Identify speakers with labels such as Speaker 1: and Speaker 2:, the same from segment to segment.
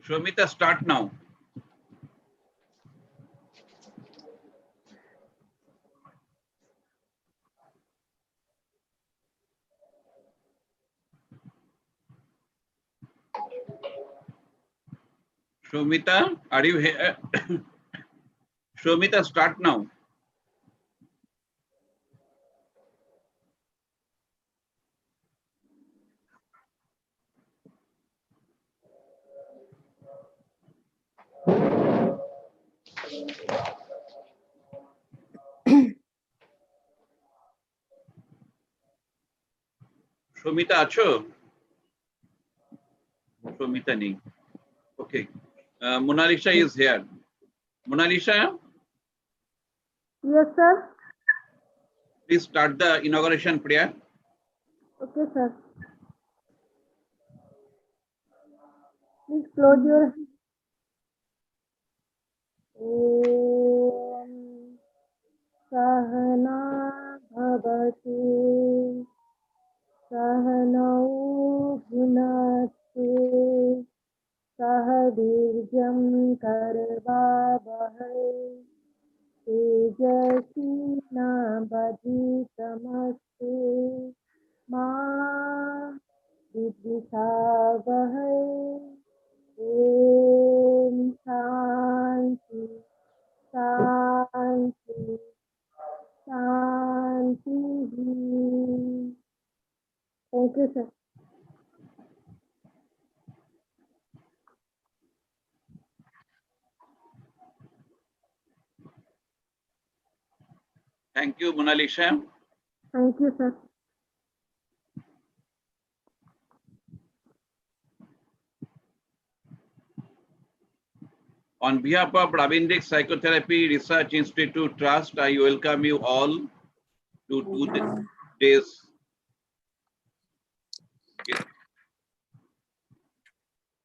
Speaker 1: Shomita, start now. Shomita, are you here? Shomita, start now. Shomita, acho? Shomita nahi. Okay. Mona Lisa is here. Mona Lisa,
Speaker 2: Yes, sir.
Speaker 1: please start the inauguration prayer.
Speaker 2: Okay, sir. Please close your. Om Sahana Bhavati Sahanau Bhunasti Sah Virjam Karvavahai Tejasvi Navaditamastu Ma Vidvishavahai Om Shanti Shanti Shanti. Thank you, sir.
Speaker 1: Thank you, Mona Lisa.
Speaker 2: Thank you, sir.
Speaker 1: On behalf of Ravindra Psychotherapy Research Institute Trust, I welcome you all to today's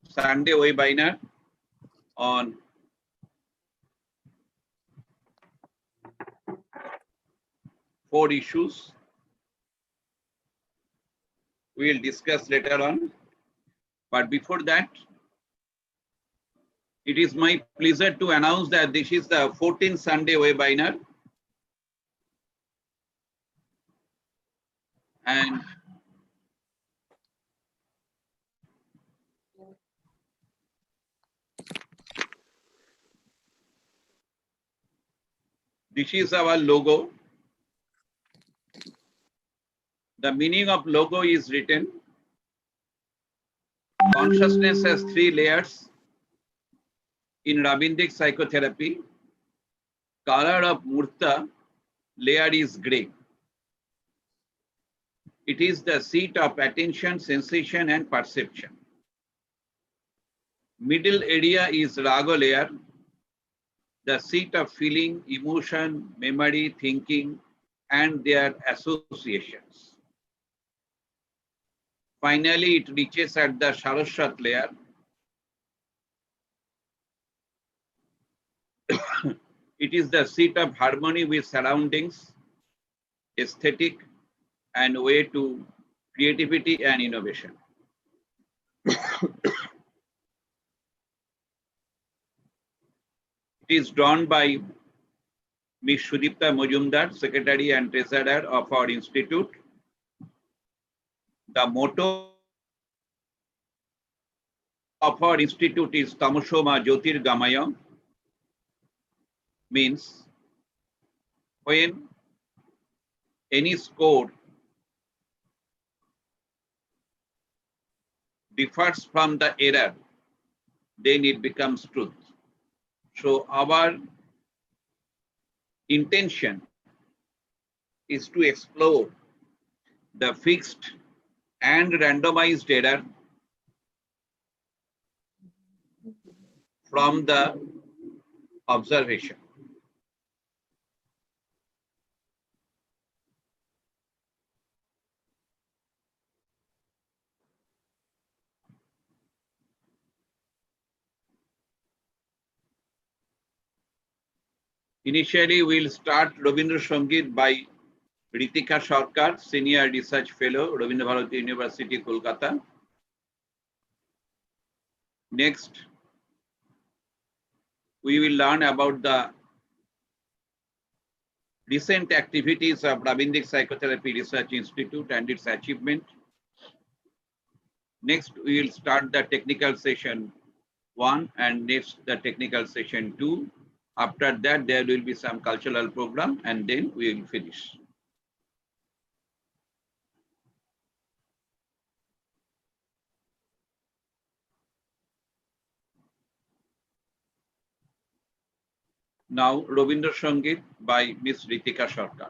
Speaker 1: Sunday webinar on four issues. We will discuss later on. But before that, it is my pleasure to announce that this is the 14th Sunday webinar. And this is our logo. The meaning of logo is written. Consciousness has three layers in Ravindric psychotherapy. Color of Murta layer is gray. It is the seat of attention, sensation, and perception. Middle area is Raga layer, the seat of feeling, emotion, memory, thinking, and their associations. Finally, it reaches at the Saraswat layer. It is the seat of harmony with surroundings, aesthetic, and way to creativity and innovation. It is drawn by Ms. Sudipta Majumdar, Secretary and Treasurer of our institute. The motto of our institute is Tamosoma Jyotirgamaya, means when any score differs from the error, then it becomes truth. So our intention is to explore the fixed and randomized error from the observation. Initially, we'll start Rabindra Sangeet by Ritika Sarkar, Senior Research Fellow, Rabindra Bharati University, Kolkata. Next, we will learn about the recent activities of Ravindra Psychotherapy Research Institute and its achievement. Next, we will start the technical session 1 and next the technical session 2. After that, there will be some cultural program and then we will finish. Now, Rabindra Sangeet by Miss Ritika Sarkar.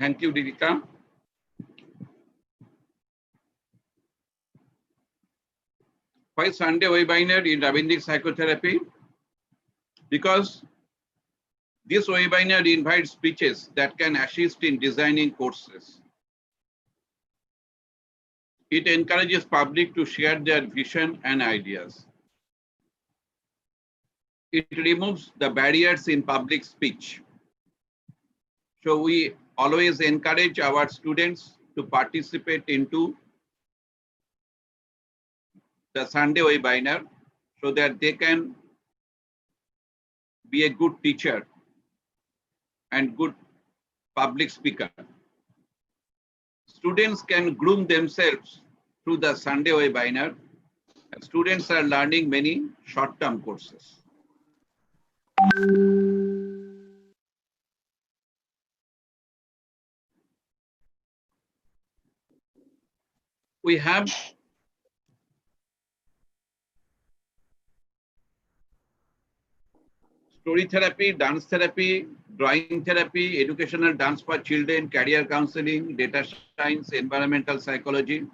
Speaker 1: Thank you, Ritika. Why Sunday webinar in Ravindra Psychotherapy? Because this webinar invites speeches that can assist in designing courses. It encourages public to share their vision and ideas. It removes the barriers in public speech. So we always encourage our students to participate into the Sunday webinar so that they can be a good teacher and good public speaker. Students can groom themselves through the Sunday webinar. Students are learning many short-term courses. We have story therapy, dance therapy, drawing therapy, educational dance for children, career counseling, data science, environmental psychology,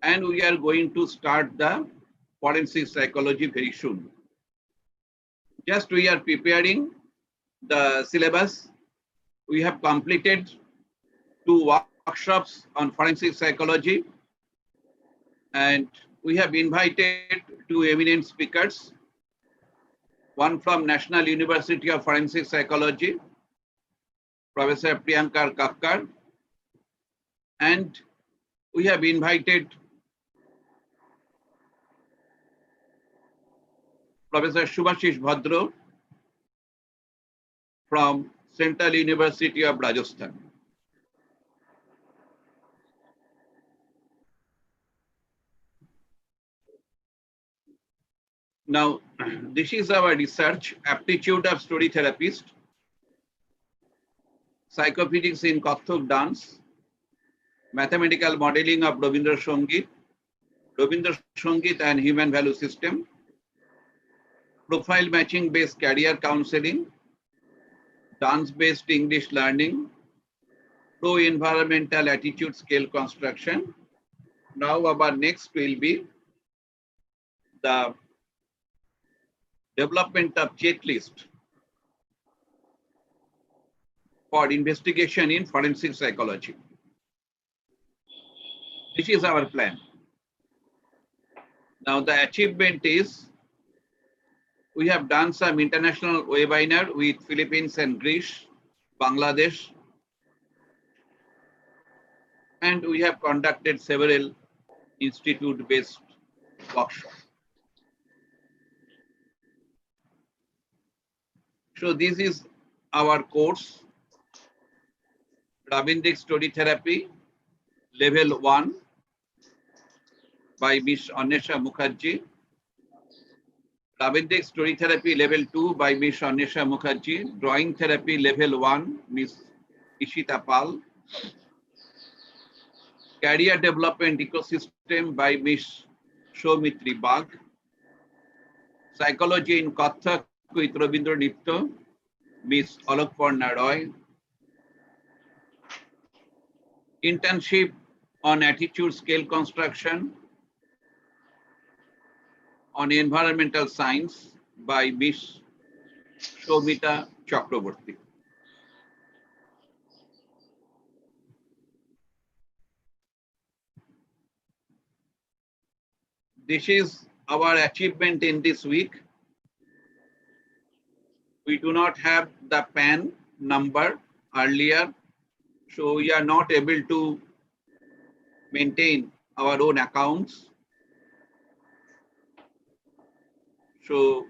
Speaker 1: and we are going to start the forensic psychology very soon. Just we are preparing the syllabus. We have completed 2 workshops on forensic psychology, and we have invited 2 eminent speakers, one from National University of Forensic Psychology, Professor Priyankar Kakkar, and we have invited Professor Subhashish Bhadra from Central University of Rajasthan. Now, this is our research, aptitude of story therapist. psychophysics in Kathak dance, mathematical modeling of Rabindra Sangeet and human value system, profile matching based career counseling, dance based English learning, pro environmental attitude scale construction. Now our next will be the development of checklist for investigation in forensic psychology. This is our plan. Now the achievement is we have done some international webinar with Philippines and Greece, Bangladesh, and we have conducted several institute-based workshops. So this is our course, Rabindra's Story Therapy, Level 1 by Ms. Anesha Mukherjee. Rabindra's Story Therapy Level 2 by Ms. Anesha Mukherjee. Drawing Therapy Level 1, Ms. Ishita Pal. Career Development Ecosystem by Ms. Shoumitri Bagh. Psychology in Kathak with Rabindra Nitto, Ms. Alokparna Roy. Internship on Attitude Scale Construction on Environmental Science by Ms. Shomita Chakraborty. This is our achievement in this week. We do not have the PAN number earlier, so we are not able to maintain our own accounts. So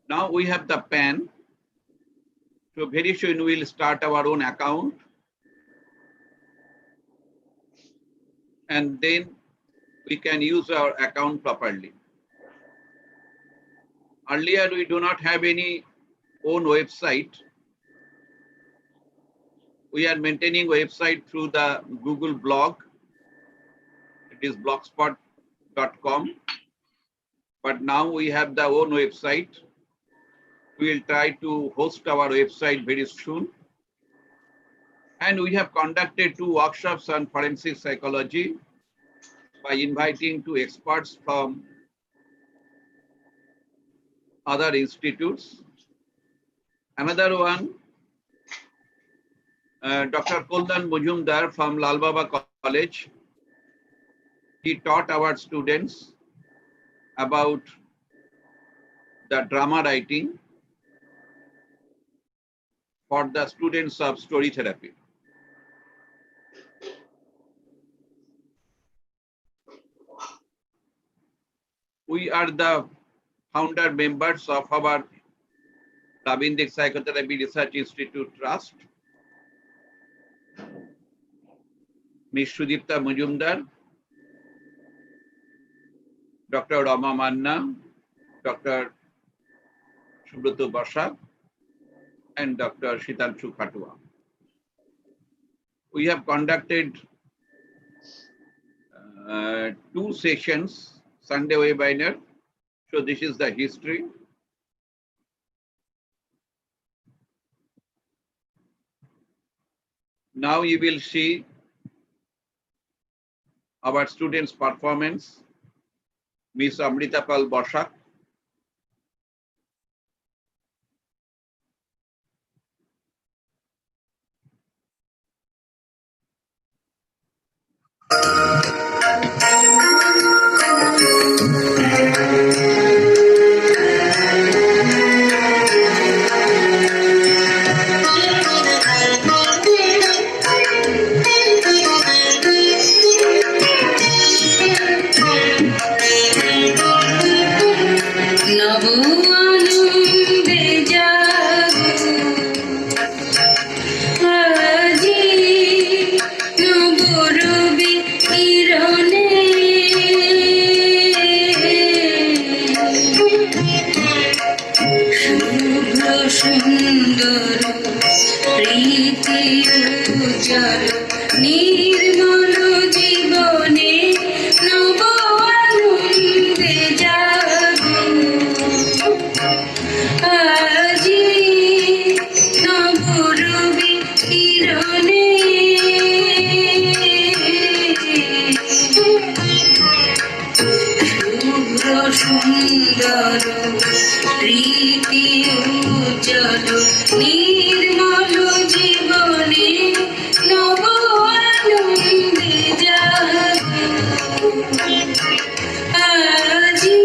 Speaker 1: now we have the PAN. So very soon we will start our own account. And then we can use our account properly. Earlier, we do not have any own website. We are maintaining website through the Google blog. It is blogspot.com. But now we have the own website. We will try to host our website very soon. And we have conducted 2 workshops on forensic psychology by inviting 2 experts from other institutes. Another one, Dr. Kuldan Mujumdar from Lal Baba College. He taught our students about the drama writing for the students of story therapy. We are the founder members of our Rabindra's Psychotherapy Research Institute Trust. Ms. Sudipta Mujumdar, Dr. Rama Manna, Dr. Subroto Basak, and Dr. Shitanshu Khatua. We have conducted 2 sessions, Sunday webinar. So this is the history. Now you will see our students' performance. Ms. Amrita Pal Basak.
Speaker 3: সুন্দর প্রীতি উজ্জ্বল নির্মল জীবনে নব আনন্দে জাগো আজি নবরবি কিরণে শুভ্র সুন্দর প্রীতি উজ্জ্বল নির্মল জীবনে নব আনন্দে জাগো আজি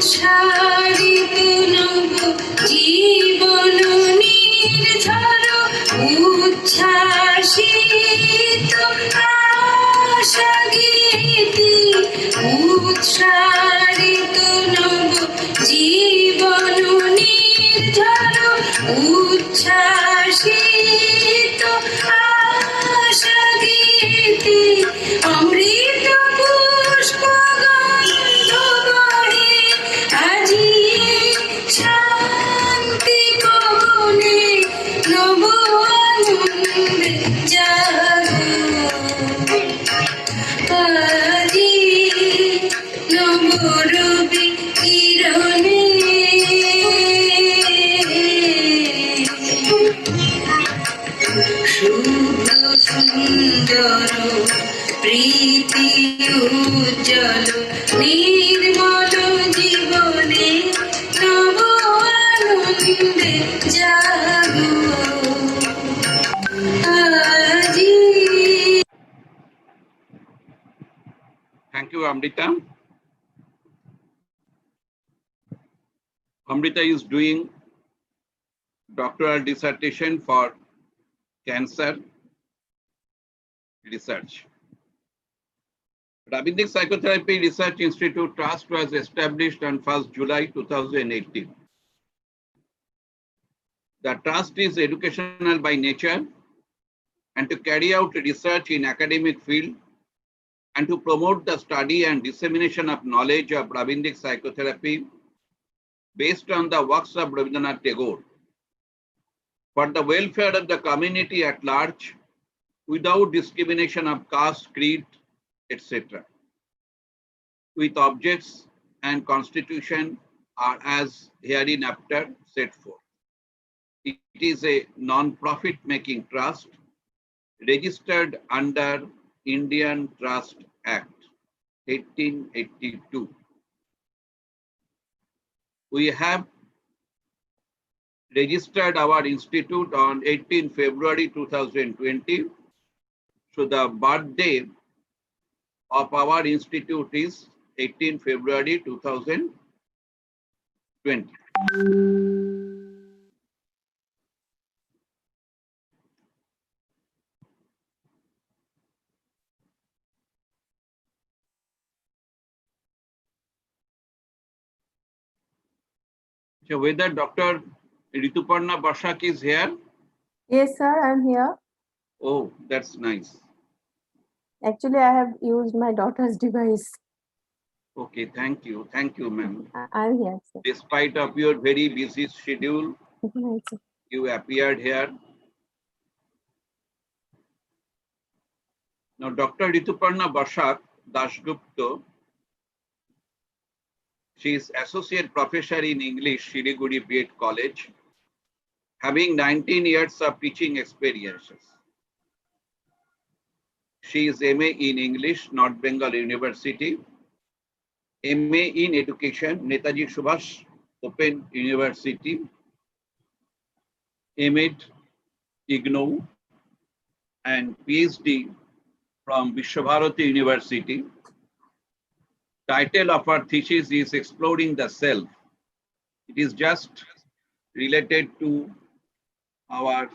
Speaker 3: উচ্ছ্বাসিত নব জীবন নির্ঝর উচ্ছ্বাসিত আশা গীতি উচ্ছ্বাসিত নব জীবন নির্ঝর উচ্ছ্বাসিত আশা গীতি অমৃত পুষ্প গন্ধ বহে আজি শান্তি পবনে নব আনন্দে জাগো আজি নবরবি কিরণে শুভ্র সুন্দর প্রীতি উজ্জ্বল নির্মল জীবনে নব আনন্দে জাগো আজি।
Speaker 1: Thank you, Amrita. Amrita is doing doctoral dissertation for cancer research. Rabindranath Psychotherapy Research Institute Trust was established on 1st July 2018. The trust is educational by nature and to carry out research in academic field and to promote the study and dissemination of knowledge of Rabindranath psychotherapy based on the works of Rabindranath Tagore for the welfare of the community at large without discrimination of caste, creed, etc. With objects and constitution are as hereinafter set forth. It is a non-profit making trust registered under Indian Trust Act 1882. We have registered our institute on 18 February 2020. So the birthday of our institute is 18 February 2020. So whether Dr. Rituparna Bashak is here?
Speaker 2: Yes, sir, I'm here.
Speaker 1: Oh, that's nice.
Speaker 2: Actually, I have used my daughter's device.
Speaker 1: Okay, thank you. Thank you, ma'am.
Speaker 2: I'm here, sir.
Speaker 1: Despite of your very busy schedule,
Speaker 2: Right, sir.
Speaker 1: you appeared here. Now, Dr. Rituparna Bashak Dasgupta, she is Associate Professor in English, Siliguri B.Ed College, having 19 years of teaching experiences. She is MA in English, North Bengal University, MA in Education, Netaji Subhash Open University, MAd IGNOU, and PhD from Vishwabharati University. Title of her thesis is Exploring the Self. It is just related to our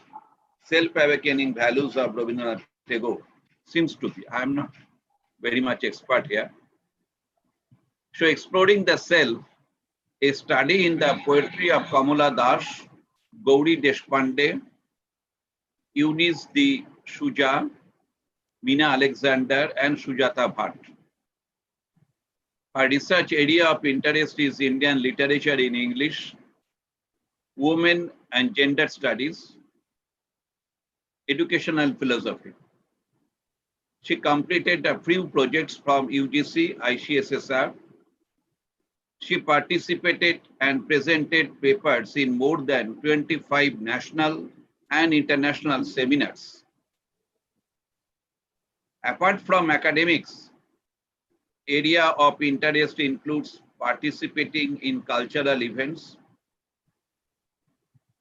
Speaker 1: self-awakening values of Rabindranath Tagore. Seems to be. I am not very much expert here. So exploring the self, a study in the poetry of Kamala Das, Gauri Deshpande, Eunice D. Shuja, Meena Alexander, and Sujata Bhatt. Her research area of interest is Indian literature in English, women and gender studies, educational philosophy. She completed a few projects from UGC, ICSSR. She participated and presented papers in more than 25 national and international seminars. Apart from academics, area of interest includes participating in cultural events,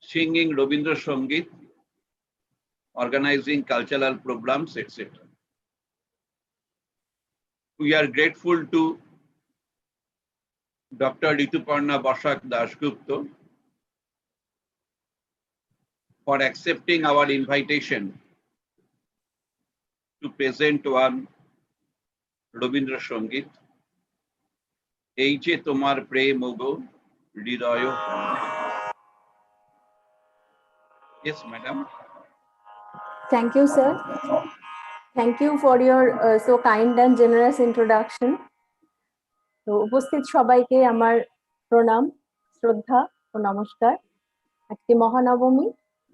Speaker 1: singing Rabindra Sangeet, organizing cultural programs, etc. We are grateful to Dr. Rituparna Basak Dasgupta for accepting our invitation to present one Rabindra Sangeet, এই যে তোমার প্রেম গো হৃদয়। Yes, madam.
Speaker 2: Thank you, sir. Thank you for your so kind and generous introduction. তো উপস্থিত সবাইকে আমার প্রণাম, শ্রদ্ধা ও নমস্কার। আজকে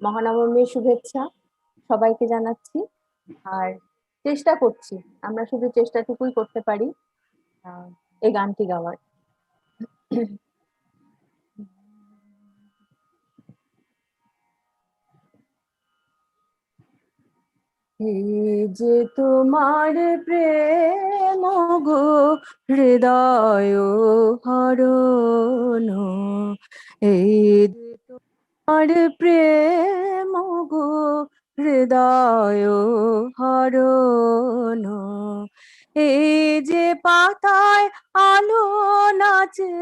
Speaker 2: মহানবমীর শুভেচ্ছা সবাইকে জানাচ্ছি। আর চেষ্টা করছি, আমরা শুধু চেষ্টাটুকুই করতে পারি এই গানটি গাওয়ার। এই যে তোমার প্রেম গো হৃদয় হরণ, এই যে তোমার প্রেম গো হৃদয় হরণ, এই যে পাতায় আলো নাচে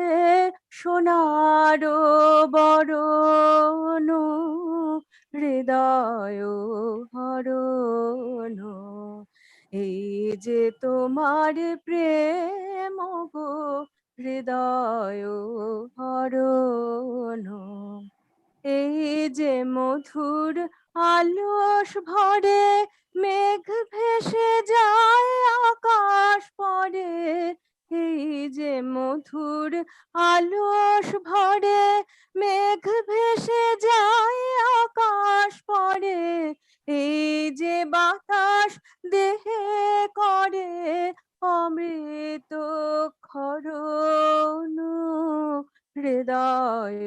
Speaker 2: সোনার বরণ, হৃদয় হরণ, এই যে তোমার প্রেম গো হৃদয় হরণ, এই যে মধুর আলস ভরে মেঘ ভেসে যায় আকাশ পরে, এই যে মধুর আলস ভরে মেঘ ভেসে যায় আকাশ পরে, এই যে বাতাস দেহে করে অমৃত ক্ষরণ, হৃদয়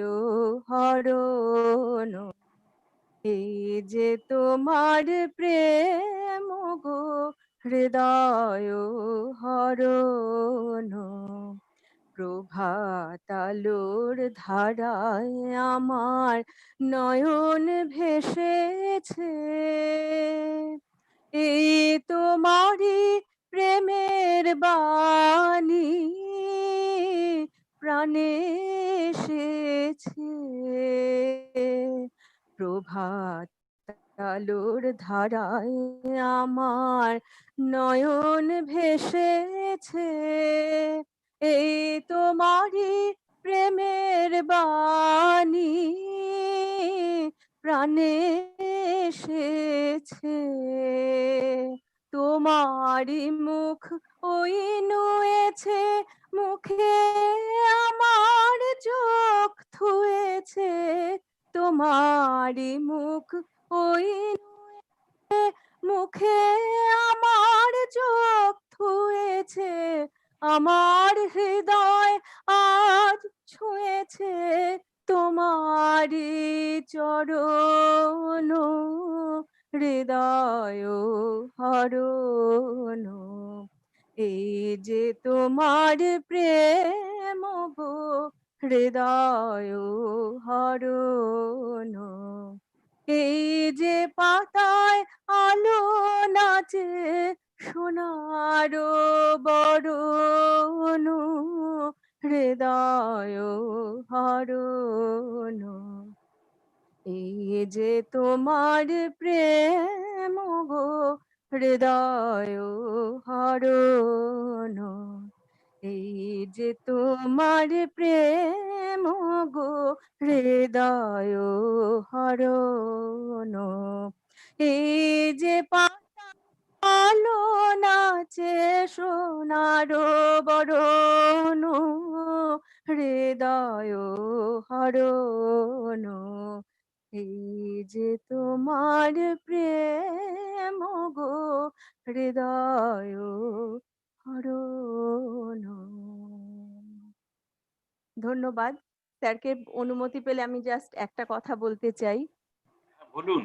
Speaker 2: হরণ, এই যে তোমার প্রেম গো হৃদয় হরণ, প্রভাত আলোর ধারায় আমার নয়ন ভেসেছে, এই তোমারই প্রেমের বাণী প্রাণে এসেছে, প্রভাত আলোর ধারায় আমার নয়ন ভেসেছে, এই তোমারই প্রেমের বাণী প্রাণে এসেছে, তোমারই মুখ ওই নুয়েছে মুখে আমার চোখ থুয়েছে, তোমারই মুখ ওই মুখে আমার চোখ থুয়েছে, আমার হৃদয় আজ ছুঁয়েছে তোমারই চরণ, হৃদয় হরণ, এই যে তোমার প্রেম গো হৃদয় হরণ, এই যে পাতায় আলো নাচে সোনার বরণ, হৃদয় হরণ, এই যে তোমার প্রেম গো হৃদয় হরণ, এই যে তোমার প্রেম গো হৃদয় হরণ, এই যে পাতালো নাচে সোনার বরণ, হৃদয় হরণ, এই যে তোমার প্রেম গো হৃদয় হরণ। ধন্যবাদ স্যারকে অনুমতি পেলে আমি জাস্ট একটা কথা বলতে চাই,
Speaker 1: বলুন।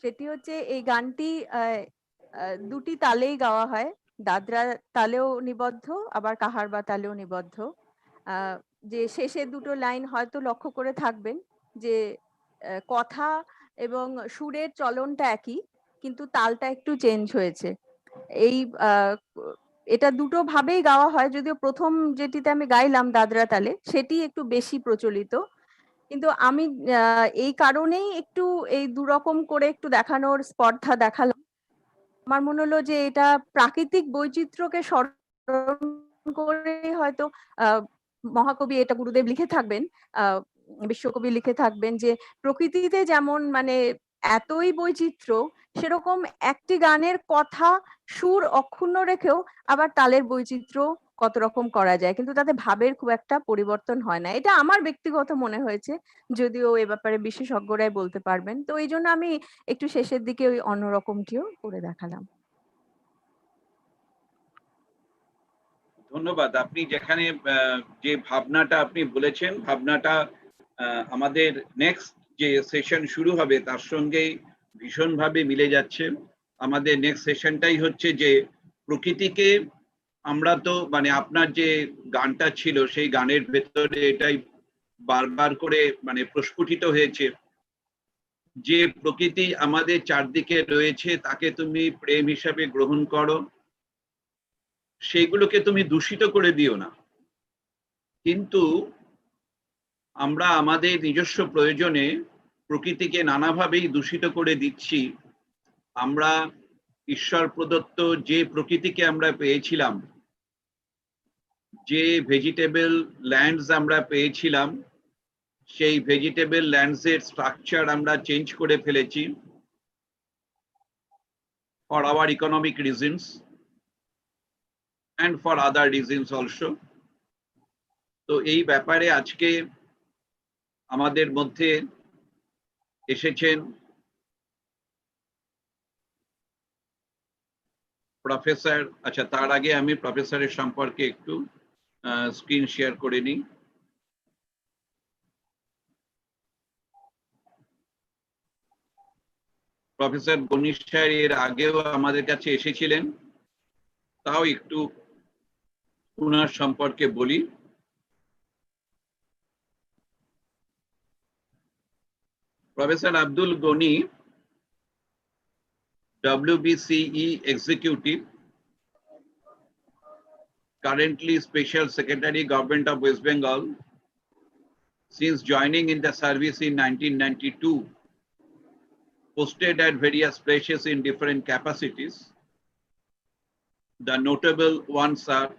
Speaker 2: সেটি হচ্ছে এই গানটি দুটি তালেই গাওয়া হয়, দাদরা তালেও নিবদ্ধ আবার কাহারবা তালেও নিবদ্ধ। যে শেষের দুটো লাইন হয়তো লক্ষ্য করে থাকবেন যে কথা এবং সুরের চলনটা একই, কিন্তু তালটা একটু চেঞ্জ হয়েছে। এই এটা দুটো ভাবেই গাওয়া হয়, যদিও প্রথম যেটিতে আমি গাইলাম দাদরা তালে সেটি একটু বেশি প্রচলিত, কিন্তু আমি এই কারণেই একটু এই দুরকম করে একটু দেখানোর স্পর্ধা দেখালাম। আমার মনে হলো যে এটা প্রাকৃতিক বৈচিত্র্যকে স্মরণ করে হয়তো মহাকবি এটা গুরুদেব লিখে থাকবেন, বিশ্বকবি লিখে থাকবেন যে প্রকৃতিতে যেমন মানে এতই বৈচিত্র্য, সেরকম একটি গানের কথা সুর অক্ষুণ্ণ রেখেও আবার তালের বৈচিত্র্য কত রকম করা যায়, কিন্তু তাতে ভাবের খুব একটা পরিবর্তন হয় না। এটা আমার ব্যক্তিগত মনে হয়েছে, যদিও এ ব্যাপারে বিশেষজ্ঞরাই বলতে পারবেন। তো এই জন্য আমি একটু শেষের দিকে ওই অন্যরকমটিও করে দেখালাম।
Speaker 1: ধন্যবাদ। আপনি যেখানে যে ভাবনাটা আপনি বলেছেন, ভাবনাটা আমাদের নেক্সট যে সেশন শুরু হবে তার সঙ্গেই ভীষণভাবে মিলে যাচ্ছে। আমাদের নেক্সট সেশনটাই হচ্ছে যে প্রকৃতিকে আমরা তো মানে আপনার যে গানটা ছিল সেই গানের ভেতরে এটাই বারবার করে মানে প্রস্ফুটিত হয়েছে যে প্রকৃতি আমাদের চারদিকে রয়েছে তাকে তুমি প্রেম হিসাবে গ্রহণ করো, সেইগুলোকে তুমি দূষিত করে দিও না। কিন্তু আমরা আমাদের নিজস্ব প্রয়োজনে প্রকৃতিকে নানাভাবেই দূষিত করে দিচ্ছি। আমরা ঈশ্বর প্রদত্ত যে প্রকৃতিকে আমরা পেয়েছিলাম, যে ভেজিটেবল ল্যান্ডস আমরা পেয়েছিলাম, সেই ভেজিটেবল ল্যান্ডসের স্ট্রাকচার আমরা চেঞ্জ করে ফেলেছি for our economic reasons and for other reasons also. তো এই ব্যাপারে আজকে আমাদের মধ্যে এসেছেন প্রফেসর। আচ্ছা, তার আগে আমি প্রফেসরের সম্পর্কে একটু স্ক্রিন শেয়ার করে নিই। প্রফেসর গণেশ স্যার এর আগেও আমাদের কাছে এসেছিলেন, তাও একটু ওনার সম্পর্কে বলি। Professor Abdul Goni, WBCE Executive, currently Special Secretary, Government of West Bengal. Since joining in the service in 1992, posted at various places in different capacities. The notable ones are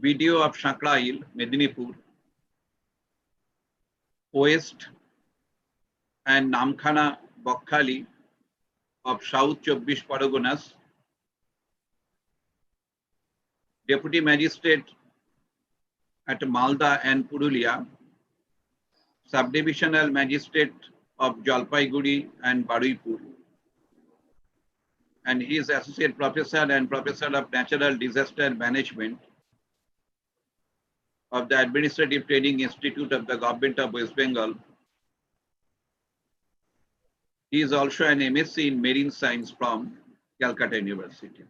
Speaker 1: BDO of Shakrail, Medinipur, West and Namkhana Bokhali of South Chobbish Parganas, Deputy Magistrate at Malda and Purulia, Subdivisional Magistrate of Jalpaiguri and Baruipur, and he is Associate Professor and Professor of Natural Disaster Management of the Administrative Training Institute of the Government of West Bengal. He is also an MSc in Marine Science from Calcutta University.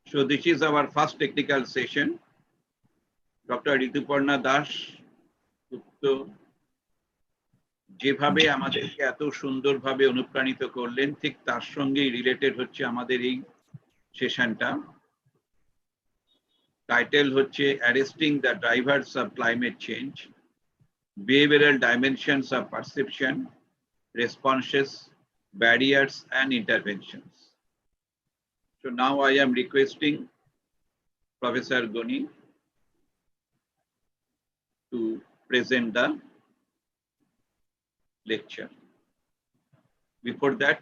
Speaker 1: So this is our first technical session. Dr. Rituparna Das যেভাবে আমাদেরকে এত সুন্দরভাবে অনুপ্রাণিত করলেন, ঠিক তার সঙ্গেই related হচ্ছে আমাদের এই সেশনটা। টাইটেল হচ্ছে arresting the drivers of climate change, behavioural dimensions of perception responses, barriers, and interventions. So now I am requesting Professor Goni to present the lecture. Before that,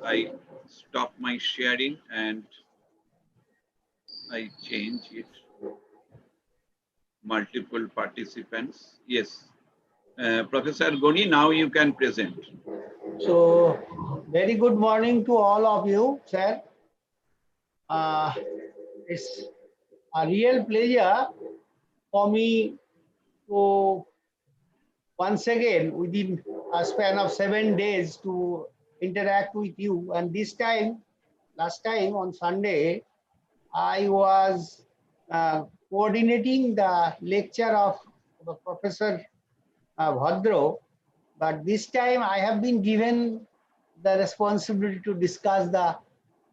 Speaker 1: I stop my sharing and I change it. Multiple participants. Yes. Professor Goni, now you can present.
Speaker 4: So, very good morning to all of you, sir. It's a real pleasure for me to once again within a span of 7 days to interact with you. And this time, last time on Sunday, I was coordinating the lecture of the Professor Bhadro, but this time I have been given the responsibility to discuss the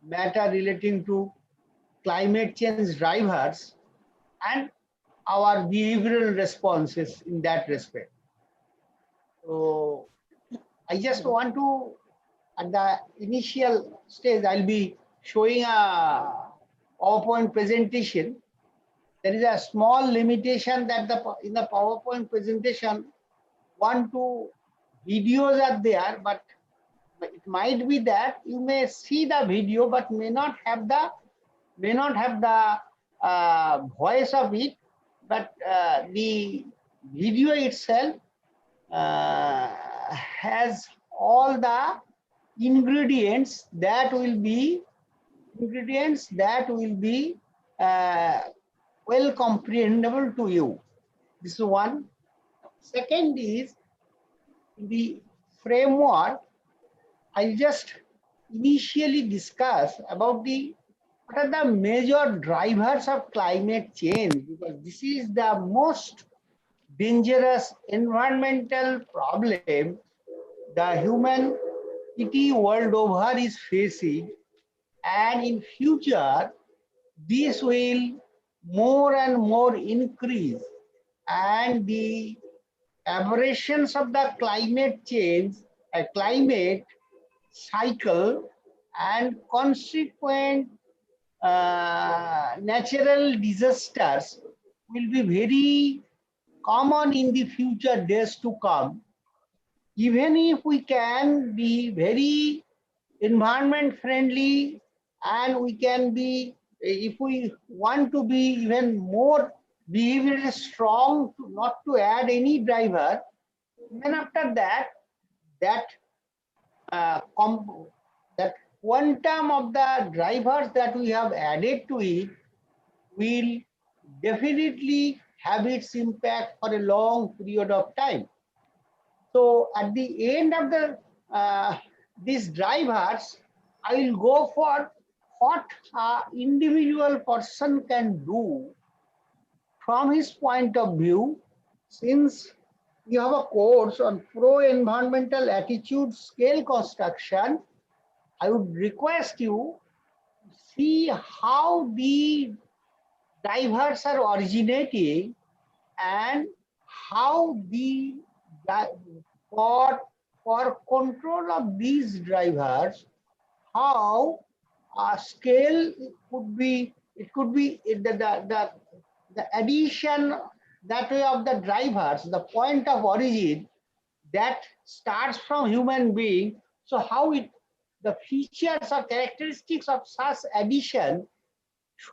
Speaker 4: matter relating to climate change drivers and our behavioral responses in that respect. So I just want to, at the initial stage, I'll be showing a PowerPoint presentation. There is a small limitation that in the PowerPoint presentation, 1 to 2 videos are there, but it might be that you may see the video but may not have the voice of it, but the video itself has all the ingredients that will be well comprehensible to you. This is one. Second is the framework. I'll just initially discuss about what are the major drivers of climate change, because this is the most dangerous environmental problem the humanity world over is facing, and in future this will more and more increase, and the aberrations of the climate change, a climate cycle, and consequent natural disasters will be very common in the future days to come. Even if we can be very environment friendly and we can be, if we want to be even more behaviorally strong, not to add any driver, then after that, that quantum of the drivers that we have added to it will definitely have its impact for a long period of time. So at the end of these drivers, I will go for what an individual person can do from his point of view. Since you have a course on pro-environmental attitude scale construction, I would request you to see how the drivers are originating and how for control of these drivers, how a scale could be, it could be the addition that way of the drivers, the point of origin that starts from human being. So how the features or characteristics of such addition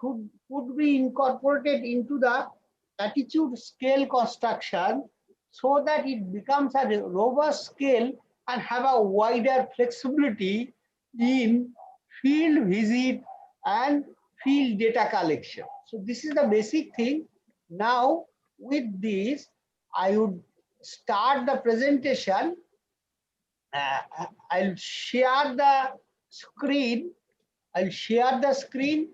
Speaker 4: could be incorporated into the attitude scale construction so that it becomes a robust scale and have a wider flexibility in field visit and field data collection. So this is the basic thing. Now with this, I would start the presentation. I'll share the screen. I'll share the screen.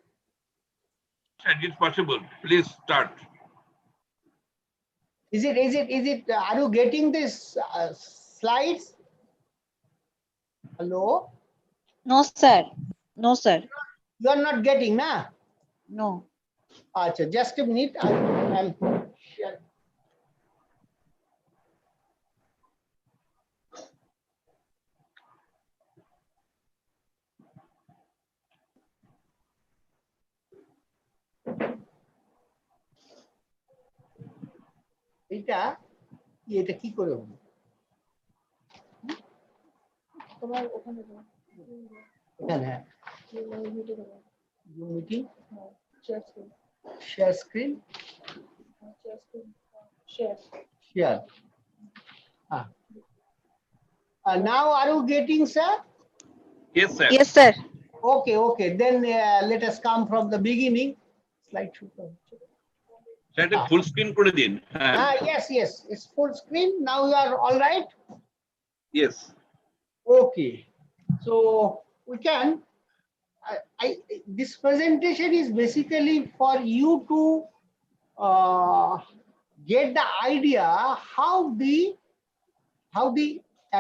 Speaker 1: It's possible. Please start.
Speaker 4: Is it, are you getting this slides? Hello?
Speaker 5: No, sir. No, sir.
Speaker 4: You are not getting, na?
Speaker 5: No.
Speaker 4: Achha, just a minute. I'm এটা এটা কি করে হবে?
Speaker 2: তোমার ওখানে দাও।
Speaker 4: এখানে হ্যাঁ
Speaker 2: মিটে দাও।
Speaker 4: Zoom meeting,
Speaker 2: share screen.
Speaker 4: share screen,
Speaker 2: share screen. Share.
Speaker 4: share. Ah. Now are you getting, sir?
Speaker 1: Yes, sir.
Speaker 5: Yes, sir.
Speaker 4: Okay, okay. Then let us come from the beginning. Slide show.
Speaker 1: Sir, এটা full screen করে দিন। হ্যাঁ।
Speaker 4: Yes, yes. It's full screen. Now you are all right.
Speaker 1: Yes.
Speaker 4: Okay. So we can. This presentation is basically for you to get the idea how the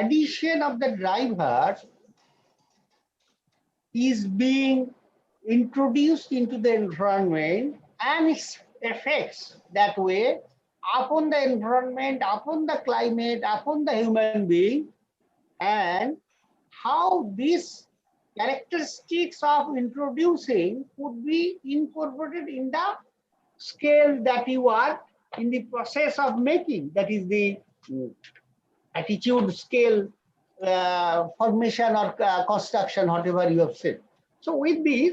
Speaker 4: addition of the driver is being introduced into the environment and its effects that way upon the environment, upon the climate, upon the human being, and how these characteristics of introducing could be incorporated in the scale that you are in the process of making, that is the attitude scale formation or construction, whatever you have said. So with this,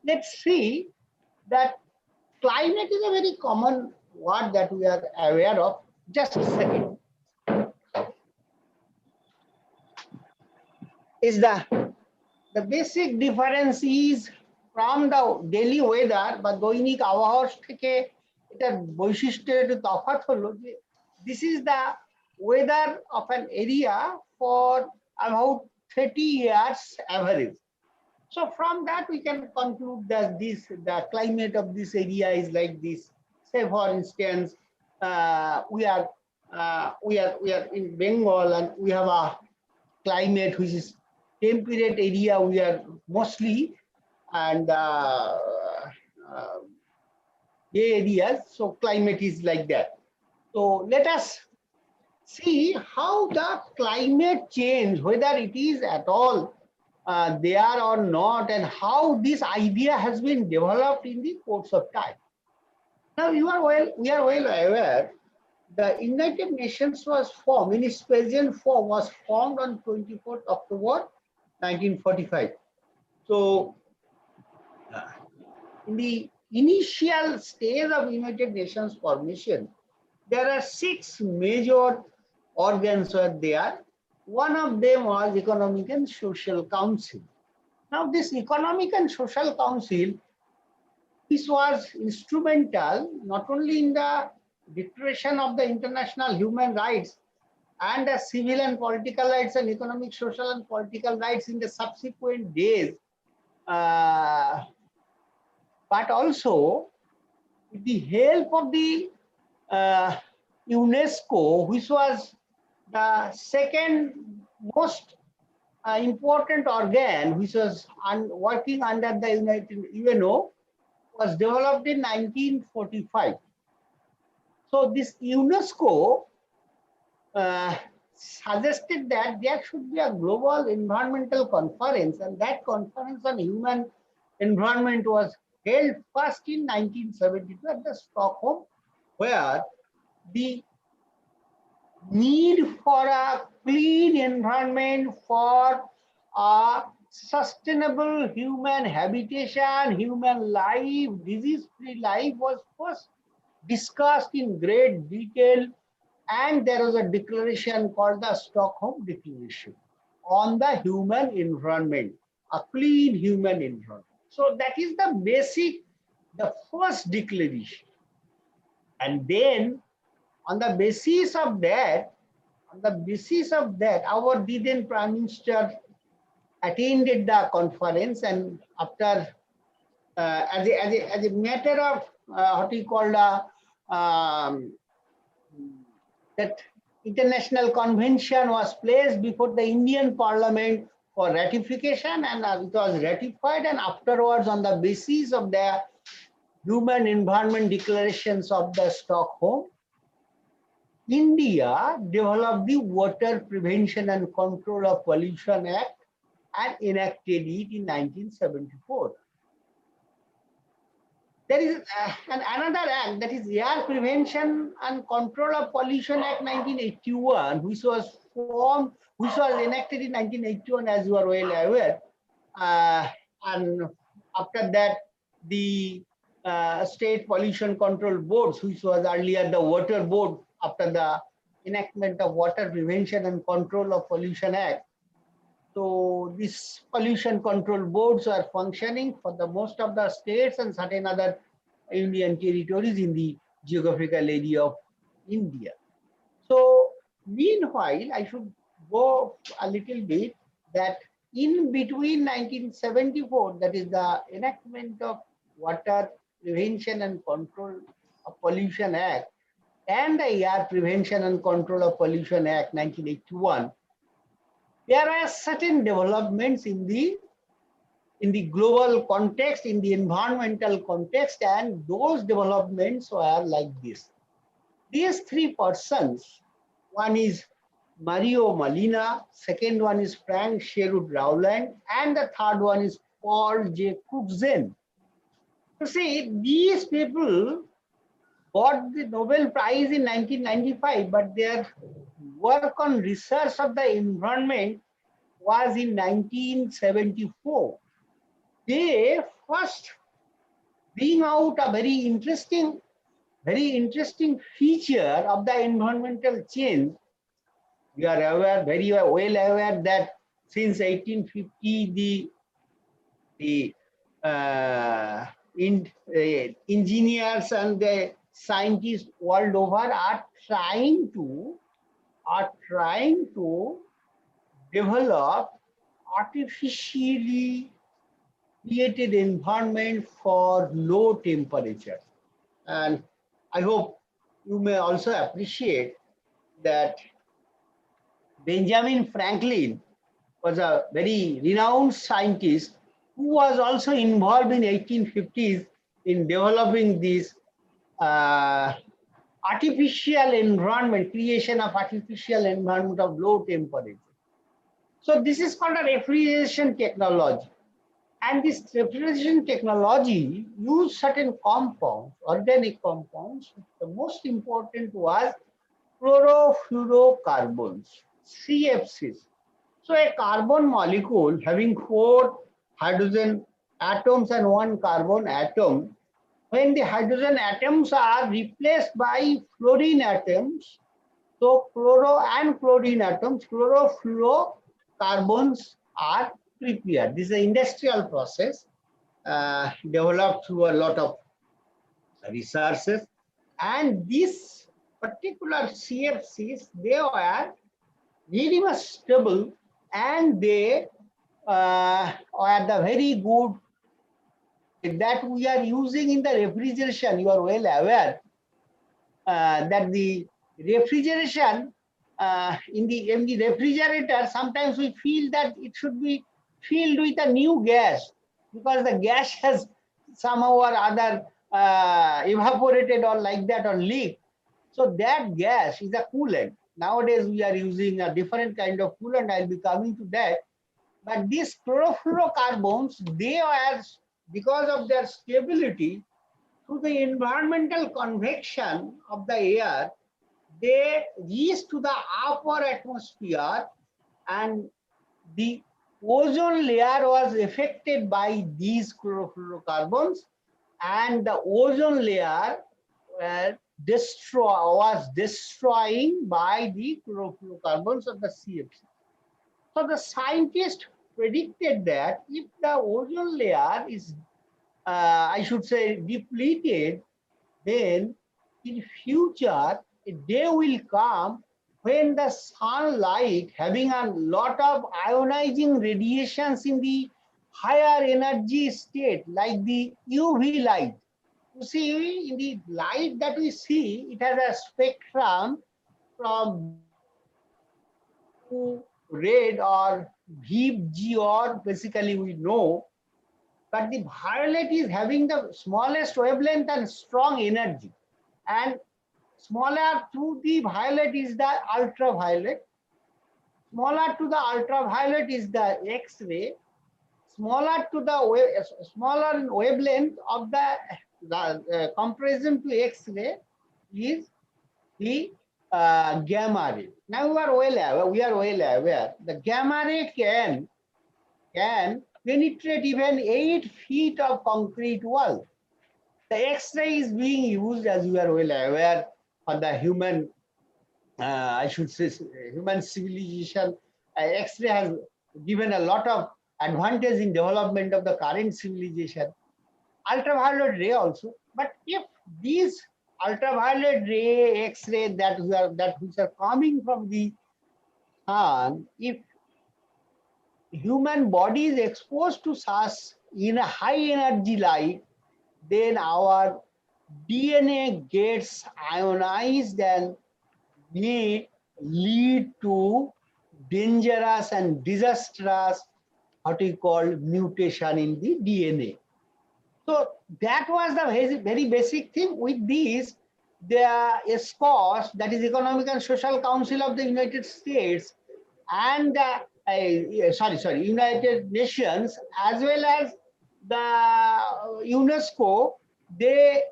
Speaker 4: let's see that climate is a very common word that we are aware of. Just a second. Is the basic difference is from the daily weather বা দৈনিক আবহাওয়া থেকে এটা বৈশিষ্ট্য একটু তফাৎ হলো যে this is the weather of an area for about 30 years average. So from that we can conclude that the climate of this area is like this. Say for instance, we are in Bengal and we have a climate which is temperate area. We are mostly and areas. So climate is like that. So let us see how the climate change, whether it is at all there or not, and how this idea has been developed in the course of time. Now we are well aware the United Nations was formed, in its present form was formed on 24th October 1945. So in the initial stage of United Nations formation, there are 6 major organs were there. One of them was Economic and Social Council. Now this Economic and Social Council, this was instrumental not only in the declaration of the international human rights and the civil and political rights and economic, social and political rights in the subsequent days, but also with the help of the UNESCO, which was the second most important organ, which was working under the UNO, was developed in 1945. So this UNESCO suggested that there should be a global environmental conference, and that conference on human environment was held first in 1972 at the Stockholm, where the need for a clean environment for a sustainable human habitation, human life, disease-free life was first discussed in great detail, and there was a declaration called the Stockholm Declaration on the human environment, a clean human environment. So that is the basic, the first declaration. And then on the basis of that, our then Prime Minister attended the conference, and after as a matter of what we call that international convention was placed before the Indian Parliament for ratification, and it was ratified, and afterwards on the basis of the human environment declarations of the Stockholm, India developed the Water Prevention and Control of Pollution Act and enacted it in 1974. There is another act, that is Air Prevention and Control of Pollution Act 1981, which was enacted in 1981, as you are well aware. And after that, the State Pollution Control Boards, which was earlier the Water Board, after the enactment of Water Prevention and Control of Pollution Act. So these pollution control boards are functioning for the most of the states and certain other union territories in the geographical area of India. So meanwhile, I should go a little bit that in between 1974, that is the enactment of Water Prevention and Control of Pollution Act, and the Air Prevention and Control of Pollution Act 1981, there are certain developments in the global context, in the environmental context, and those developments are like this. These three persons, one is Mario Molina, second one is Frank Sherwood Rowland, and the third one is Paul J. Crutzen. You see, these people got the Nobel Prize in 1995, but their work on research of the environment was in 1974. They first bring out a very interesting feature of the environmental change. We are aware, very well aware, that since 1850, the engineers and the scientists world over are trying to develop artificially created environment for low temperature. And I hope you may also appreciate that Benjamin Franklin was a very renowned scientist who was also involved in 1850s in developing this artificial environment, creation of artificial environment of low temperature. So this is called a refrigeration technology. And this refrigeration technology used certain compounds, organic compounds. The most important was chlorofluorocarbons, CFCs. So a carbon molecule having 4 hydrogen atoms and 1 carbon atom, when the hydrogen atoms are replaced by fluorine atoms, so chloro and chlorine atoms, chlorofluorocarbons are prepared. This is an industrial process developed through a lot of resources. And these particular CFCs, they were very much stable, and they are the very good that we are using in the refrigeration. You are well aware that the refrigeration in the refrigerator, sometimes we feel that it should be filled with a new gas because the gas has somehow or other evaporated or like that or leaked. So that gas is a coolant. Nowadays we are using a different kind of coolant. I'll be coming to that. But these chlorofluorocarbons, they are, because of their stability, through the environmental convection of the air, they reach to the upper atmosphere, and the ozone layer was affected by these chlorofluorocarbons, and the ozone layer was destroying by the chlorofluorocarbons of the CFC. So the scientists predicted that if the ozone layer is, I should say, depleted, then in future a day will come when the sunlight, having a lot of ionizing radiations in the higher energy state, like the UV light. You see, in the light that we see, it has a spectrum from red or VG, or basically we know, but the violet is having the smallest wavelength and strong energy. And smaller to the violet is the ultraviolet. Smaller to the ultraviolet is the X-ray. Smaller to the smaller wavelength of the comparison to X-ray is the gamma ray. Now we are well aware the gamma ray can penetrate even 8 feet of concrete wall. The X-ray is being used, as you are well aware, for the human, I should say, human civilization. X-ray has given a lot of advantage in development of the current civilization. Ultraviolet ray also, but if these ultraviolet ray, X-ray that which are coming from the sun, if human body is exposed to such in a high energy light, then our DNA gets ionized and may lead to dangerous and disastrous what we call mutation in the DNA. So that was the very basic thing. With this, the ESCOS, that is Economic and Social Council of the United States, and United Nations, as well as the UNESCO, they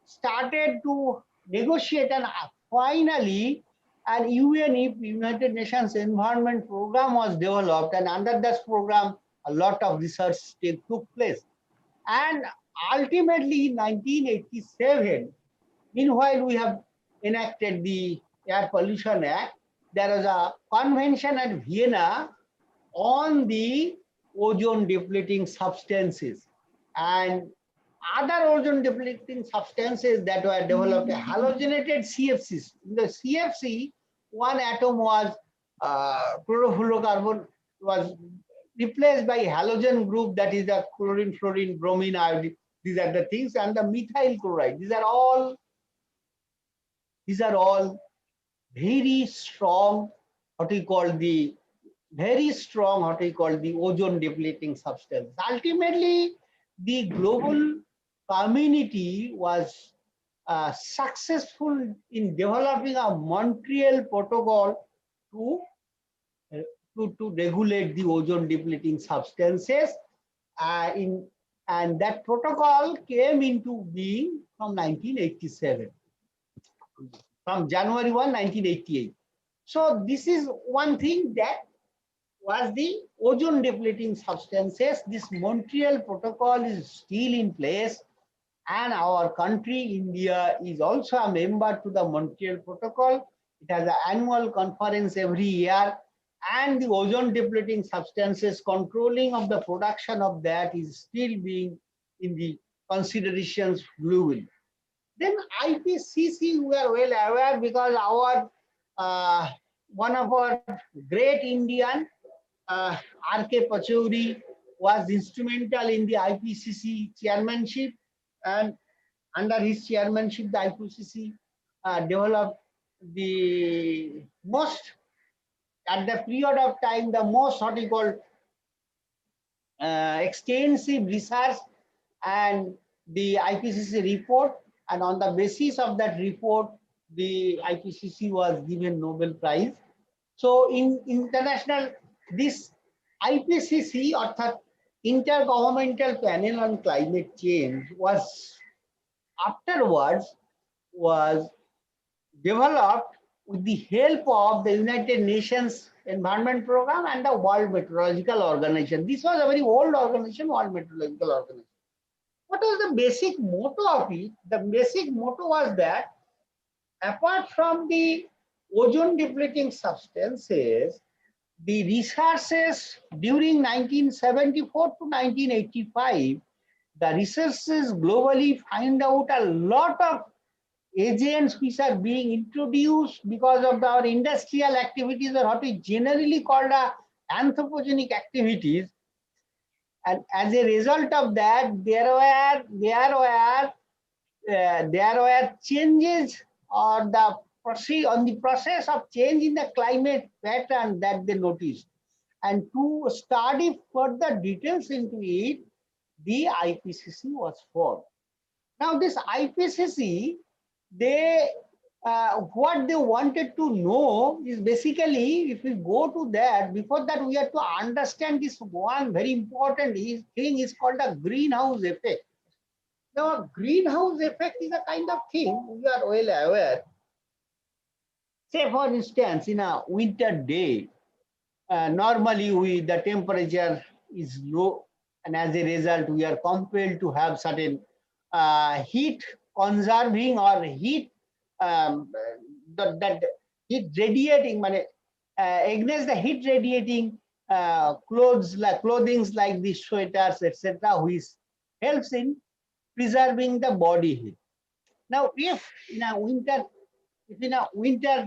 Speaker 4: started to negotiate, and finally an UNEP, United Nations Environment Program, was developed, and under this program a lot of research took place. And ultimately in 1987, meanwhile we have enacted the Air Pollution Act, there was a convention at Vienna on the ozone depleting substances and other ozone depleting substances that were developed, halogenated CFCs. In the CFC, one atom was chlorofluorocarbon was replaced by halogen group, that is the chlorine, fluorine, bromine, iodine. These are the things, and the methyl chloride. These are all very strong, what we call the ozone depleting substance. Ultimately, the global community was successful in developing a Montreal Protocol to regulate the ozone depleting substances, and that protocol came into being from 1987, from January 1, 1988. So this is one thing that was the ozone depleting substances. This Montreal Protocol is still in place, and our country, India, is also a member to the Montreal Protocol. It has an annual conference every year, and the ozone depleting substances, controlling of the production of that is still being in the considerations globally. Then IPCC, we are well aware, because our one of our great Indian, R.K. Pachauri, was instrumental in the IPCC chairmanship, and under his chairmanship, the IPCC developed the most, at the period of time, the most what we call extensive research and the IPCC report, and on the basis of that report, the IPCC was given Nobel Prize. So in international, this IPCC, or Intergovernmental Panel on Climate Change, was afterwards developed with the help of the United Nations Environment Program and the World Meteorological Organization. This was a very old organization, World Meteorological Organization. What was the basic motto of it? The basic motto was that apart from the ozone depleting substances, the researches during 1974 to 1985, the researchers globally find out a lot of agents which are being introduced because of our industrial activities, or what we generally call the anthropogenic activities. And as a result of that, there were changes on the process of change in the climate pattern that they noticed. And to study further details into it, the IPCC was formed. Now this IPCC, what they wanted to know is basically, if we go to that, before that we have to understand this one very important thing is called the greenhouse effect. Now, greenhouse effect is a kind of thing we are well aware. Say, for instance, in a winter day, normally the temperature is low, and as a result, we are compelled to have certain heat conserving or heat that heat radiating, against the heat radiating clothings like the sweaters, etc., which helps in preserving the body heat. Now, if in a winter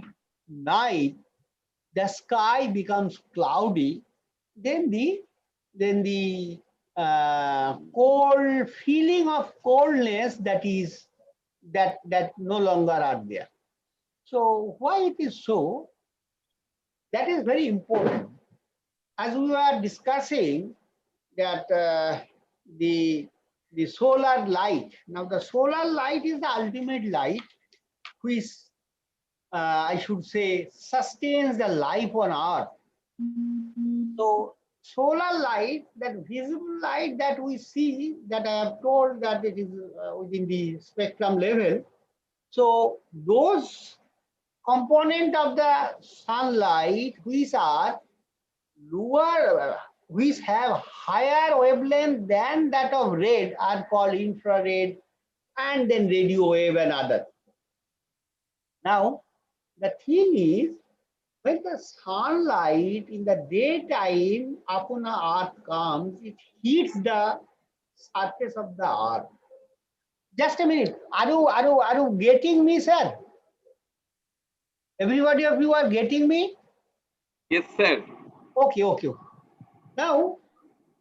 Speaker 4: night the sky becomes cloudy, then the cold feeling of coldness that no longer are there. So why it is so? That is very important. As we were discussing that the solar light. Now the solar light is the ultimate light, which I should say sustains the life on Earth. So solar light, that visible light that we see, that I have told that it is within the spectrum level. So those component of the sunlight which are lower, which have higher wavelength than that of red, are called infrared, and then radio wave and other. Now the thing is, when the sunlight in the daytime upon the earth comes, it heats the surface of the earth. Just a minute. Are you getting me, sir? Everybody of you are getting me?
Speaker 1: Yes, sir.
Speaker 4: Okay. Now,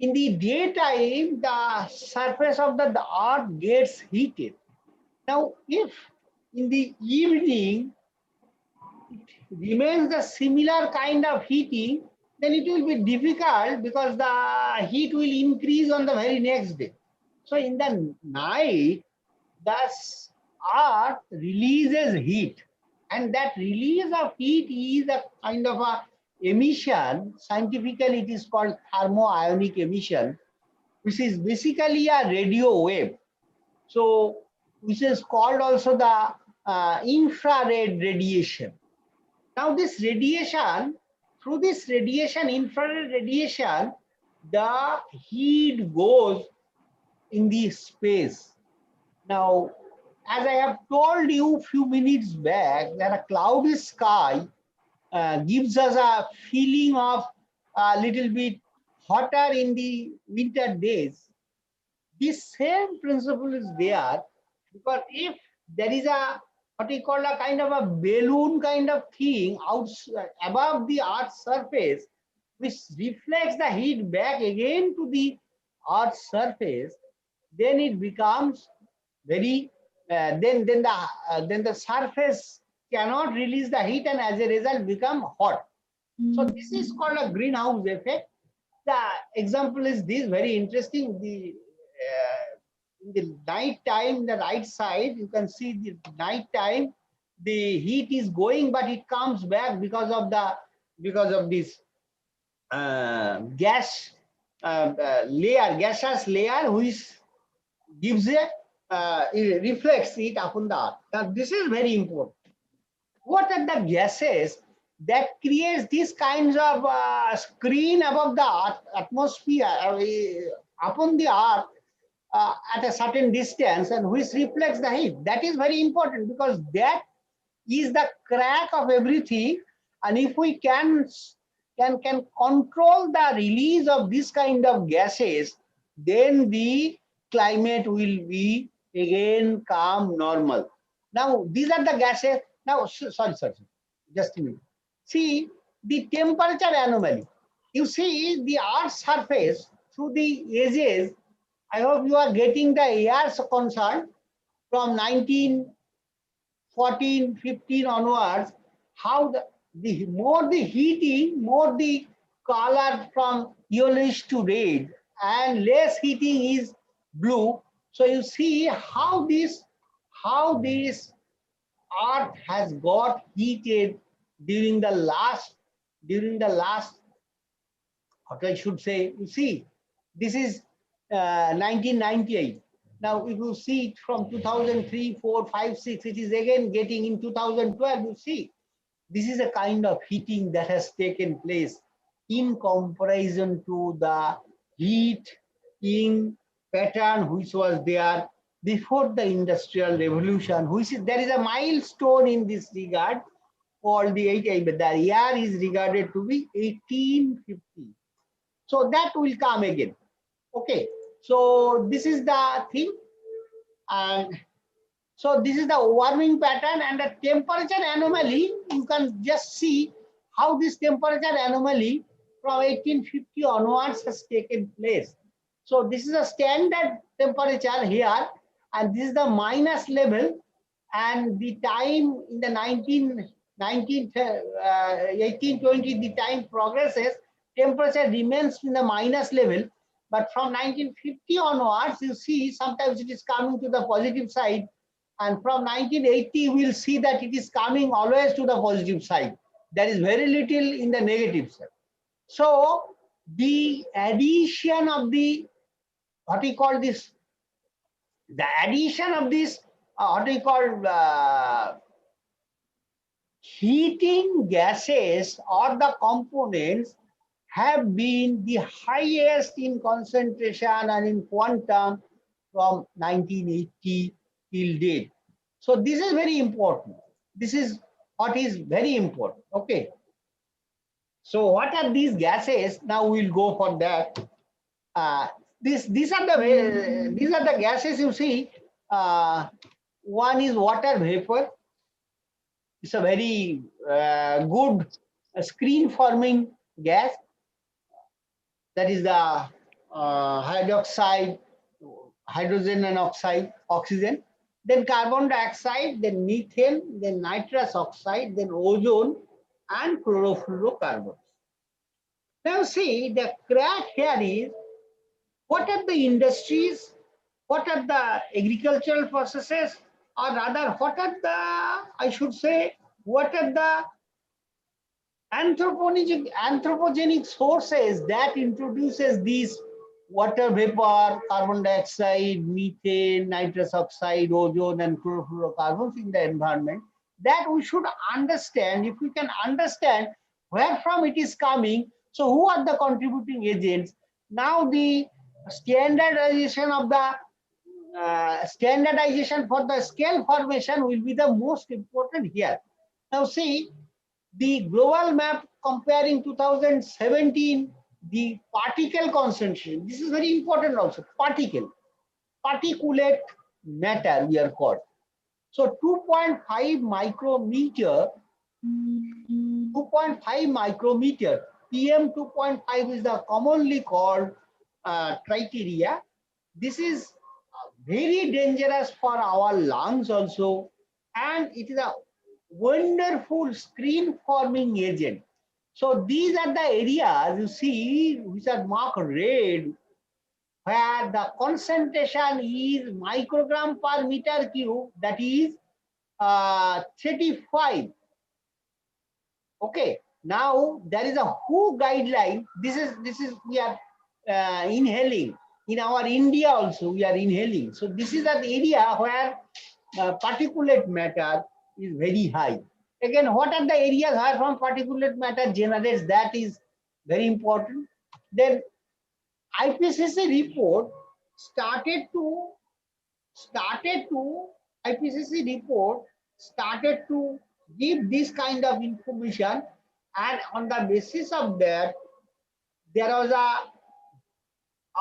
Speaker 4: in the daytime, the surface of the earth gets heated. Now, if in the evening it remains the similar kind of heating, then it will be difficult because the heat will increase on the very next day. So in the night, the earth releases heat, and that release of heat is a kind of a emission. Scientifically, it is called thermoionic emission, which is basically a radio wave. So, which is called also the infrared radiation. Now, this radiation, through this radiation, infrared radiation, the heat goes in the space. Now, as I have told you a few minutes back, that a cloudy sky gives us a feeling of a little bit hotter in the winter days. This same principle is there, because if there is a what we call a kind of a balloon kind of thing out above the Earth's surface, which reflects the heat back again to the Earth's surface, then it becomes very then the surface cannot release the heat, and as a result become hot. So this is called a greenhouse effect. The example is this, very interesting. In the night time, the right side, you can see the night time, the heat is going, but it comes back because of this gaseous layer, which gives it reflects it upon the earth. Now this is very important. What are the gases that creates these kinds of screen above the earth, atmosphere upon the earth at a certain distance, and which reflects the heat? That is very important, because that is the crack of everything. And if we can control the release of this kind of gases, then the climate will be again calm, normal. Now these are the gases. Now sorry, just a minute. See the temperature anomaly. You see the Earth's surface through the edges. I hope you are getting the years concerned from 1914, 15 onwards, how the more the heating, more the color from yellowish to red, and less heating is blue. So you see how this earth has got heated during the last what I should say. You see, this is 1998. Now, if you see it from 2003, 4, 5, 6, it is again getting in 2012, you see, this is a kind of heating that has taken place in comparison to the heating pattern which was there before the Industrial Revolution, which is, there is a milestone in this regard called the year is regarded to be 1850. So that will come again. Okay, so this is the thing, and so this is the warming pattern and the temperature anomaly. You can just see how this temperature anomaly from 1850 onwards has taken place. So this is a standard temperature here, and this is the minus level, and the time in the 1820, the time progresses, temperature remains in the minus level. But from 1950 onwards, you see sometimes it is coming to the positive side. And from 1980, we'll see that it is coming always to the positive side. There is very little in the negative side. So the addition of the, what we call this, the addition of this, what we call heating gases or the components have been the highest in concentration and in quantum from 1980 till date. So this is very important. This is what is very important. Okay. So what are these gases? Now we'll go for that. These are the gases you see. One is water vapor. It's a very good screen forming gas. That is the hydroxide, hydrogen and oxygen. Then carbon dioxide, then methane, then nitrous oxide, then ozone and chlorofluorocarbons. Now see, the crack here is, what are the industries, what are the agricultural processes, or rather what are the, I should say, what are the anthropogenic sources that introduces these water vapor, carbon dioxide, methane, nitrous oxide, ozone, and chlorofluorocarbons in the environment, that we should understand. If we can understand where from it is coming, so who are the contributing agents? Now the standardization of the standardization for the scale formation will be the most important here. Now see, the global map comparing 2017, the particle concentration, this is very important also, particulate matter we are called. So 2.5 micrometer, PM 2.5 is the commonly called criteria. This is very dangerous for our lungs also, and it is a wonderful screen forming agent. So these are the areas you see which are marked red, where the concentration is microgram per meter cube, that is 35. Okay, now there is a WHO guideline. This is we are inhaling. In our India also we are inhaling. So this is an area where particulate matter is very high. Again, what are the areas where from particulate matter generates? That is very important. Then IPCC report started to give this kind of information, and on the basis of that, there was a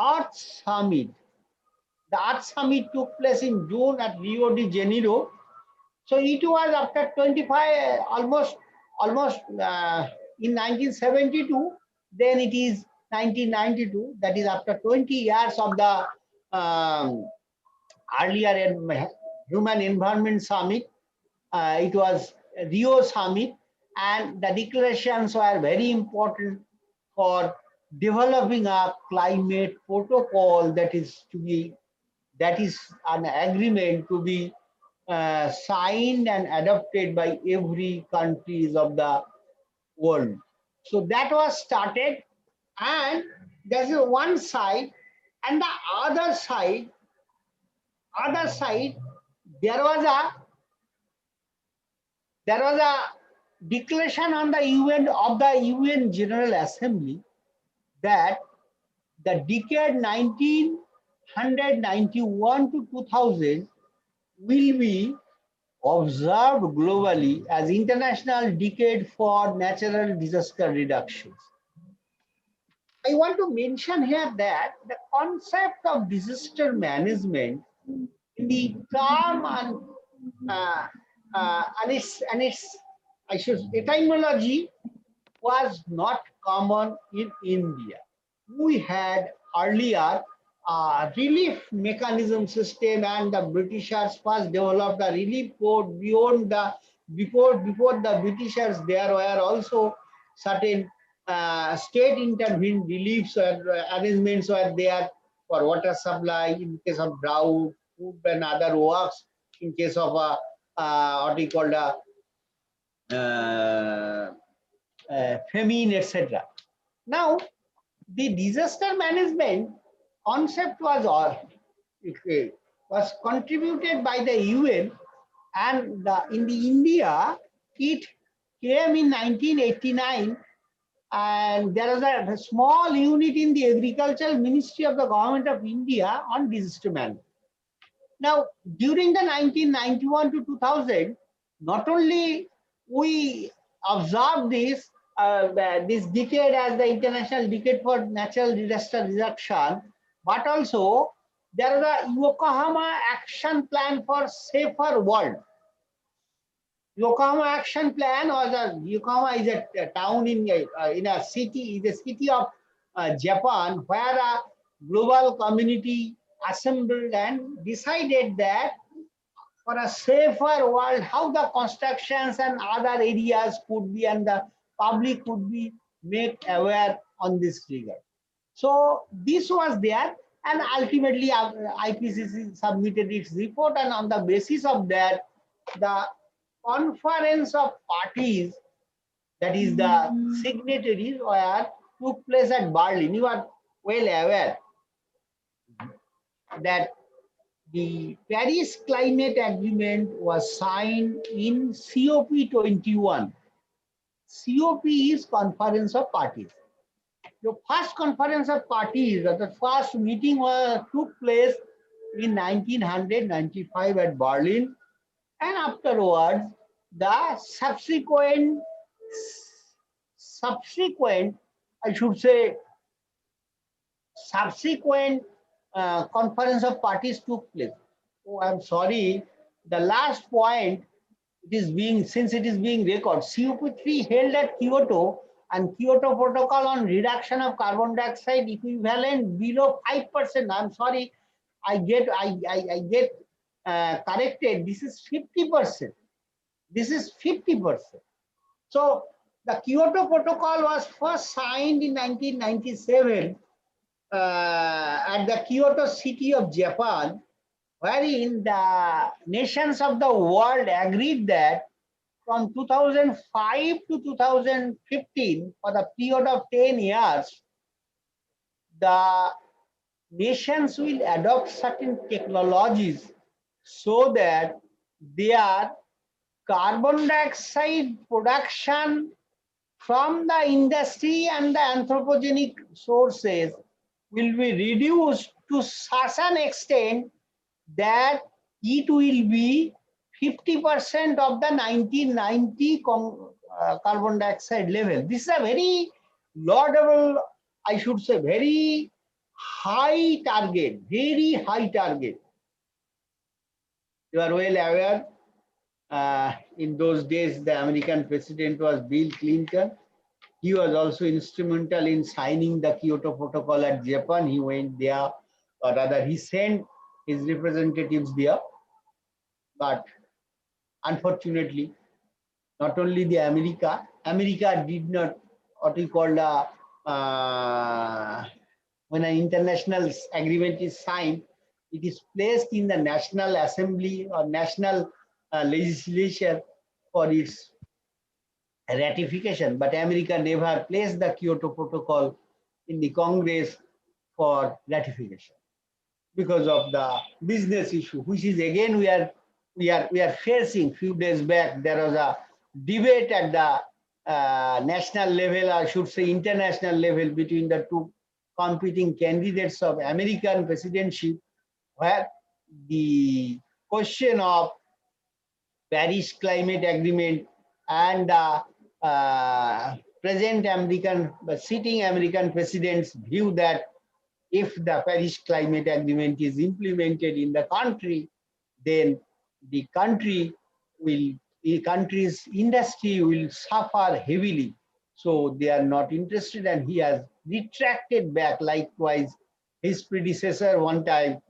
Speaker 4: Earth Summit. The Earth Summit took place in June at Rio de Janeiro. So it was after 25, almost in 1972, then it is 1992, that is after 20 years of the earlier Human Environment Summit. It was Rio Summit, and the declarations were very important for developing a climate protocol that is an agreement to be signed and adopted by every countries of the world. So that was started, and there's one side, and the other side, other side, there was a declaration on the UN of the UN General Assembly that the decade 1991 to 2000 will be observed globally as International Decade for Natural Disaster Reductions. I want to mention here that the concept of disaster management in the term and its I should etymology was not common in India. We had earlier a relief mechanism system, and the Britishers first developed a relief code beyond the before the Britishers. There were also certain state intervened reliefs or arrangements were there for water supply in case of drought, food and other works in case of what we call famine, etc. Now, the disaster management concept was contributed by the UN, and in the India it came in 1989, and there is a small unit in the Agricultural Ministry of the Government of India on disaster management. Now, during the 1991 to 2000, not only we observed this decade as the International Decade for Natural Disaster Reduction, but also there is a Yokohama Action Plan for Safer World. Yokohama Action Plan Yokohama is a town in a city, is a city of Japan, where a global community assembled and decided that for a safer world, how the constructions and other areas could be, and the public could be made aware on this figure. So this was there, and ultimately IPCC submitted its report, and on the basis of that, the conference of parties, that is the signatories, took place at Berlin. You are well aware that the Paris Climate Agreement was signed in COP21. COP is Conference of Parties. The first Conference of Parties, the first meeting took place in 1995 at Berlin, and afterwards the subsequent, I should say, subsequent Conference of Parties took place. Oh, I'm sorry. The last point, since it is being recorded, COP3 held at Kyoto, and Kyoto Protocol on reduction of carbon dioxide equivalent below 5%. I'm sorry, I get corrected. This is 50%. This is 50%. So the Kyoto Protocol was first signed in 1997 at the Kyoto city of Japan, wherein the nations of the world agreed that from 2005 to 2015, for the period of 10 years, the nations will adopt certain technologies so that their carbon dioxide production from the industry and the anthropogenic sources will be reduced to such an extent that it will be 50% of the 1990 carbon dioxide level. This is a very laudable, I should say, very high target, very high target. You are well aware, in those days, the American president was Bill Clinton. He was also instrumental in signing the Kyoto Protocol at Japan. He went there, or rather he sent his representatives there. But unfortunately, not only the America did not, what we call when an international agreement is signed, it is placed in the National Assembly or National Legislature for its ratification. But America never placed the Kyoto Protocol in the Congress for ratification. because of the business issue, which is again we are facing. Few days back, there was a debate at the national level, I should say international level, between the two competing candidates of American presidency, where the question of Paris Climate Agreement and the present sitting American president's view that if the Paris Climate Agreement is implemented in the country, then the country's industry will suffer heavily. So they are not interested, and he has retracted back. Likewise, his predecessor one time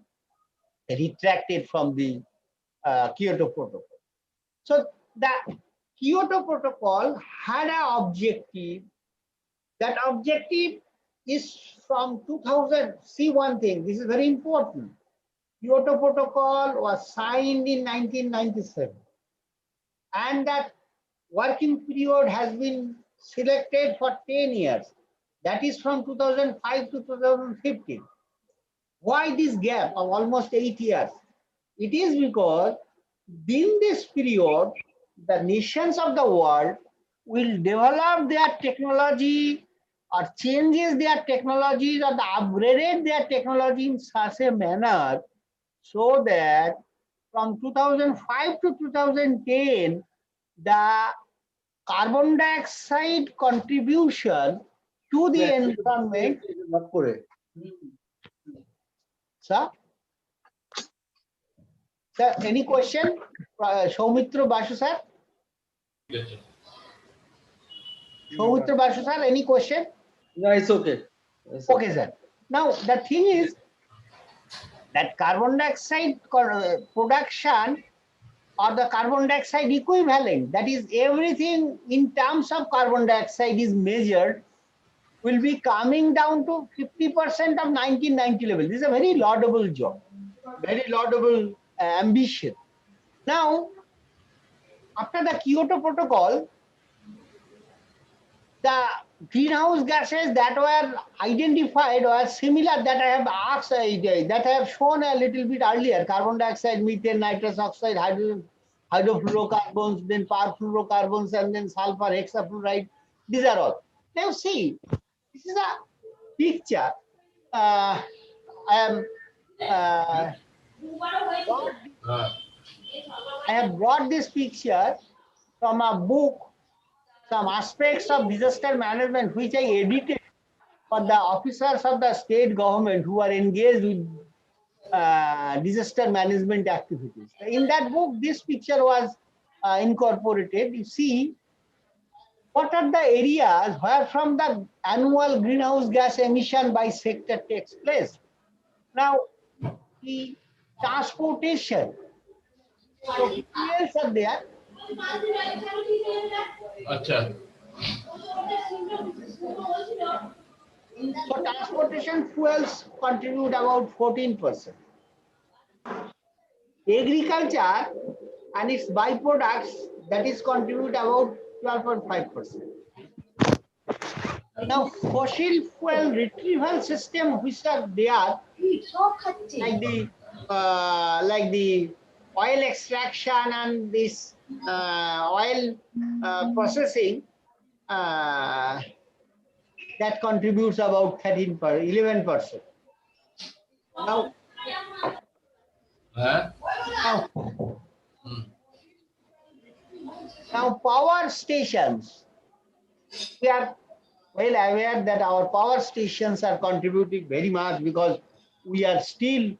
Speaker 4: retracted from the Kyoto Protocol. So the Kyoto Protocol had an objective. That objective is from 2000. See one thing, this is very important. Kyoto Protocol was signed in 1997. And that working period has been selected for 10 years. That is from 2005 to 2015. Why this gap of almost 8 years? It is because in this period, the nations of the world will develop their technology or changes their technologies or upgrade their technology in such a manner so that from 2005 to 2010, the carbon dioxide contribution to the environment. Sir? Sir, any question? Soumitra Basu sir? Soumitra Basu sir, any question?
Speaker 6: No, it's okay.
Speaker 4: Okay, sir. Now, the thing is that carbon dioxide production or the carbon dioxide equivalent, that is everything in terms of carbon dioxide is measured, will be coming down to 50% of 1990 level. This is a very laudable job, very laudable ambition. Now, after the Kyoto Protocol, the greenhouse gases that were identified were similar that I have asked, that I have shown a little bit earlier: carbon dioxide, methane, nitrous oxide, hydrofluorocarbons, then perfluorocarbons, and then sulfur, hexafluoride. These are all. Now see, this is a picture. I have brought this picture from a book, some aspects of disaster management, which I edited for the officers of the state government who are engaged with disaster management activities. In that book, this picture was incorporated. You see, what are the areas where from the annual greenhouse gas emission by sector takes place? Now, the transportation. So, fuels are there.
Speaker 1: Acha.
Speaker 4: So transportation fuels contribute about 14%. Agriculture and its byproducts, that is contribute about 12.5%. Now fossil fuel retrieval system which are there, like the oil extraction and this oil processing, that contributes about 11%. Now, now power stations, we are well aware that our power stations are contributing very much because we are still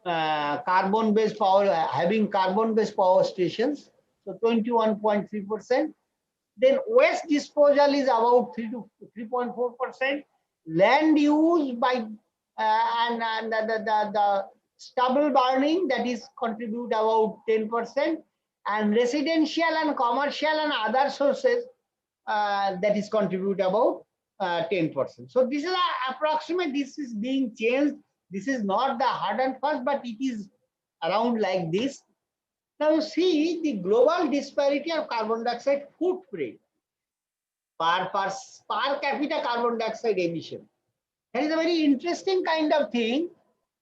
Speaker 4: carbon-based power, having carbon-based power stations, so 21.3%. Then waste disposal is about 3.4%. Land use by and the stubble burning, that is contribute about 10%, and residential and commercial and other sources that is contribute about 10%. So this is approximate. This is being changed. This is not the hard and fast, but it is around like this. Now you see the global disparity of carbon dioxide footprint per capita carbon dioxide emission. That is a very interesting kind of thing.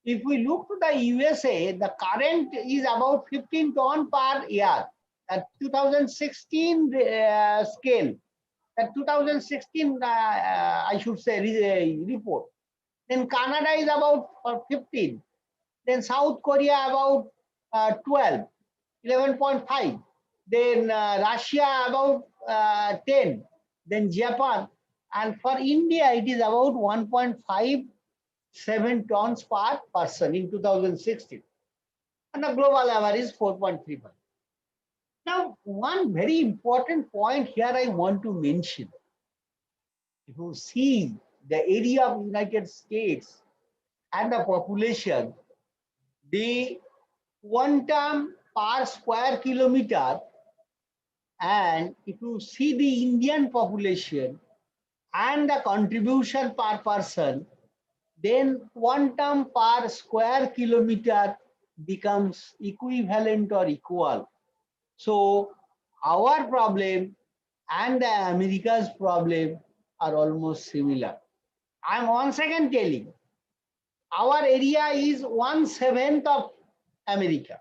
Speaker 4: If we look to the USA, the current is about 15 ton per year at 2016 scale. That 2016, I should say, report. Then Canada is about 15. Then South Korea about 12, 11.5. Then Russia about 10. Then Japan. And for India, it is about 1.57 tons per person in 2016. And the global average is 4.35. Now, one very important point here I want to mention. If you see the area of United States and the population, the quantum per square kilometer, and if you see the Indian population and the contribution per person, then quantum per square kilometer becomes equivalent or equal. So our problem and the America's problem are almost similar. I'm once again telling, our area is 1/7 of America.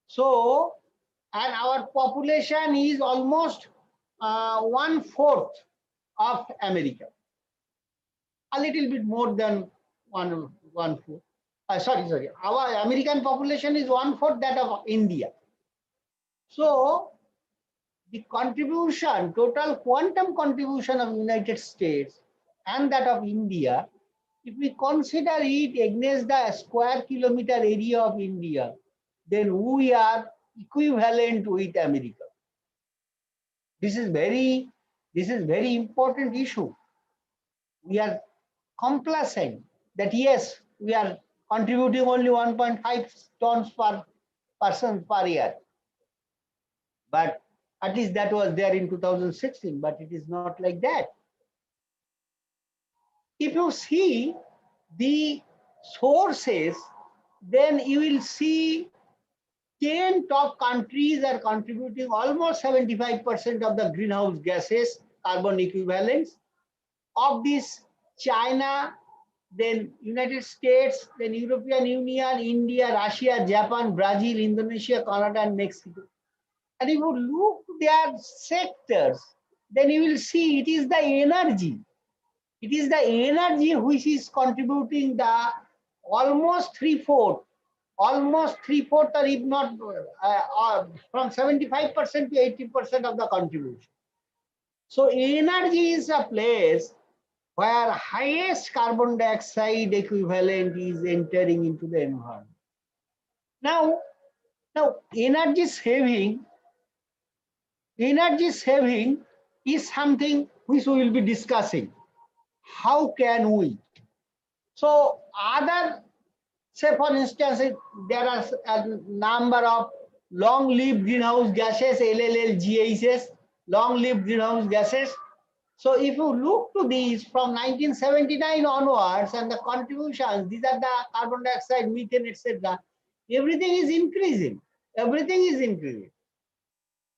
Speaker 4: So, and our population is almost 1/4 of America. A little bit more than one fourth. Sorry. Our American population is 1/4 that of India. So, the contribution, total quantum contribution of United States and that of India, if we consider it against the square kilometer area of India, then we are equivalent with America. This is very important issue. We are complacent that yes, we are contributing only 1.5 tons per person per year. But at least that was there in 2016, but it is not like that. If you see the sources, then you will see 10 top countries are contributing almost 75% of the greenhouse gases, carbon equivalents. Of this, China, then United States, then European Union, India, Russia, Japan, Brazil, Indonesia, Canada, and Mexico. And if you look their sectors, then you will see it is the energy. It is the energy which is contributing the almost 3/4, or if not from 75% to 80% of the contribution. So energy is a place where highest carbon dioxide equivalent is entering into the environment. Now energy saving is something which we will be discussing. How can we? So other, say for instance, there are a number of long-lived greenhouse gases, LLGHS, long-lived greenhouse gases. So if you look to these from 1979 onwards and the contributions, these are the carbon dioxide, methane, etc. Everything is increasing. Everything is increasing.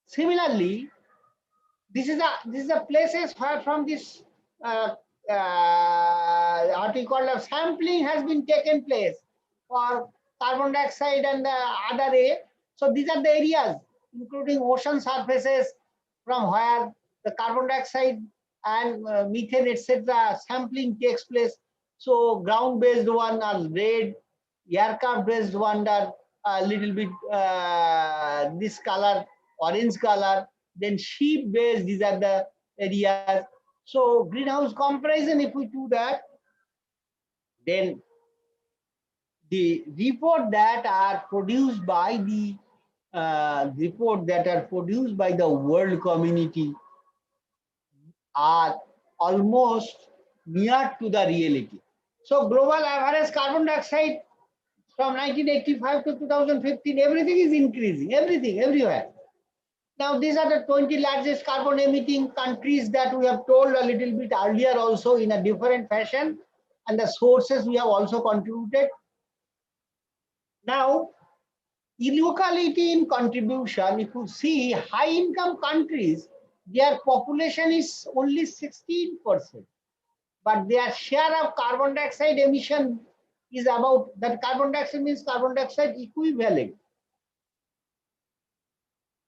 Speaker 4: Similarly, this is a places where from this article of sampling has been taken place for carbon dioxide and the other air. So these are the areas, including ocean surfaces, from where the carbon dioxide and methane, etc. sampling takes place. So ground-based one are red, aircraft-based one are a little bit this color, orange color. Then sheep-based, these are the areas. So greenhouse comparison, if we do that, then the report that are produced by the world community are almost near to the reality. So global average carbon dioxide from 1985 to 2015, everything is increasing, everything, everywhere. Now, these are the 20 largest carbon emitting countries that we have told a little bit earlier also in a different fashion, and the sources we have also contributed. Now, inequality in contribution, if you see high income countries, their population is only 16%, but their share of carbon dioxide emission is about, that carbon dioxide means carbon dioxide equivalent.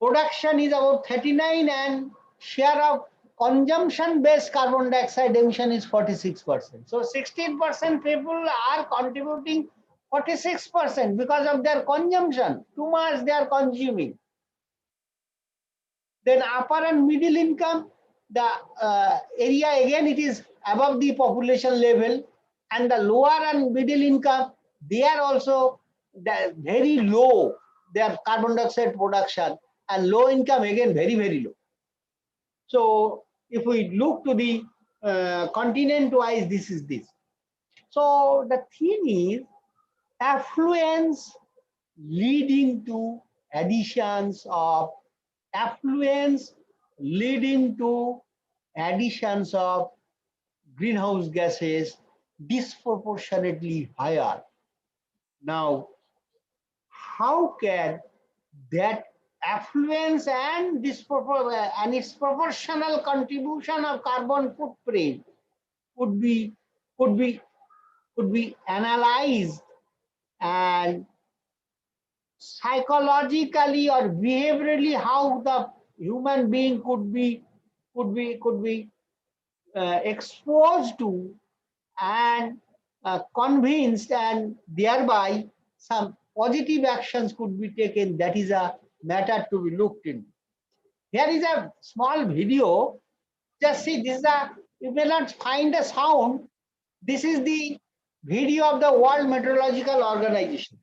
Speaker 4: Production is about 39 and share of consumption based carbon dioxide emission is 46%. So 16% people are contributing 46% because of their consumption, too much they are consuming. Then upper and middle income, the area again it is above the population level, and the lower and middle income, they are also very low, their carbon dioxide production, and low income again very low. So if we look to the continent wise, this is this. So the thing is affluence leading to additions of greenhouse gases disproportionately higher. Now, how can that affluence and its proportional contribution of carbon footprint could be analyzed and psychologically or behaviorally how the human being could be exposed to and convinced, and thereby some positive actions could be taken. That is a matter to be looked in. Here is a small video. Just see, this is you may not find a sound. This is the video of the World Meteorological Organization.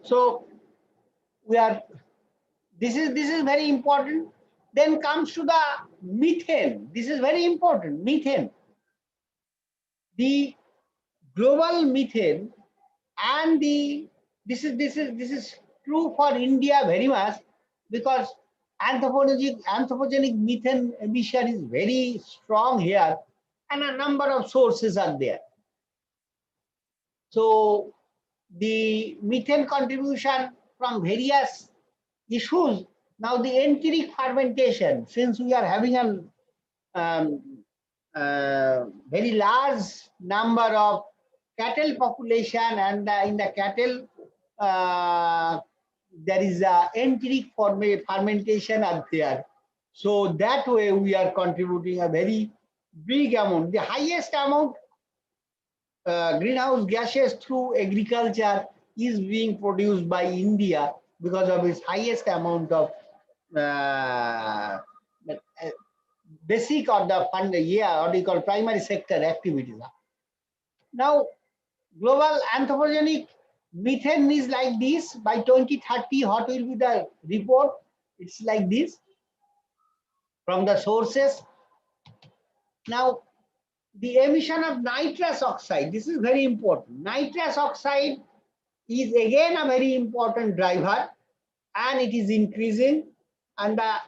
Speaker 4: So we are, this is very important. Then comes to the methane. This is very important. Methane, the global methane, and this is true for India very much, because anthropogenic methane emission is very strong here, and a number of sources are there. So the methane contribution from various issues. Now the enteric fermentation, since we are having a very large number of cattle population, and in the cattle there is a enteric fermentation out there. So that way we are contributing a very big amount. The highest amount greenhouse gases through agriculture is being produced by India because of its highest amount of basic or the fund, what you call primary sector activities. Now, global anthropogenic methane is like this. By 2030, what will be the report? It's like this from the sources. Now, the emission of nitrous oxide, this is very important. Nitrous oxide is again a very important driver, and it is increasing. And the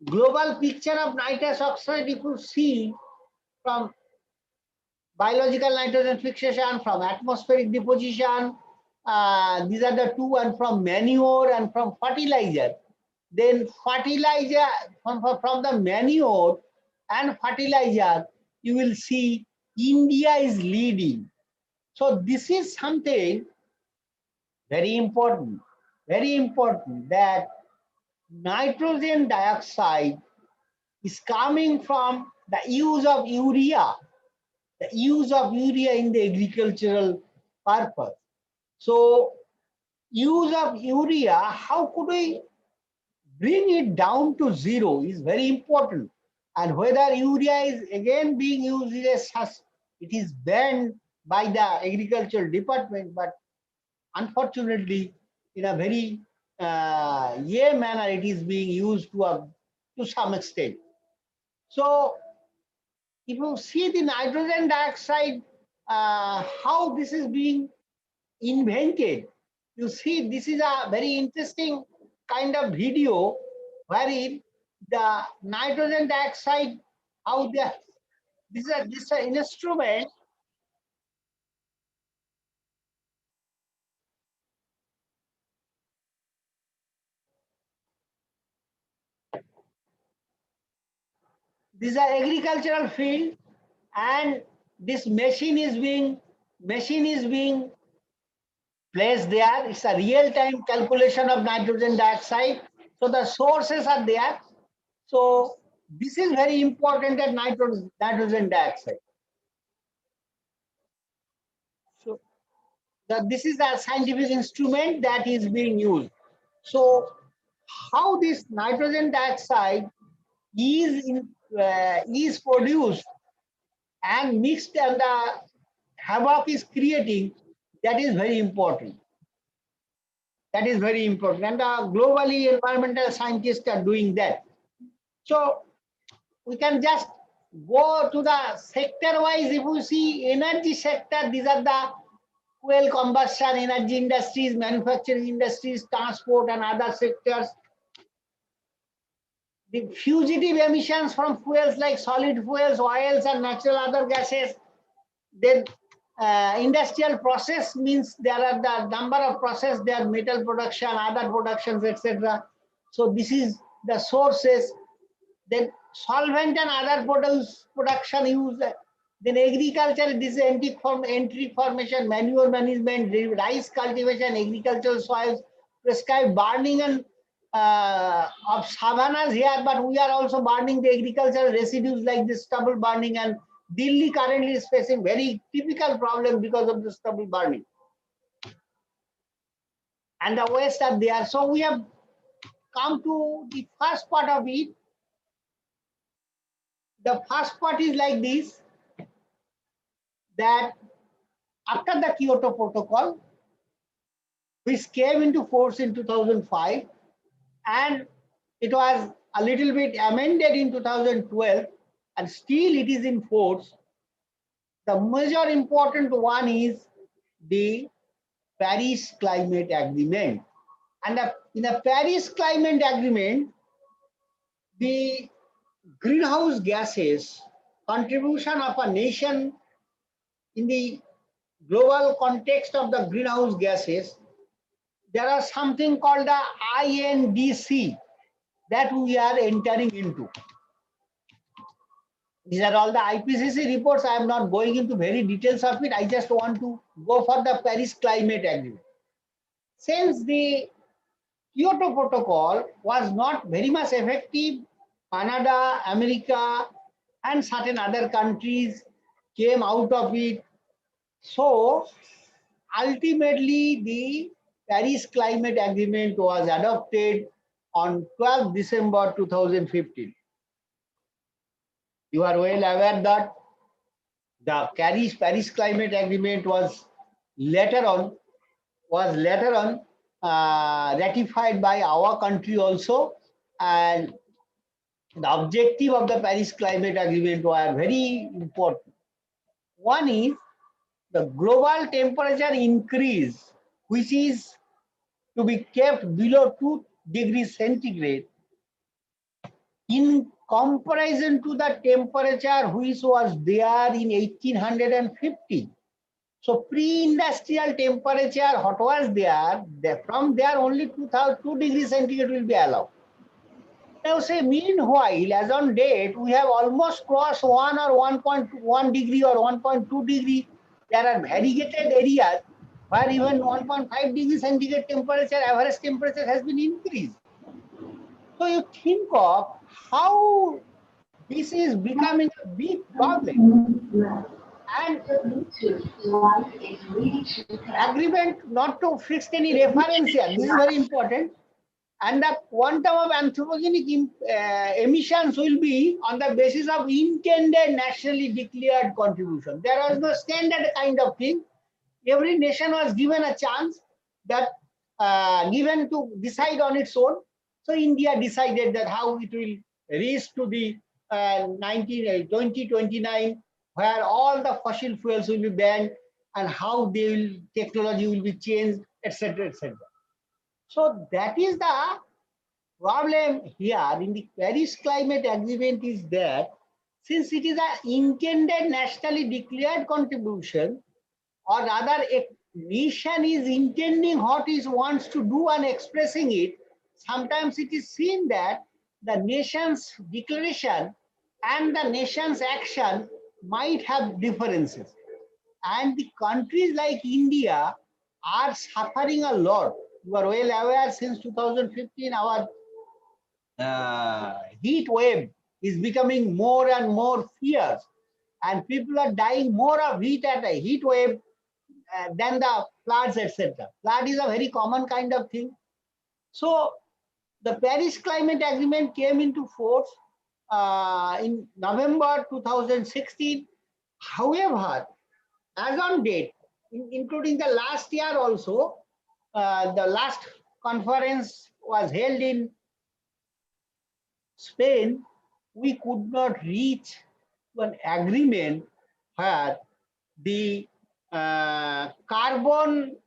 Speaker 4: global picture of nitrous oxide you could see from biological nitrogen fixation, from atmospheric deposition, these are the two, and from manure and from fertilizer. Then fertilizer, from the manure and fertilizer, you will see India is leading. So this is something very important that nitrogen dioxide is coming from the use of urea, in the agricultural purpose. So use of urea, how could we bring it down to zero is very important. And whether urea is again being used as it is banned by the agricultural department, but unfortunately in a very manner it is being used to some extent. So if you see the nitrogen dioxide, how this is being invented, you see this is a very interesting kind of video wherein the nitrogen dioxide, how this is an instrument. This is an agricultural field, and this machine is being placed there. It's a real-time calculation of nitrogen dioxide. So the sources are there. So this is very important at nitrogen dioxide. So this is a scientific instrument that is being used. So how this nitrogen dioxide is produced and mixed and the havoc is creating, that is very important. That is very important. And globally environmental scientists are doing that. So we can just go to the sector wise. If we see energy sector, these are the fuel combustion, energy industries, manufacturing industries, transport and other sectors. The fugitive emissions from fuels like solid fuels, oils and natural other gases. Then industrial process means there are the number of process, there metal production, other productions, etc. So this is the sources. Then solvent and other production use. Then agriculture, this is entry formation, manure management, rice cultivation, agricultural soils, prescribed burning and of savannas here, but we are also burning the agricultural residues like the stubble burning, and Delhi currently is facing very typical problem because of the stubble burning. And the waste are there. So we have come to the first part of it. The first part is like this, that after the Kyoto Protocol, which came into force in 2005, and it was a little bit amended in 2012, and still it is in force. The major important one is the Paris Climate Agreement. And in the Paris Climate Agreement, the greenhouse gases contribution of a nation in the global context of the greenhouse gases, there are something called the INDC that we are entering into. These are all the IPCC reports. I am not going into very details of it. I just want to go for the Paris Climate Agreement. Since the Kyoto Protocol was not very much effective, Canada, America, and certain other countries came out of it. So ultimately, the Paris Climate Agreement was adopted on 12 December 2015. You are well aware that the Paris Climate Agreement was later on ratified by our country also, and the objective of the Paris Climate Agreement were very important. One is the global temperature increase, which is to be kept below 2 degrees centigrade in comparison to the temperature which was there in 1850. So pre-industrial temperature, what was there, from there only 2 degrees centigrade will be allowed. Now say meanwhile, as on date, we have almost crossed 1 or 1.1 degree or 1.2 degree. There are variegated areas where even 1.5 degrees centigrade temperature, average temperature has been increased. So you think of how this is becoming a big problem. And agreement not to fix any reference here, this is very important. And the quantum of anthropogenic emissions will be on the basis of intended nationally declared contribution. There was no standard kind of thing. Every nation was given a chance that given to decide on its own. So India decided that how it will reach to the 2029, where all the fossil fuels will be banned and how technology will be changed, etc., etc. So that is the problem here in the Paris Climate Agreement, is that since it is an intended nationally declared contribution, or rather a nation is intending what it wants to do and expressing it, sometimes it is seen that the nation's declaration and the nation's action might have differences. And the countries like India are suffering a lot. You are well aware, since 2015, our heat wave is becoming more and more fierce, and people are dying more of heat at a heat wave than the floods, etc. Flood is a very common kind of thing. So the Paris Climate Agreement came into force in November 2016. However, as on date, including the last year also, the last conference was held in Spain, we could not reach to an agreement where the carbon,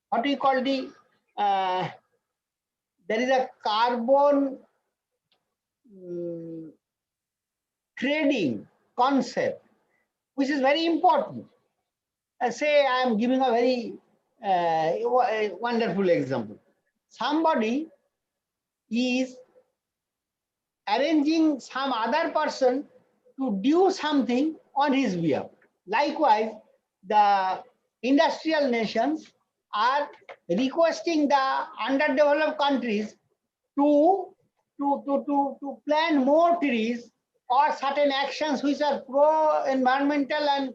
Speaker 4: what we call the, there is a carbon trading concept, which is very important. Say I am giving a very wonderful example. Somebody is arranging some other person to do something on his behalf. Likewise, the industrial nations are requesting the underdeveloped countries to plant more trees or certain actions which are pro-environmental and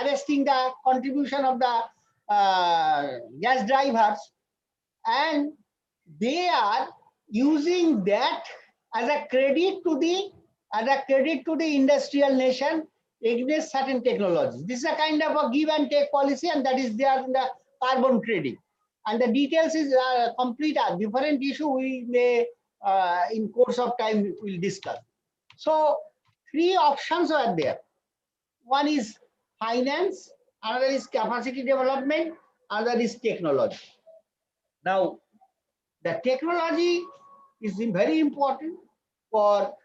Speaker 4: arresting the contribution of the gas drivers, and they are using that as a credit to the industrial nation against certain technologies. This is a kind of a give and take policy, and that is there in the carbon trading. And the details is complete a different issue. We may in course of time we'll discuss. So three options are there. One is finance, another is capacity development, another is technology. Now, the technology is very important for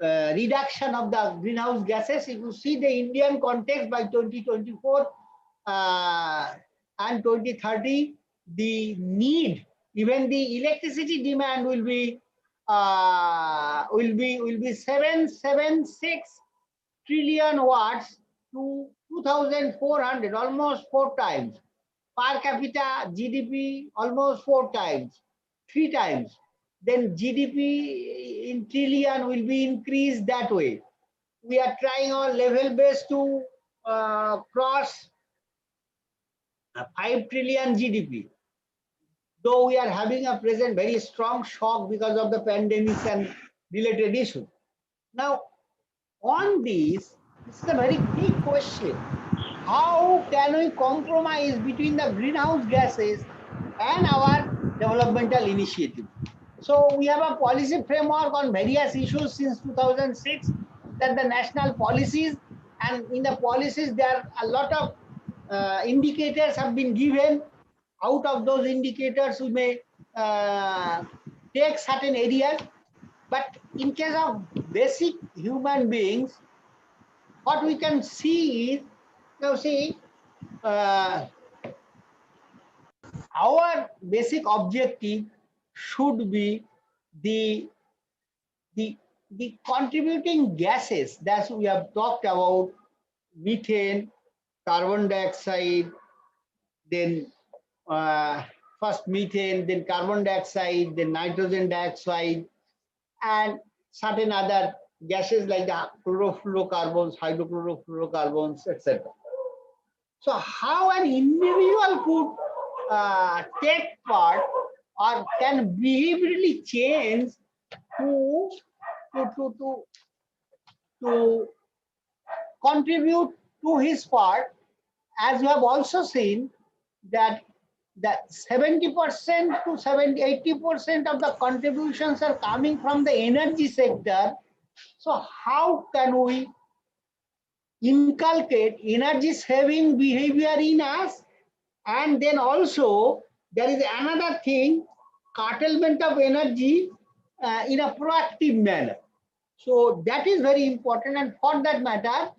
Speaker 4: reduction of the greenhouse gases. If you see the Indian context, by 2024 and 2030, the need, even the electricity demand will be 776 trillion watts to 2,400, almost 4 times. Per capita GDP almost 4 times, 3 times. Then GDP in trillion will be increased that way. We are trying on level base to cross 5 trillion GDP. Though we are having a present very strong shock because of the pandemics and related issues. Now, on this is a very big question. How can we compromise between the greenhouse gases and our developmental initiative? So we have a policy framework on various issues since 2006, that the national policies, and in the policies there are a lot of indicators have been given. Out of those indicators, we may take certain areas, but in case of basic human beings, what we can see is, now see, our basic objective should be the contributing gases that we have talked about: methane, carbon dioxide, then first methane, then carbon dioxide, then nitrogen dioxide, and certain other gases like the chlorofluorocarbons, hydrochlorofluorocarbons, etc. So how an individual could take part or can behaviorally change to, to, to, to contribute to his part, as you have also seen that 70% to 80% of the contributions are coming from the energy sector. So how can we inculcate energy saving behavior in us? And then also there is another thing, curtailment of energy in a proactive manner. So that is very important, and for that matter,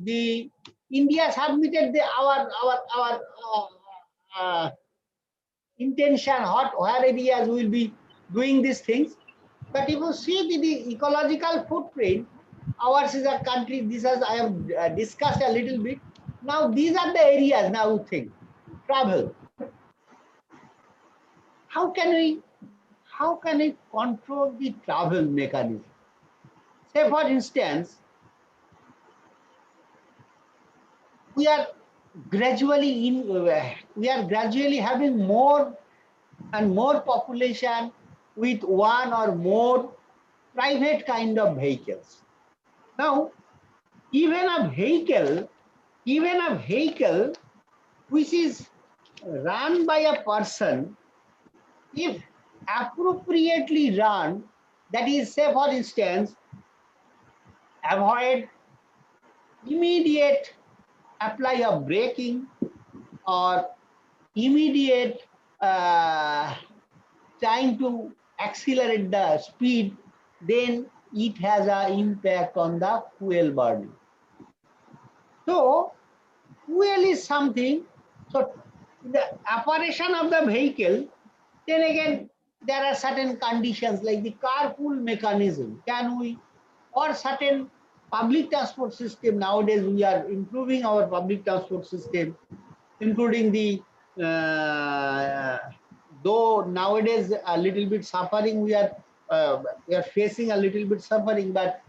Speaker 4: the India submitted our intention, where areas will be doing these things. But if you see the ecological footprint, ours is a country. This as I have discussed a little bit. Now these are the areas. Now you think travel. How can we control the travel mechanism? Say for instance, we are gradually having more and more population with one or more private kind of vehicles. Now, even a vehicle which is run by a person, if appropriately run, that is, say for instance, avoid immediate apply of braking or immediate trying to accelerate the speed, then it has an impact on the fuel burning. So fuel is something, so the operation of the vehicle, then again there are certain conditions like the carpool mechanism. Can we, or certain public transport system, nowadays we are improving our public transport system, including the though nowadays a little bit suffering, we are facing a little bit suffering, but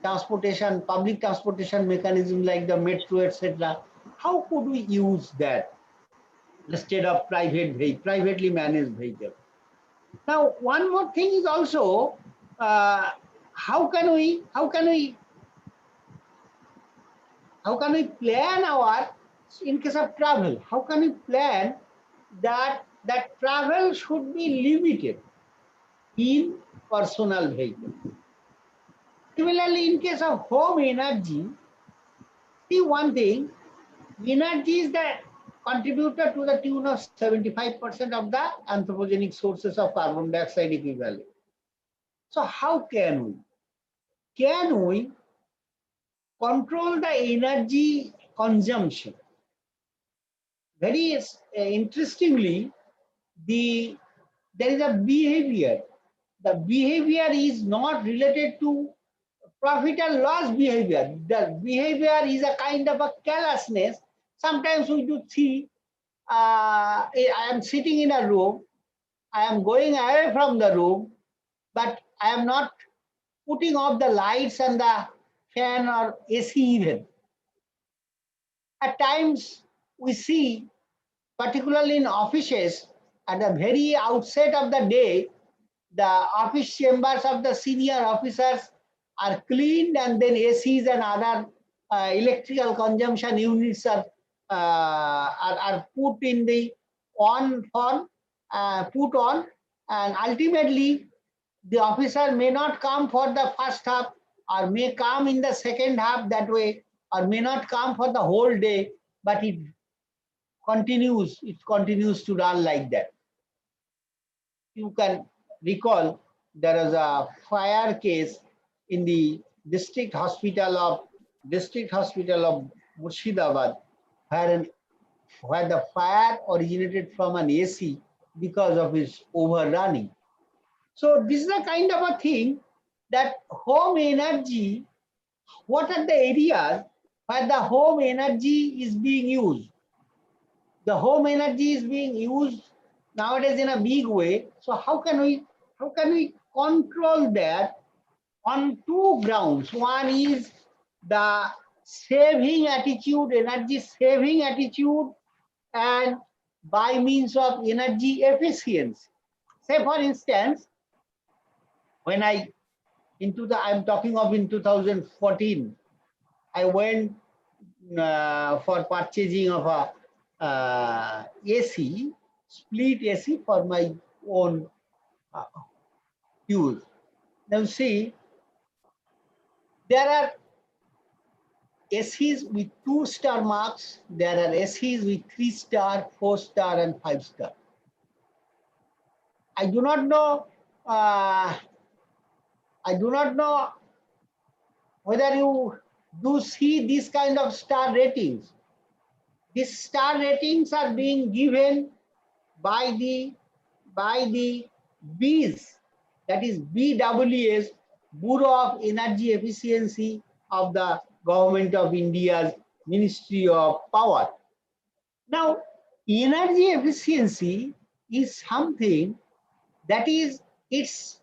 Speaker 4: transportation, public transportation mechanism like the metro, etc. How could we use that instead of privately managed vehicle? Now, one more thing is also how can we plan our, in case of travel, how can we plan that travel should be limited in personal vehicle? Similarly, in case of home energy, see one thing, energy is the contributor to the tune of 75% of the anthropogenic sources of carbon dioxide equivalent. So how can we control the energy consumption? Very interestingly, there is a behavior. The behavior is not related to profit and loss behavior. The behavior is a kind of a carelessness. Sometimes we do see, I am sitting in a room, I am going away from the room, but I am not putting off the lights and the fan or AC even. At times we see, particularly in offices, at the very outset of the day, the office chambers of the senior officers are cleaned, and then ACs and other electrical consumption units are put in the put on, and ultimately the officer may not come for the first half, or may come in the second half that way, or may not come for the whole day, but it continues to run like that. You can recall there was a fire case in the district hospital of Murshidabad, where the fire originated from an AC because of its overrunning. So this is a kind of a thing that home energy, what are the areas where the home energy is being used? The home energy is being used nowadays in a big way. So how can we control that on two grounds. One is the saving attitude, energy saving attitude, and by means of energy efficiency. Say for instance, when I'm talking of in 2014, I went for purchasing of a AC, split AC for my own use. Now see, there are ACs with 2-star marks, there are ACs with 3-star, 4-star, and 5-star. I do not know whether you do see this kind of star ratings. These star ratings are being given by the BEES, that is BWS, Bureau of Energy Efficiency of the Government of India's Ministry of Power. Now, energy efficiency is something that is, it's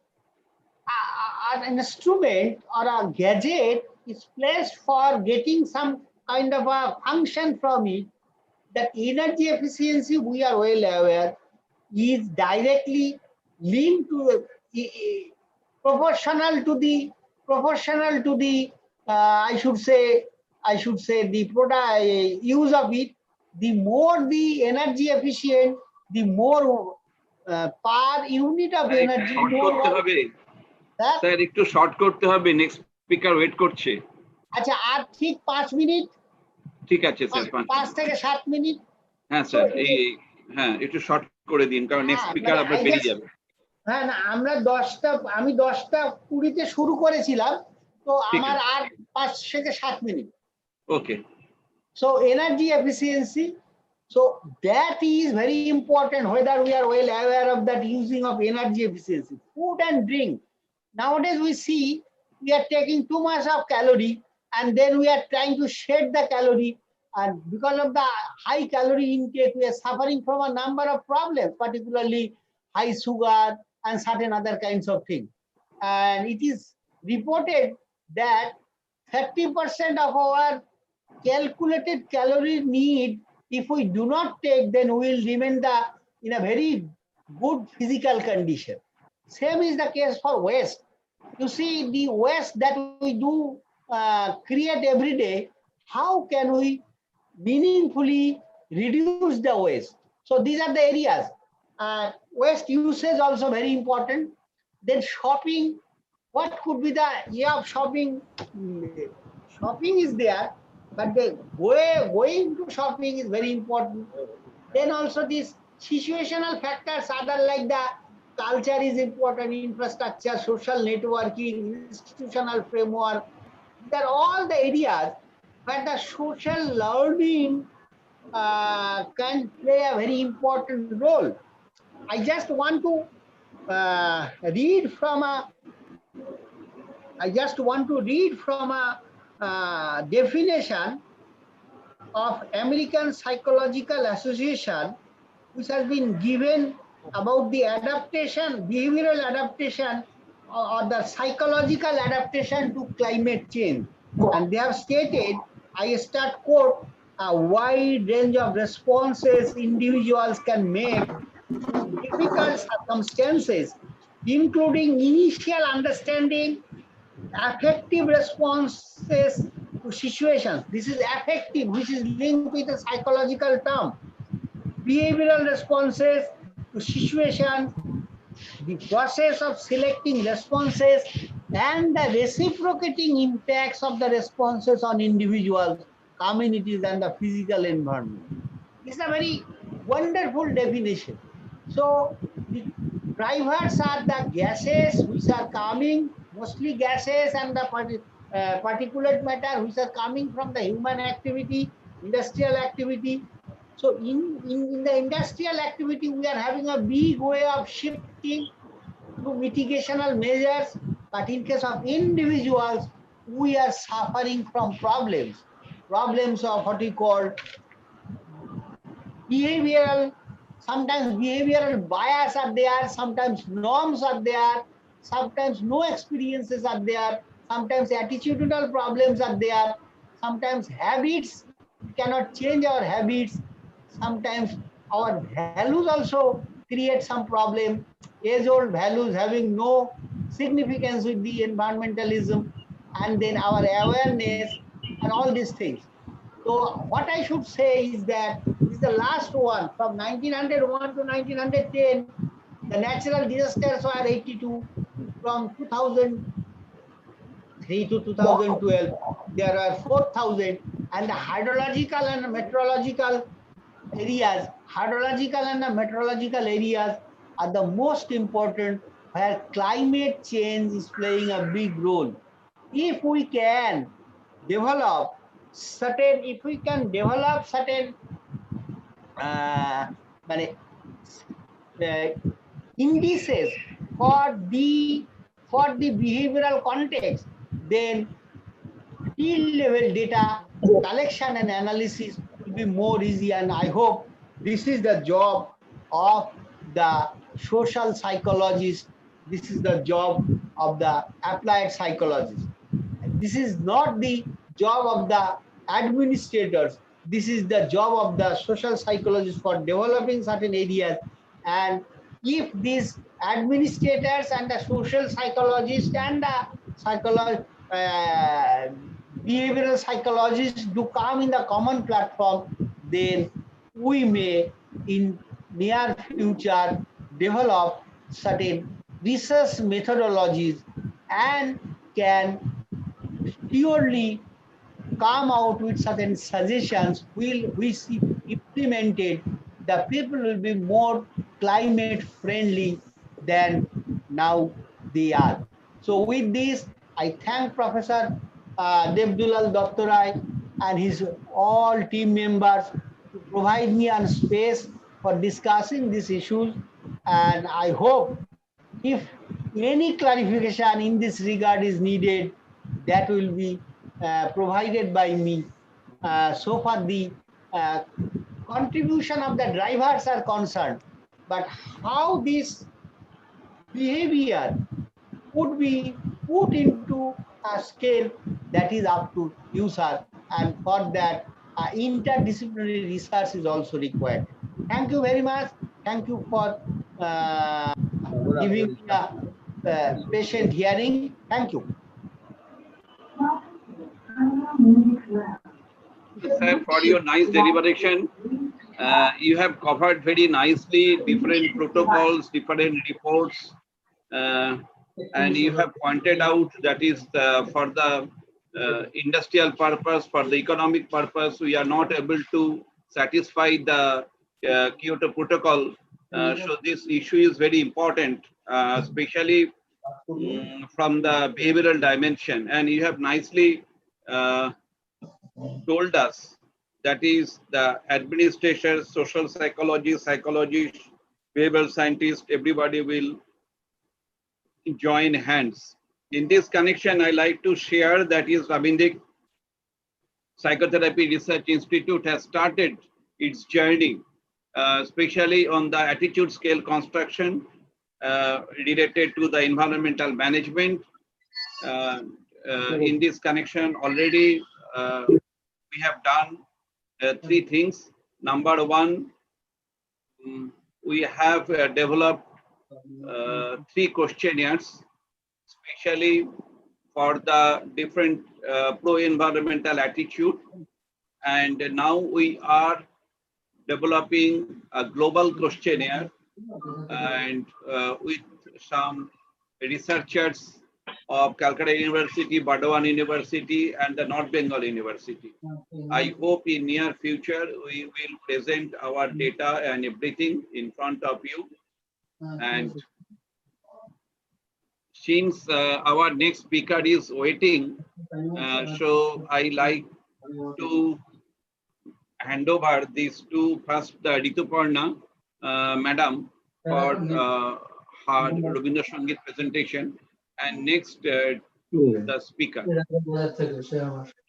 Speaker 4: an instrument or a gadget is placed for getting some kind of a function from it. That energy efficiency, we are well aware, is directly linked to proportional to the I should say the product use of it. The more the energy efficient, the more per unit of energy.
Speaker 1: Sir একটু short করতে হবে, next speaker wait করছে।
Speaker 4: আচ্ছা, আর ঠিক 5 minute.
Speaker 1: ঠিক আছে sir,
Speaker 4: 5 থেকে 7 minute.
Speaker 1: হ্যাঁ স্যার, হ্যাঁ একটু শর্ট করে দিন, কারণ নেক্সট স্পিকার আপনার বেরিয়ে যাবে।
Speaker 4: হ্যাঁ না, আমি 10:20 শুরু করেছিলাম, তো আমার আর 5 থেকে 7 minute.
Speaker 1: Okay.
Speaker 4: So energy efficiency, so that is very important, whether we are well aware of that using of energy efficiency. Food and drink. Nowadays we see we are taking too much of calorie, and then we are trying to shed the calorie, and because of the high calorie intake, we are suffering from a number of problems, particularly high sugar and certain other kinds of things. And it is reported that 30% of our calculated calorie need, if we do not take, then we will remain in a very good physical condition. Same is the case for waste. You see, the waste that we do create every day, how can we meaningfully reduce the waste? So these are the areas. Waste usage also very important. Then shopping, what could be the of shopping? Shopping is there, but the going to shopping is very important. Then also these situational factors, other like the culture is important, infrastructure, social networking, institutional framework. These are all the areas where the social learning can play a very important role. I just want to read from a definition of American Psychological Association, which has been given about the adaptation, behavioral adaptation, or the psychological adaptation to climate change. And they have stated, I start quote, a wide range of responses individuals can make to difficult circumstances, including initial understanding, affective responses to situations. This is affective, which is linked with a psychological term. Behavioral responses to situations, the process of selecting responses, and the reciprocating impacts of the responses on individuals, communities, and the physical environment. It's a very wonderful definition. So the drivers are the gases which are coming, mostly gases, and the particulate matter which are coming from the human activity, industrial activity. So in the industrial activity, we are having a big way of shifting to mitigational measures, but in case of individuals, we are suffering from problems of what we call behavioral. Sometimes behavioral bias are there, sometimes norms are there, sometimes no experiences are there, sometimes attitudinal problems are there, sometimes habits, we cannot change our habits, sometimes our values also create some problem, age-old values having no significance with the environmentalism, and then our awareness and all these things. So what I should say is that this is the last one from 1901 to 1910. The natural disasters were 82. From 2003 to 2012, there were 4,000. And the hydrological and meteorological areas, are the most important, where climate change is playing a big role. If we can develop certain মানে, indices for the behavioral context, then field level data collection and analysis will be more easy. And I hope this is the job of the social psychologist. This is the job of the applied psychologist. This is not the job of the administrators. This is the job of the social psychologists for developing certain areas. And if these administrators and the social psychologists and the behavioral psychologists do come in the common platform, then we may in near future develop certain research methodologies and can purely come out with certain suggestions which if implemented, the people will be more climate friendly than now they are. So with this, I thank Professor Devdulal Dottorai and his all team members to provide me a space for discussing these issues. And I hope if any clarification in this regard is needed, that will be provided by me. So far the contribution of the drivers are concerned, but how this behavior would be put into a scale, that is up to you, sir, and for that interdisciplinary research is also required. Thank you very much. Thank you for giving me a patient hearing. Thank you.
Speaker 1: Sir, for your nice deliberation. You have covered very nicely different protocols, different reports, and you have pointed out that is for the industrial purpose, for the economic purpose, we are not able to satisfy the Kyoto Protocol. So this issue is very important, especially from the behavioral dimension. And you have nicely told us that is the administrators, social psychologists, behavioral scientists, everybody will join hands. In this connection, I like to share that is Rabindranath Psychotherapy Research Institute has started its journey, especially on the attitude scale construction related to the environmental management. In this connection, already we have done 3 things. Number 1, we have developed 3 questionnaires, especially for the different pro-environmental attitude. And now we are developing a global questionnaire and with some researchers of Calcutta University, Burdwan University, and the North Bengal University. I hope in near future we will present our data and everything in front of you. And since our next speaker is waiting, so I like to hand over these to first Rituparna Madam for her Rabindra Sangeet presentation, and next the speaker.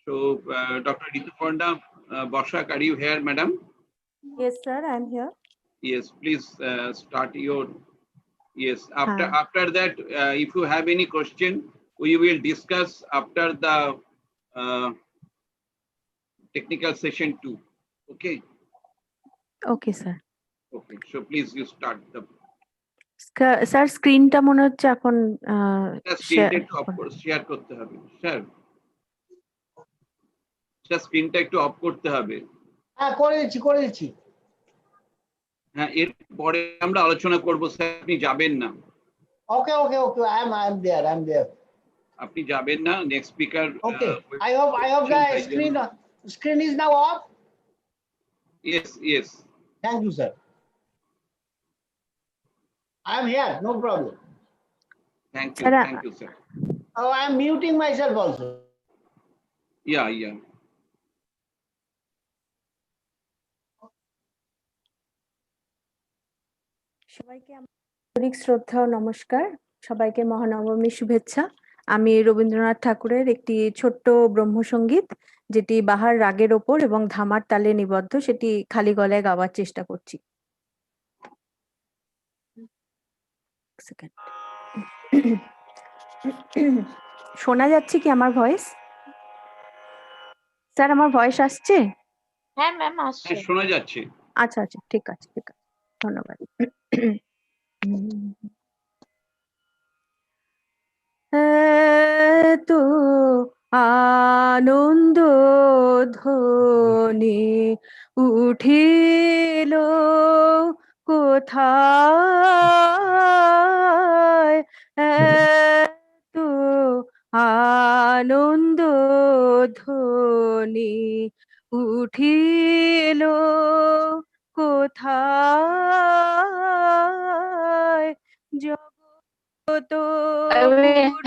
Speaker 1: So Dr. Rituparna Bosak, are you here, Madam?
Speaker 2: Yes, sir, I'm here.
Speaker 1: Yes, please start your Yes, after that, if you have any question, we will discuss after the technical session 2. Okay.
Speaker 2: Okay sir.
Speaker 1: Okay, so please you start the
Speaker 2: sir স্ক্রিনটা মনে হচ্ছে এখন
Speaker 1: স্ক্রিনটা একটু of করে share করতে হবে sir. Sir স্ক্রিনটা একটু অফ করতে হবে।
Speaker 4: হ্যাঁ করে দিচ্ছি।
Speaker 1: হ্যাঁ, এরপরে আমরা আলোচনা করব স্যার, আপনি যাবেন না।
Speaker 4: Okay, I am there.
Speaker 1: আপনি যাবেন না, next speaker.
Speaker 4: Okay, I hope the screen is now off.
Speaker 1: Yes.
Speaker 4: Thank you, sir. I am here, no problem.
Speaker 1: Thank you, sir.
Speaker 4: Oh, I am muting myself also.
Speaker 1: Yeah.
Speaker 2: সবাইকে আন্তরিক শ্রদ্ধা ও নমস্কার। সবাইকে মহানবমীর শুভেচ্ছা। আমি রবীন্দ্রনাথ ঠাকুরের একটি ছোট্ট ব্রহ্মসঙ্গীত, যেটি বাহার রাগের ওপর এবং ধামার তালে নিবদ্ধ, সেটি খালি গলায় গাওয়ার চেষ্টা করছি। শোনা যাচ্ছে কি আমার ভয়েস? স্যার আমার ভয়েস আসছে?
Speaker 5: হ্যাঁ ম্যাম আসছে।
Speaker 1: শোনা যাচ্ছে।
Speaker 2: আচ্ছা, ঠিক আছে, ধন্যবাদ। এত আনন্দ ধ্বনি উঠিল কোথায়, এত আনন্দ ধ্বনি উঠিল কোথায়, জগত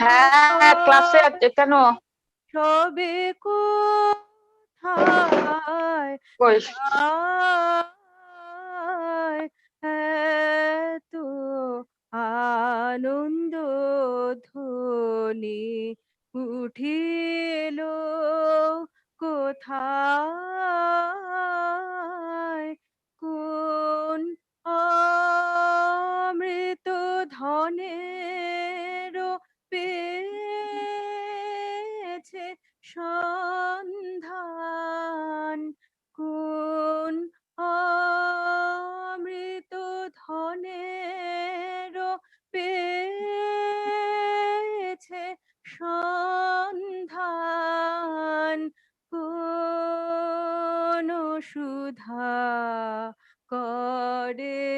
Speaker 5: হ্যাঁ ক্লাসে আছে কেন?
Speaker 2: সবে কোথায় এত আনন্দ ধ্বনি উঠিল কোথায়, কোন অমৃত ধনের পেয়েছে সন্ধান, কোন অমৃত ধনের পেয়েছে সন্ধান, কোন সুধা করে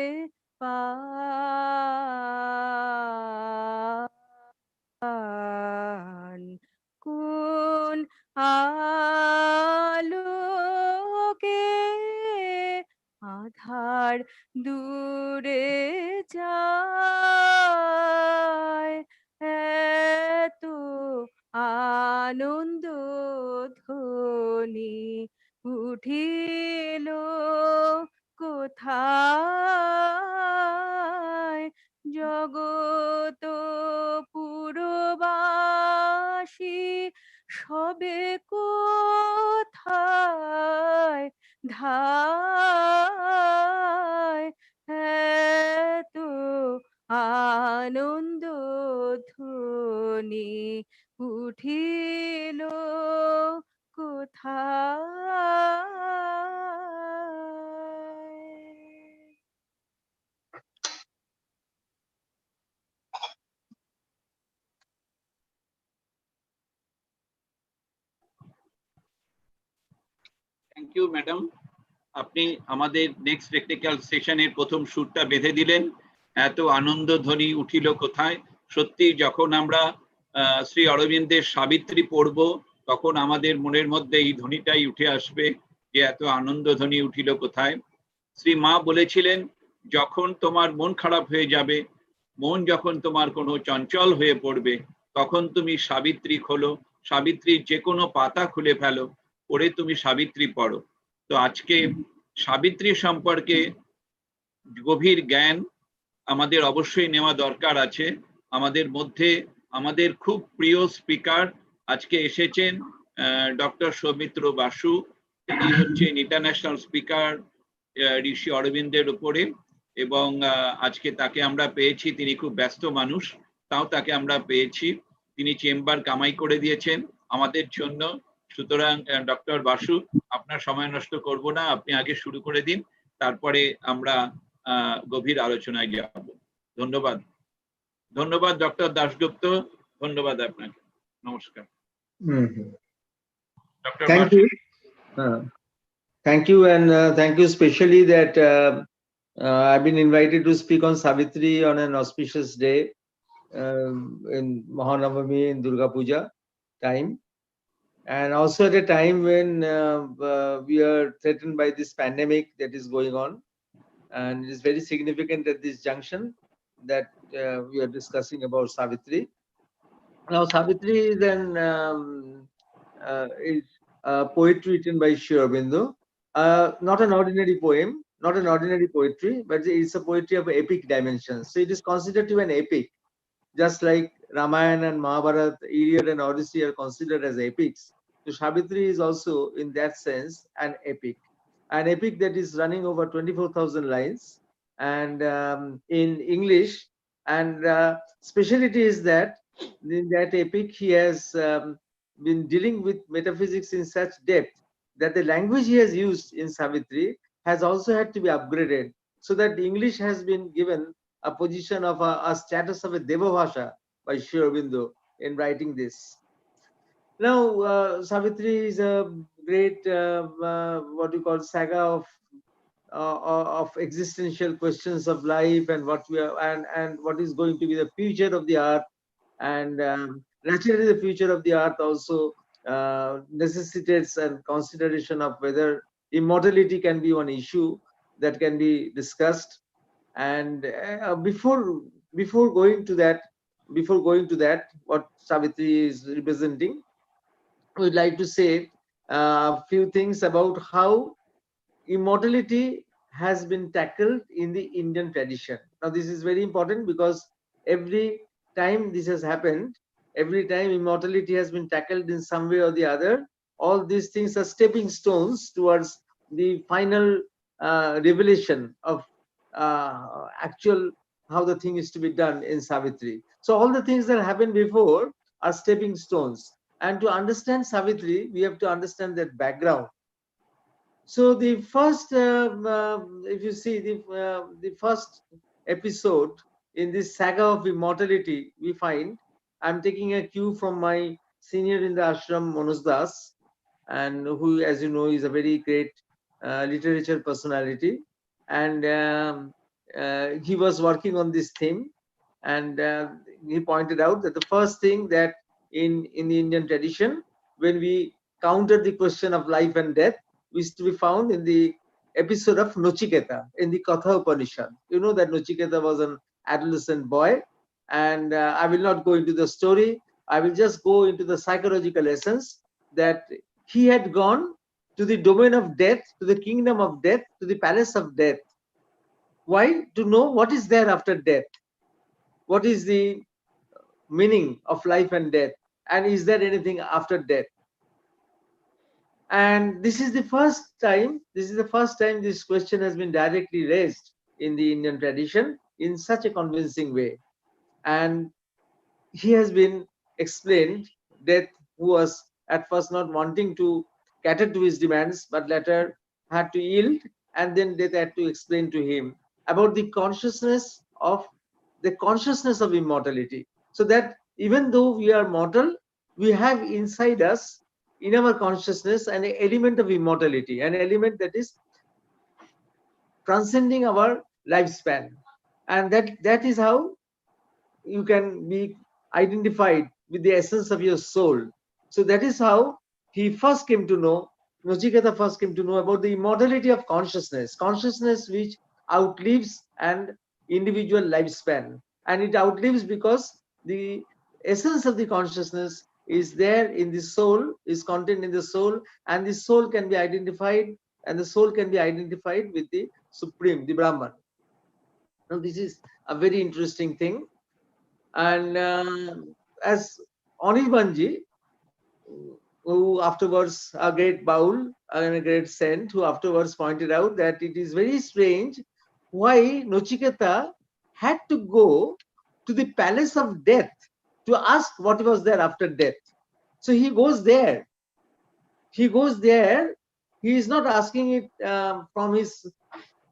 Speaker 2: পান, কোন আলোকে আধার দূরে যায়, এত আনন্দ ধ্বনি উঠিল কোথায়, জগত পুরবাসী সবে কোথায় ধায়, এত আনন্দ ধ্বনি উঠিল কোথায়।
Speaker 1: থ্যাংক ইউ ম্যাডাম, আপনি আমাদের নেক্সট টেকনিক্যাল সেশনের প্রথম সুরটা বেঁধে দিলেন। এত আনন্দ ধ্বনি উঠিল কোথায়। সত্যি যখন আমরা শ্রী অরবিন্দের সাবিত্রী পড়ব, তখন আমাদের মনের মধ্যে এই ধ্বনিটাই উঠে আসবে যে এত আনন্দ ধ্বনি উঠিল কোথায়। শ্রী মা বলেছিলেন, যখন তোমার মন খারাপ হয়ে যাবে, মন যখন তোমার কোনো চঞ্চল হয়ে পড়বে, তখন তুমি সাবিত্রী খোলো, সাবিত্রীর যে কোনো পাতা খুলে ফেলো, পড়ে তুমি সাবিত্রী পড়ো। তো আজকে সাবিত্রী সম্পর্কে গভীর জ্ঞান আমাদের অবশ্যই নেওয়া দরকার আছে। আমাদের মধ্যে আমাদের খুব প্রিয় স্পিকার আজকে এসেছেন, ডক্টর সৌমিত্র বাসু। তিনি হচ্ছেন ইন্টারন্যাশনাল স্পিকার ঋষি অরবিন্দের উপরে। এবং আজকে তাকে আমরা পেয়েছি, তিনি খুব ব্যস্ত মানুষ, তাও তাকে আমরা পেয়েছি। তিনি চেম্বার কামাই করে দিয়েছেন আমাদের জন্য। সুতরাং ডক্টর বাসু, আপনার সময় নষ্ট করব না, আপনি আগে শুরু করে দিন, তারপরে আমরা গভীর আলোচনায় যাব। ধন্যবাদ। ধন্যবাদ ডক্টর দাশগুপ্ত, ধন্যবাদ আপনাকে। নমস্কার। Doctor
Speaker 4: Thank
Speaker 1: Basu.
Speaker 4: you. Thank you, and thank you specially that I've been invited to speak on Savitri on an auspicious day in Mahanavami in Durga Puja time, and also at a time when we are threatened by this pandemic that is going on, and it is very significant at this junction that we are discussing about Savitri. Now, Savitri is poetry written by Sri Aurobindo. Not an ordinary poem, not an ordinary poetry, but it's a poetry of epic dimensions. So it is considered to be an epic, just like Ramayana and Mahabharata, Iliad and Odyssey are considered as epics. So Savitri is also, in that sense, an epic that is running over 24,000 lines, and in English. And speciality is that in that epic he has been dealing with metaphysics in such depth that the language he has used in Savitri has also had to be upgraded, so that English has been given a position of a status of a Devabhasha by Sri Aurobindo in writing this. Now, Savitri is a great what you call saga of existential questions of life, and what we are, and what is going to be the future of the earth. And naturally, the future of the earth also necessitates a consideration of whether immortality can be one issue that can be discussed. And before going to that, what Savitri is representing, we'd like to say a few things about how immortality has been tackled in the Indian tradition. Now, this is very important because every time this has happened, every time immortality has been tackled in some way or the other, all these things are stepping stones towards the final revelation of actual how the thing is to be done in Savitri. So all the things that happened before are stepping stones. And to understand Savitri, we have to understand that background. So the first, if you see the first episode in this saga of immortality, we find, I'm taking a cue from my senior in the ashram, Manoj Das, and who, as you know, is a very great literature personality. And he was working on this theme, and he pointed out that the first thing that in the Indian tradition, when we counter the question of life and death, is to be found in the episode of Nachiketa in the Katha Upanishad. You know that Nachiketa was an adolescent boy, and I will not go into the story. I will just go into the psychological essence that he had gone to the domain of death, to the kingdom of death, to the palace of death. Why? To know what is there after death. What is the meaning of life and death? And is there anything after death? And this is the first time this question has been directly raised in the Indian tradition in such a convincing way. And he has been explained, Death, who was at first not wanting to cater to his demands, but later had to yield, and then Death had to explain to him about the consciousness of immortality. So that even though we are mortal, we have inside us, in our consciousness, an element of immortality, an element that is transcending our lifespan. And that is how you can be identified with the essence of your soul. So that is how he first came to know, Nachiketa first came to know about the immortality of consciousness which outlives an individual lifespan. And it outlives because the essence of the consciousness is there in the soul, is contained in the soul, and the soul can be identified, with the Supreme, the Brahman. Now, this is a very interesting thing. And as Anirbanji, who afterwards, a great Baul and a great saint, who afterwards pointed out that it is very strange why Nachiketa had to go to the palace of death to ask what was there after death. So he goes there. He goes there. He is not asking it from his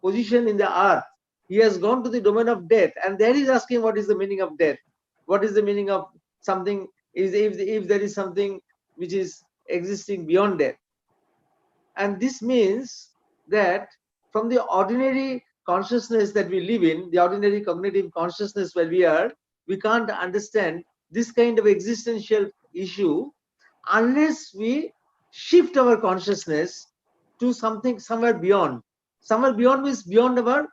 Speaker 4: position in the earth. He has gone to the domain of death, and there he is asking what is the meaning of death. What is the meaning of something? Is if there is something which is existing beyond death. And this means that from the ordinary consciousness that we live in, the ordinary cognitive consciousness where we are, we can't understand this kind of existential issue unless we shift our consciousness to something somewhere beyond. Somewhere beyond means beyond our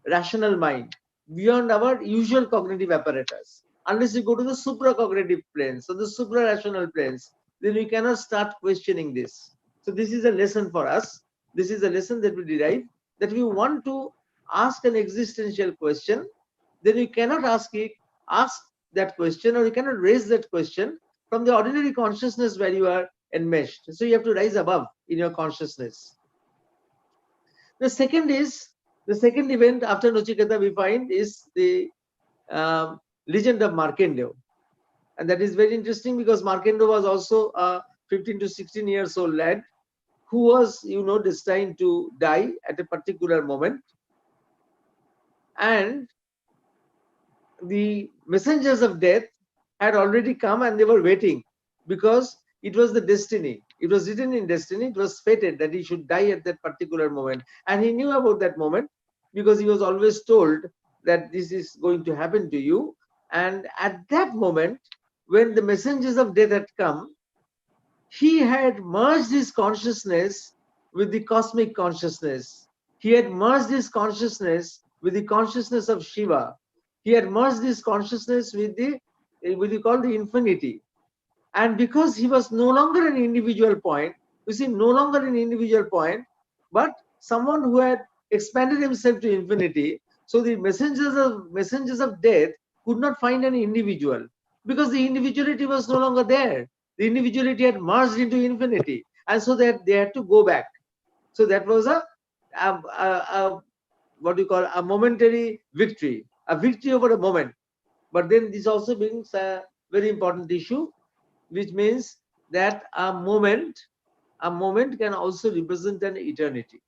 Speaker 4: rational mind, beyond our usual cognitive apparatus. Unless you go to the supracognitive planes, so the supra-rational planes, then we cannot start questioning this. So this is a lesson for us. This is a lesson that we derive, that we want to ask an existential question, then you cannot ask that question, or you cannot raise that question from the ordinary consciousness where you are enmeshed. So you have to rise above in your consciousness. The second event after Nachiketa we find is the legend of Markandeya. And that is very interesting because Markandeya was also a 15 to 16 years old lad who was, destined to die at a particular moment. And the messengers of death had already come and they were waiting because it was the destiny. It was written in destiny. It was fated that he should die at that particular moment. And he knew about that moment because he was always told that this is going to happen to you. And at that moment, when the messengers of death had come, he had merged his consciousness with the cosmic consciousness. He had merged his consciousness with the consciousness of Shiva. He had merged his consciousness with the, what you call the infinity. And because he was no longer an individual point, you see, no longer an individual point, but someone who had expanded himself to infinity. So the messengers of death could not find any individual because the individuality was no longer there. The individuality had merged into infinity, and so that they had to go back. So that was a what you call a momentary victory, a victory over a moment. But then this also brings a very important issue, which means that a moment can also represent an eternity,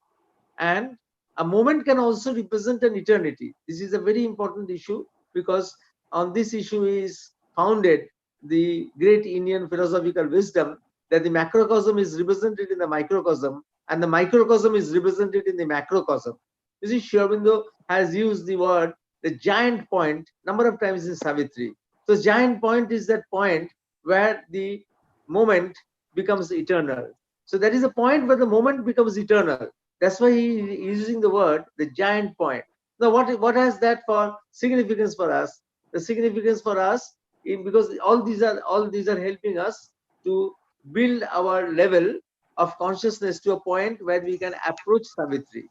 Speaker 4: and a moment can also represent an eternity. This is a very important issue because on this issue is founded the great Indian philosophical wisdom, that the macrocosm is represented in the microcosm and the microcosm is represented in the macrocosm. You see, Sri Aurobindo has used the word the giant point number of times in Savitri. So giant point is that point where the moment becomes eternal. So that is a point where the moment becomes eternal. That's why he is using the word the giant point. Now what has that for significance for us? The significance for us is because all these are helping us to build our level of consciousness to a point where we can approach Savitri.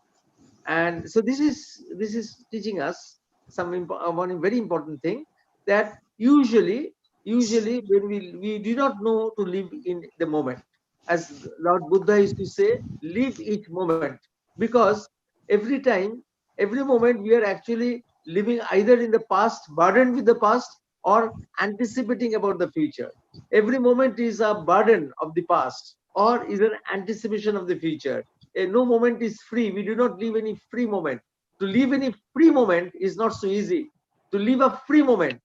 Speaker 4: And so this is teaching us one very important thing, that usually when we do not know to live in the moment, as Lord Buddha used to say, live each moment, because every time, every moment we are actually living either in the past, burdened with the past, or anticipating about the future. Every moment is a burden of the past or is an anticipation of the future. No moment is free. We do not live any free moment. To live any free moment is not so easy. To live a free moment,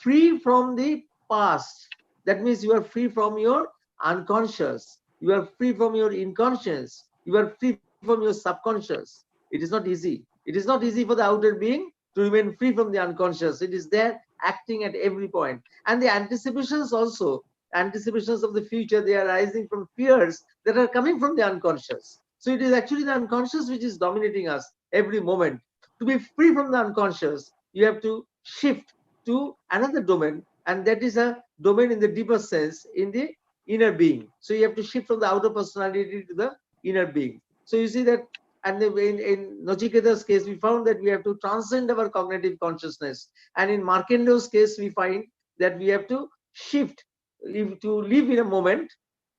Speaker 4: free from the past, that means you are free from your unconscious, you are free from your inconscious, you are free from your subconscious. It is not easy. It is not easy for the outer being to remain free from the unconscious. It is there acting at every point. And the anticipations also, anticipations of the future, they are arising from fears that are coming from the unconscious. So it is actually the unconscious which is dominating us every moment. To be free from the unconscious, you have to shift to another domain, and that is a domain in the deeper sense, in the inner being. So you have to shift from the outer personality to the inner being. So you see that, and in Nachiketa's case, we found that we have to transcend our cognitive consciousness. And in Markandeya's case, we find that we have to shift to live in a moment,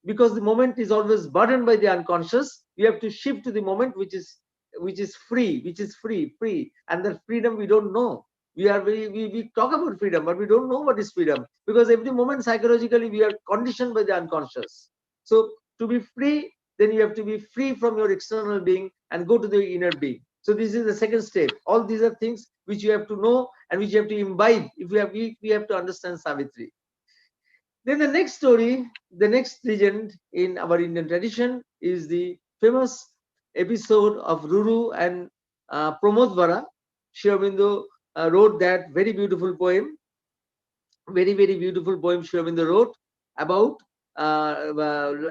Speaker 4: because the moment is always burdened by the unconscious. We have to shift to the moment which is
Speaker 6: which is free, and that freedom we don't know. We talk about freedom, but we don't know what is freedom, because every moment psychologically we are conditioned by the unconscious. So to be free, then you have to be free from your external being and go to the inner being. So this is the second step. All these are things which you have to know and which you have to imbibe if we have to understand Savitri. Then the next story, the next legend in our Indian tradition is the famous episode of Ruru and Pramod Vara. Sri Aurobindo wrote that very beautiful poem, very beautiful poem Sri Aurobindo wrote about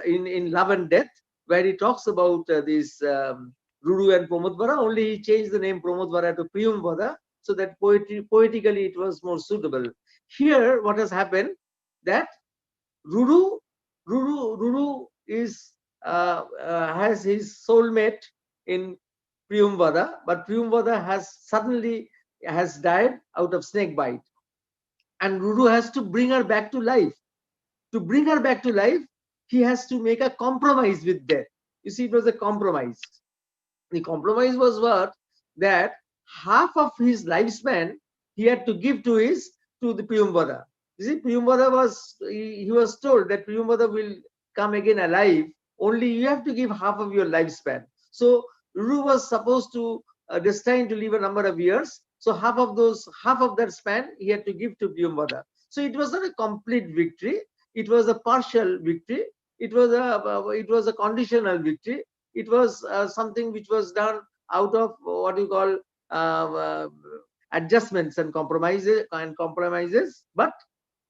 Speaker 6: in Love and Death, where he talks about this Ruru and Pramod Vara. Only he changed the name Pramod Vara to Priyum Vara, so that poetically it was more suitable. Here, what has happened, that Ruru is has his soulmate in Priyumvada, but Priyumvada has died out of snake bite, and Ruru has to bring her back to life. To bring her back to life, he has to make a compromise with death. You see, it was a compromise. The compromise was what? That half of his lifespan he had to give to the Priyumvada. You see, Priyumvada he was told that Priyumvada will come again alive. Only you have to give half of your lifespan. So Ruru was supposed to destined to live a number of years. So half of that span he had to give to Priyumvada. So it was not a complete victory. It was a partial victory. It was a conditional victory. It was something which was done out of what you call adjustments and compromises. But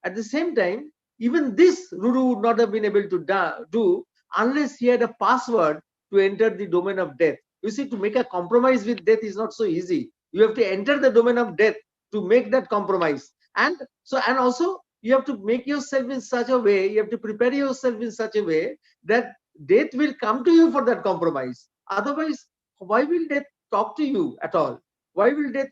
Speaker 6: at the same time, even this Ruru would not have been able to do unless he had a password to enter the domain of death. You see, to make a compromise with death is not so easy. You have to enter the domain of death to make that compromise. And also you have to make yourself in such a way, you have to prepare yourself in such a way that death will come to you for that compromise. Otherwise, why will death talk to you at all? Why will death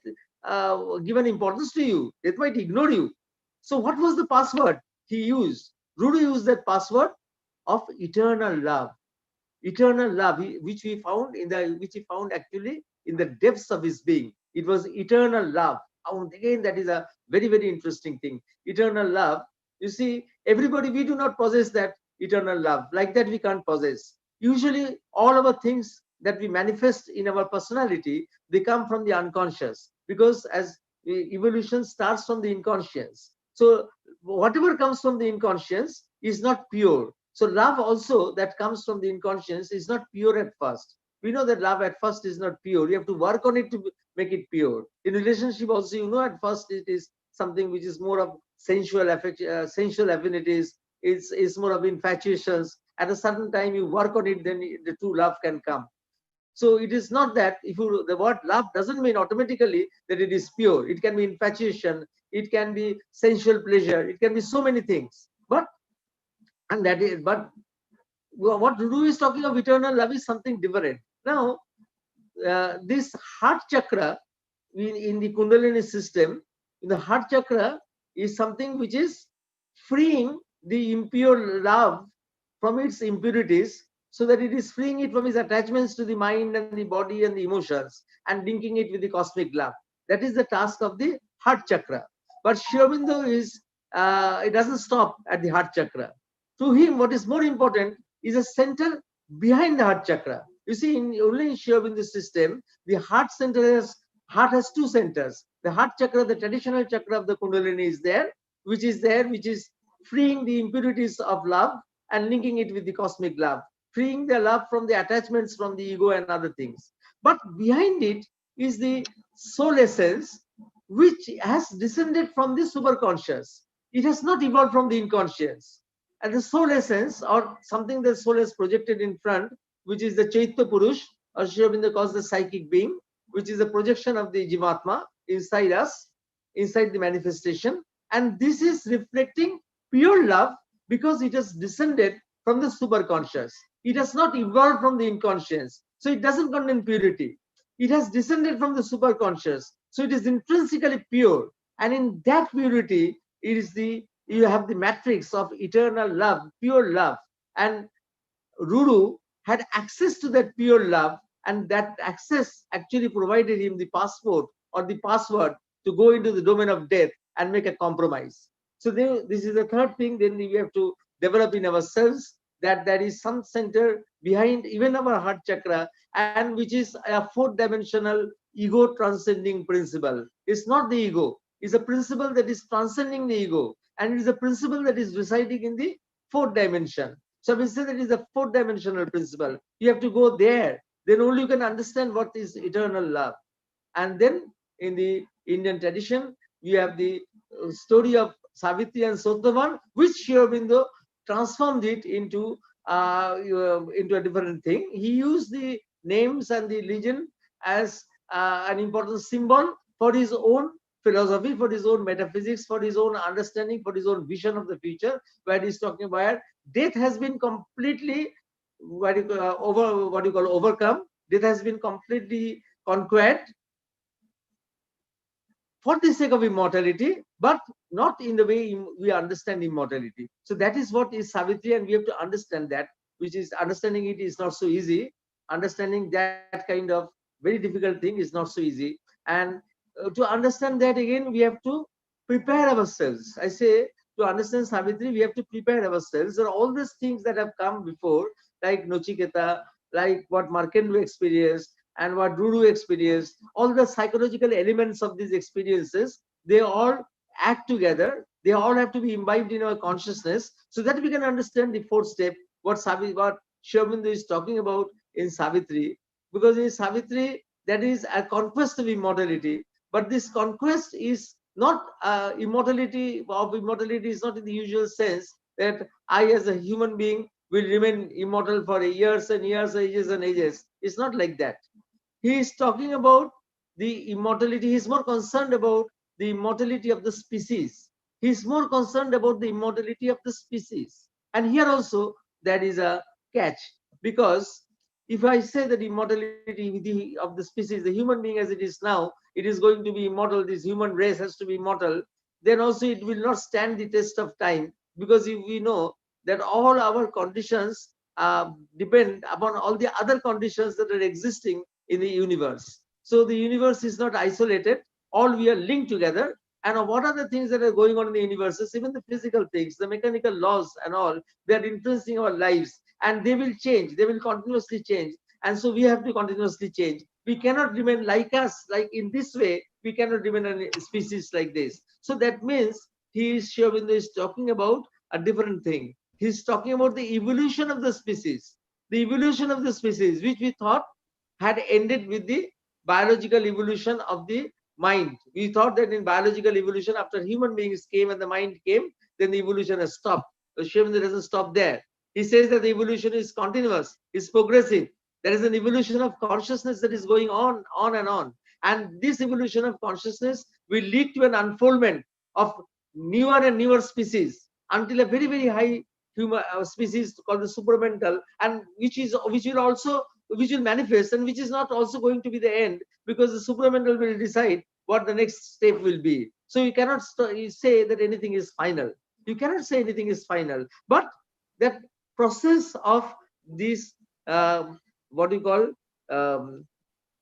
Speaker 6: give an importance to you? Death might ignore you. So what was the password he used? Ruru used that password of eternal love. Eternal love, which he found actually in the depths of his being. It was eternal love. Again, that is a very interesting thing. Eternal love. You see, everybody, we do not possess that eternal love. Like that we can't possess. Usually all our things that we manifest in our personality, they come from the unconscious, because as evolution starts from the inconscious. So whatever comes from the inconscious is not pure. So love also that comes from the inconscious is not pure at first. We know that love at first is not pure. You have to work on it to make it pure. In relationship also, you know, at first it is something which is more of sensual affinities. It's more of infatuations. At a certain time you work on it, then the true love can come. So it is not that the word love doesn't mean automatically that it is pure. It can be infatuation, it can be sensual pleasure, it can be so many things. But what Ruru is talking of eternal love is something different. Now, this heart chakra in the Kundalini system, in the heart chakra is something which is freeing the impure love from its impurities, so that it is freeing it from its attachments to the mind and the body and the emotions and linking it with the cosmic love. That is the task of the heart chakra. But Sri Aurobindo it doesn't stop at the heart chakra. To him, what is more important is a center behind the heart chakra. You see, only in Sri Aurobindo's system, the heart has two centers. The heart chakra, the traditional chakra of the Kundalini is there, which is freeing the impurities of love and linking it with the cosmic love, freeing the love from the attachments from the ego and other things. But behind it is the soul essence, which has descended from the superconscious. It has not evolved from the inconscious. And the soul essence, or something the soul has projected in front, which is the Chaitya Purush, or Sri Aurobindo calls the psychic being, which is a projection of the Jivatma inside us, inside the manifestation. And this is reflecting pure love because it has descended from the superconscious. It has not evolved from the inconscious. So it doesn't contain purity. It has descended from the superconscious. So it is intrinsically pure. And in that purity, you have the matrix of eternal love, pure love. And Ruru had access to that pure love, and that access actually provided him the passport or the password to go into the domain of death and make a compromise. So this is the third thing. Then we have to develop in ourselves that there is some center behind even our heart chakra, and which is a fourth dimensional ego transcending principle. It's not the ego, it's a principle that is transcending the ego, and it is a principle that is residing in the fourth dimension. So we say that is a fourth dimensional principle. You have to go there, then only you can understand what is eternal love. And then in the Indian tradition, you have the story of Savitri and Satyabhan, which Sri Aurobindo transformed it into a different thing. He used the names and the legend as an important symbol for his own philosophy, for his own metaphysics, for his own understanding, for his own vision of the future, where he's talking about death has been completely overcome. Death has been completely conquered for the sake of immortality, but not in the way we understand immortality. So that is what is Savitri, and we have to understand that, which is understanding it is not so easy. Understanding that kind of very difficult thing is not so easy. And to understand that, again, we have to prepare ourselves. I say, to understand Savitri, we have to prepare ourselves. There are all these things that have come before, like Nachiketa, like what Markandeya experienced, and what Ruru experienced, all the psychological elements of these experiences, they all act together. They all have to be imbibed in our consciousness so that we can understand the fourth step, what Sri Aurobindo is talking about in Savitri. Because in Savitri, that is a conquest of immortality. But this conquest is not immortality is not in the usual sense that I as a human being will remain immortal for years and years, ages and ages. It's not like that. He is talking about the immortality. He is more concerned about the immortality of the species. He is more concerned about the immortality of the species. And here also there is a catch, because if I say that immortality of the species, the human being as it is now, it is going to be immortal, this human race has to be immortal, then also it will not stand the test of time, because if we know that all our conditions depend upon all the other conditions that are existing in the universe. So the universe is not isolated, all we are linked together. And what are the things that are going on in the universes, even the physical things, the mechanical laws and all, they are influencing our lives, and they will change, they will continuously change. And so we have to continuously change. We cannot remain like us, like in this way, we cannot remain a species like this. So that means Sri Aurobindo is talking about a different thing. He's talking about the evolution of the species. The evolution of the species, which we thought had ended with the biological evolution of the mind. We thought that in biological evolution, after human beings came and the mind came, then the evolution has stopped. But Sri Aurobindo doesn't stop there. He says that the evolution is continuous, is progressive. There is an evolution of consciousness that is going on and on. And this evolution of consciousness will lead to an unfoldment of newer and newer species until a very, very high human species called the supramental, and which will manifest, and which is not also going to be the end, because the supramental will decide what the next step will be. So you cannot say that anything is final. You cannot say anything is final, but that process of this what you call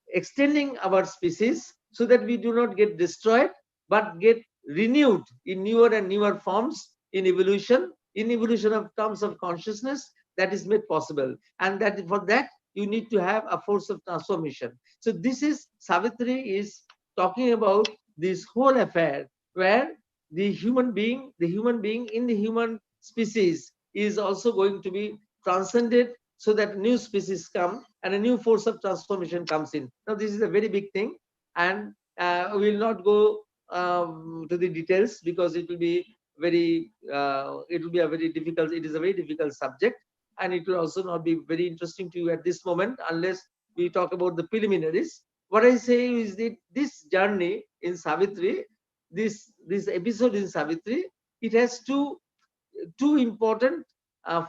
Speaker 6: extending our species so that we do not get destroyed but get renewed in newer and newer forms in evolution of terms of consciousness, that is made possible. And that for that you need to have a force of transformation. So this is Savitri is talking about this whole affair, where the human being in the human species is also going to be transcended, so that new species come and a new force of transformation comes in. Now this is a very big thing, and we will not go to the details, because it will be very difficult. It is a very difficult subject, and it will also not be very interesting to you at this moment unless we talk about the preliminaries. What I say is that this journey in Savitri, this episode in Savitri, it has two important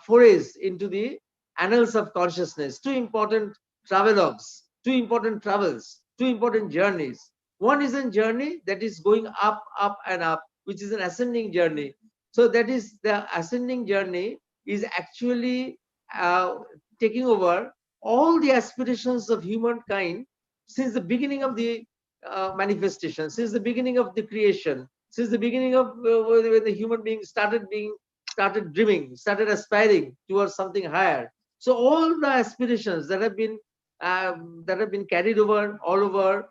Speaker 6: forays into the annals of consciousness, two important travelogues, two important travels, two important journeys. One is a journey that is going up, up and up, which is an ascending journey. So that is the ascending journey is actually taking over all the aspirations of humankind since the beginning of the manifestation, since the beginning of the creation, since the beginning of when the human being started dreaming, started aspiring towards something higher. So all the aspirations that have been carried over all over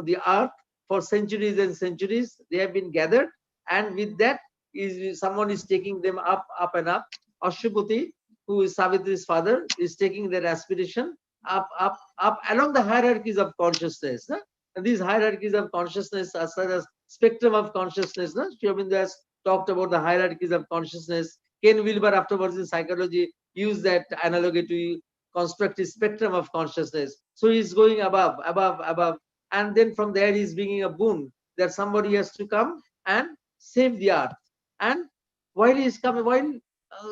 Speaker 6: the earth for centuries and centuries, they have been gathered, and with that someone is taking them up and up. Ashwapati, who is Savitri's father, is taking their aspiration up along the hierarchies of consciousness. And these hierarchies of consciousness, as far as spectrum of consciousness, Sri Aurobindo has talked about the hierarchies of consciousness. Ken Wilber afterwards in psychology used that analogy to construct his spectrum of consciousness. So he's going above, and then from there he's bringing a boon that somebody has to come and save the earth. And while he's coming,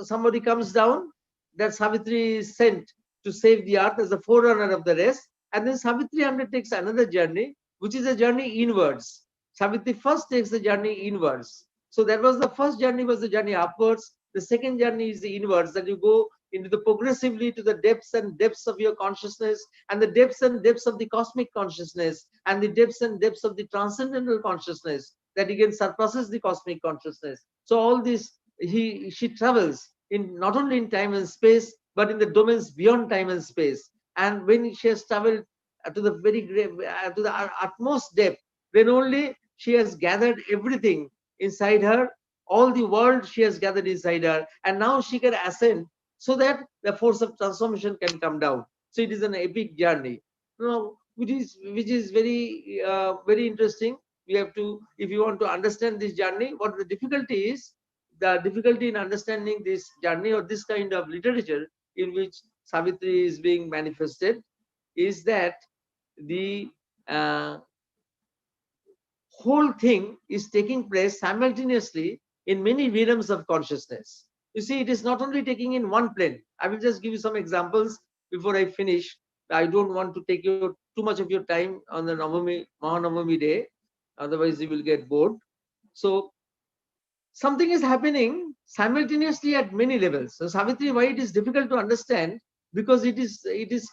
Speaker 6: somebody comes down, that Savitri is sent to save the earth as the forerunner of the rest. And then Savitri undertakes another journey, which is a journey inwards. Savitri first takes the journey inwards. So that was the first journey, was the journey upwards. The second journey is the inwards, that you go into the progressively to the depths and depths of your consciousness, and the depths and depths of the cosmic consciousness, and the depths and depths of the transcendental consciousness that again surpasses the cosmic consciousness. So all this, she travels in not only in time and space, but in the domains beyond time and space. And when she has traveled to the to the utmost depth, then only she has gathered everything inside her, all the world she has gathered inside her, and now she can ascend so that the force of transformation can come down. So it is an epic journey, which is very very interesting. We have to, if you want to understand this journey, what the difficulty is, the difficulty in understanding this journey or this kind of literature in which Savitri is being manifested, is that the whole thing is taking place simultaneously in many realms of consciousness. You see, it is not only taking in one plane. I will just give you some examples before I finish. I don't want to take too much of your time on the Mahanavami day, otherwise you will get bored. So something is happening simultaneously at many levels. So Savitri, why it is difficult to understand, because it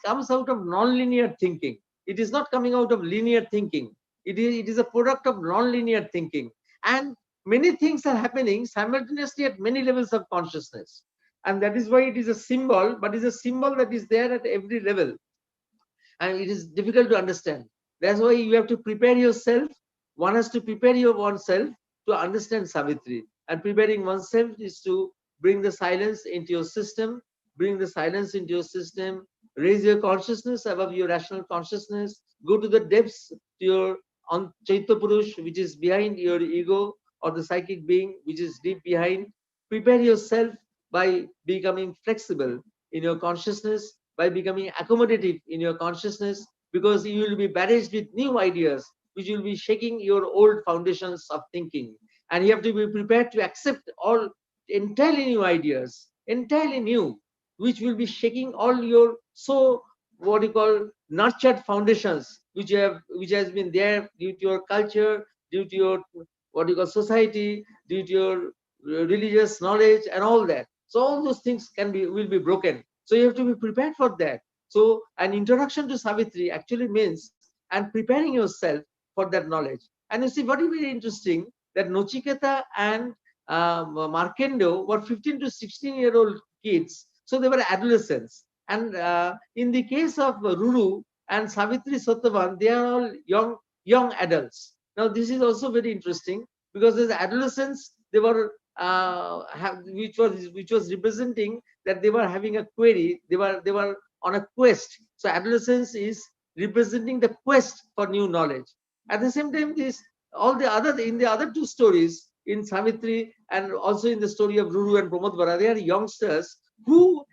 Speaker 6: comes out of non-linear thinking. It is not coming out of linear thinking. It is a product of non-linear thinking, and many things are happening simultaneously at many levels of consciousness, and that is why it is a symbol, but it's a symbol that is there at every level, and it is difficult to understand. That's why you have to prepare yourself. One has to prepare oneself to understand Savitri, and preparing oneself is to bring the silence into your system, raise your consciousness above your rational consciousness, go to the depths to your Chaitya Purush, which is behind your ego, or the psychic being, which is deep behind. Prepare yourself by becoming flexible in your consciousness, by becoming accommodative in your consciousness, because you will be barraged with new ideas, which will be shaking your old foundations of thinking. And you have to be prepared to accept all entirely new ideas, entirely new, which will be shaking all your nurtured foundations, which has been there due to your culture, due to your society, due to your religious knowledge and all that. So all those things will be broken. So you have to be prepared for that. So an introduction to Savitri actually means and preparing yourself for that knowledge. And you see, what is very interesting, that Nachiketa and Markandeya were 15 to 16-year-old kids. So they were adolescents. And in the case of Ruru and Savitri Satyavan, they are all young adults. Now this is also very interesting, because as adolescents, they were which was representing that they were having a query. They were on a quest. So adolescence is representing the quest for new knowledge. At the same time, in the other two stories, in Savitri and also in the story of Ruru and Pramod, they are youngsters who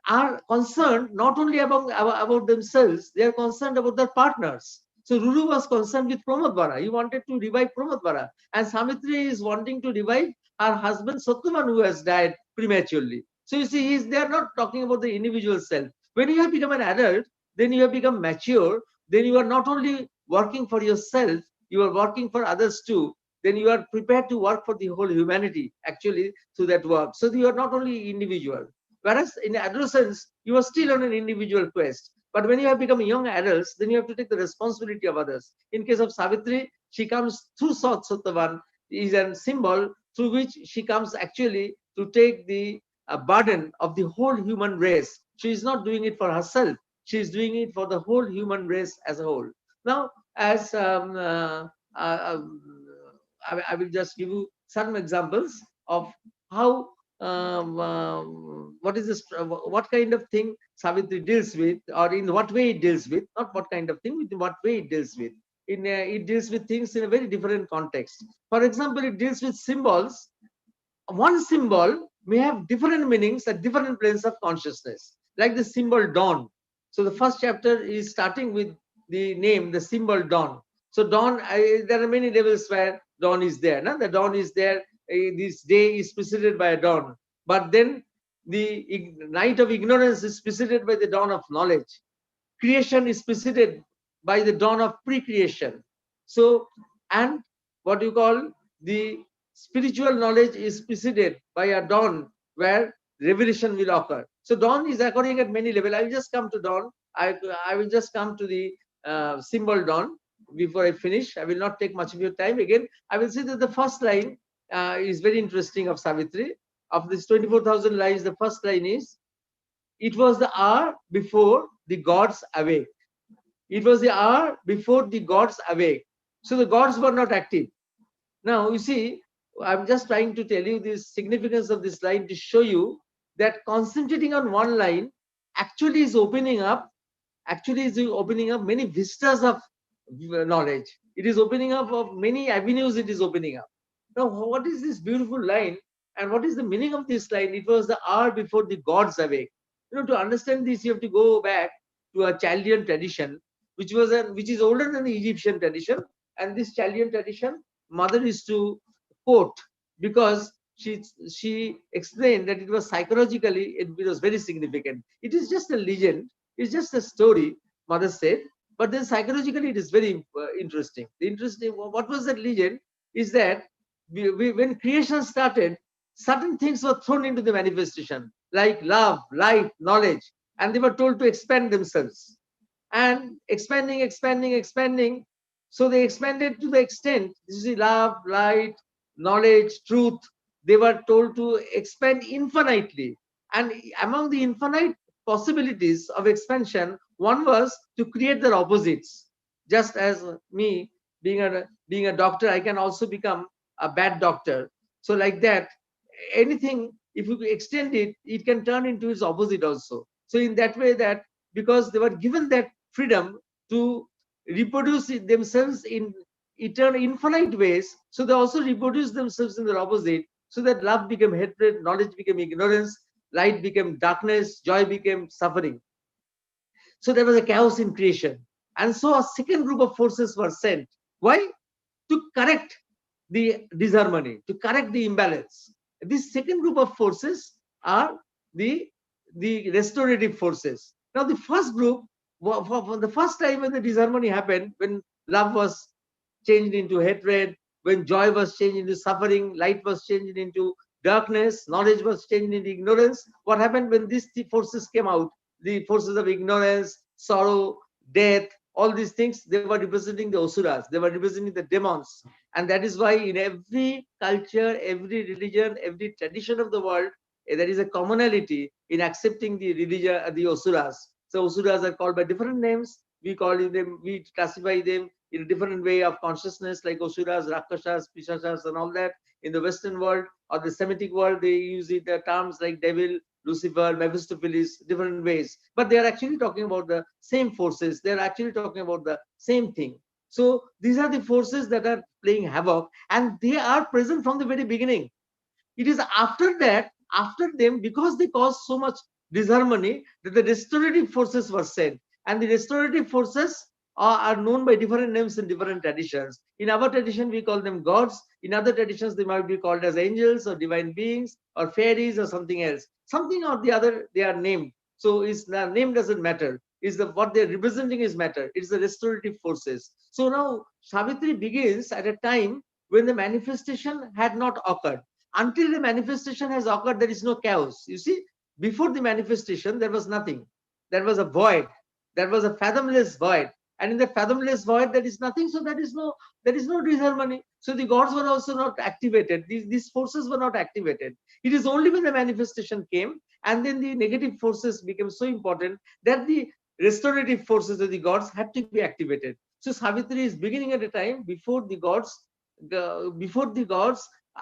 Speaker 6: are concerned not only about themselves, they are concerned about their partners. So Ruru was concerned with Pramod. He wanted to revive Pramod, and Savitri is wanting to revive her husband Satyavan, who has died prematurely. So you see, they are not talking about the individual self. When you have become an adult, then you have become mature, then you are not only working for yourself, you are working for others too. Then you are prepared to work for the whole humanity, actually, through that work. So you are not only individual. Whereas in adolescence, you are still on an individual quest. But when you have become young adults, then you have to take the responsibility of others. In case of Savitri, she comes through Sat Satyavan, is a symbol through which she comes actually to take the burden of the whole human race. She is not doing it for herself. She is doing it for the whole human race as a whole. Now, as I will just give you some examples of how what is this, what kind of thing Savitri deals with, or in what way it deals with, not what kind of thing, in what way it deals with. It deals with things in a very different context. For example, it deals with symbols. One symbol may have different meanings at different planes of consciousness, like the symbol dawn. So the first chapter is starting with the name, the symbol dawn. So dawn, there are many levels where dawn is there. No? The dawn is there. This day is preceded by a dawn. But then the night of ignorance is preceded by the dawn of knowledge. Creation is preceded by the dawn of pre-creation. So, and what you call the spiritual knowledge is preceded by a dawn where revelation will occur. So dawn is occurring at many levels. I will just come to dawn. I will just come to the symbol dawn before I finish. I will not take much of your time. Again, I will say that the first line is very interesting of Savitri. Of this 24,000 lines, the first line is, it was the hour before the gods awake. It was the hour before the gods awake. So the gods were not active. Now, you see, I'm just trying to tell you the significance of this line to show you that concentrating on one line actually is opening up many vistas of knowledge. It is opening up of many avenues. It is opening up. Now, what is this beautiful line, and what is the meaning of this line? It was the hour before the gods awake. To understand this, you have to go back to a Chaldean tradition, which is older than the Egyptian tradition. And this Chaldean tradition, mother is to quote, because she explained that it was psychologically, it was very significant. It is just a legend. It's just a story, mother said. But then psychologically, it is very interesting. What was that legend is that when creation started, certain things were thrown into the manifestation, like love, light, knowledge, and they were told to expand themselves. And expanding. So they expanded to the extent, this is love, light, knowledge, truth. They were told to expand infinitely. And among the infinite possibilities of expansion, one was to create their opposites. Just as me, being a doctor, I can also become a bad doctor. So like that, anything, if you extend it, it can turn into its opposite also. So in that way, that because they were given that freedom to reproduce themselves in eternal, infinite ways, so they also reproduce themselves in their opposite, so that love became hatred, knowledge became ignorance, light became darkness, joy became suffering. So there was a chaos in creation. And so a second group of forces were sent. Why? To correct the disharmony, to correct the imbalance. This second group of forces are the restorative forces. Now the first group, for the first time when the disharmony happened, when love was changed into hatred, when joy was changed into suffering, light was changed into darkness, knowledge was changed into ignorance. What happened when these three forces came out? The forces of ignorance, sorrow, death, all these things, they were representing the Asuras, they were representing the demons. And that is why in every culture, every religion, every tradition of the world, there is a commonality in accepting the religion, the Asuras. So Asuras are called by different names. We classify them in a different way of consciousness, like Asuras, Rakshasas, Pishachas, and all that. In the Western world or the Semitic world, they use the terms like devil, Lucifer, Mephistopheles, different ways. But they are actually talking about the same forces. They are actually talking about the same thing. So these are the forces that are playing havoc, and they are present from the very beginning. It is after that, after them, because they caused so much disharmony, that the restorative forces were sent. And the restorative forces are known by different names in different traditions. In our tradition, we call them gods. In other traditions, they might be called as angels or divine beings or fairies or something else. Something or the other, they are named. So the name doesn't matter. What they're representing is matter. It's the restorative forces. So now Savitri begins at a time when the manifestation had not occurred. Until the manifestation has occurred, there is no chaos. You see, before the manifestation, there was nothing. There was a void. There was a fathomless void. And in the fathomless void, there is nothing. So there is no disharmony. So the gods were also not activated. These forces were not activated. It is only when the manifestation came, and then the negative forces became so important that the restorative forces of the gods had to be activated. So Savitri is beginning at a time before the gods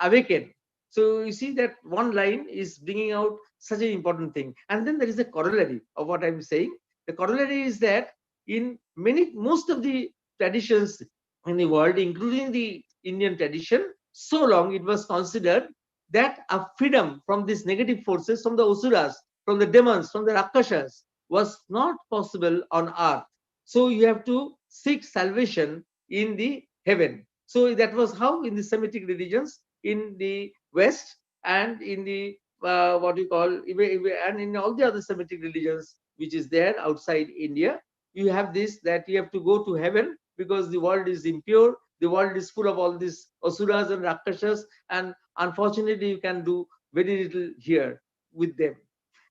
Speaker 6: awaken. So you see that one line is bringing out such an important thing. And then there is a corollary of what I'm saying. The corollary is that in most of the traditions in the world, including the Indian tradition, so long it was considered that a freedom from these negative forces, from the Asuras, from the demons, from the Rakshasas, was not possible on earth. So you have to seek salvation in the heaven. So that was how in the Semitic religions in the West and in the what you call, and in all the other Semitic religions which is there outside India, you have this, that you have to go to heaven because the world is impure, the world is full of all these Asuras and Rakshasas, and unfortunately you can do very little here with them.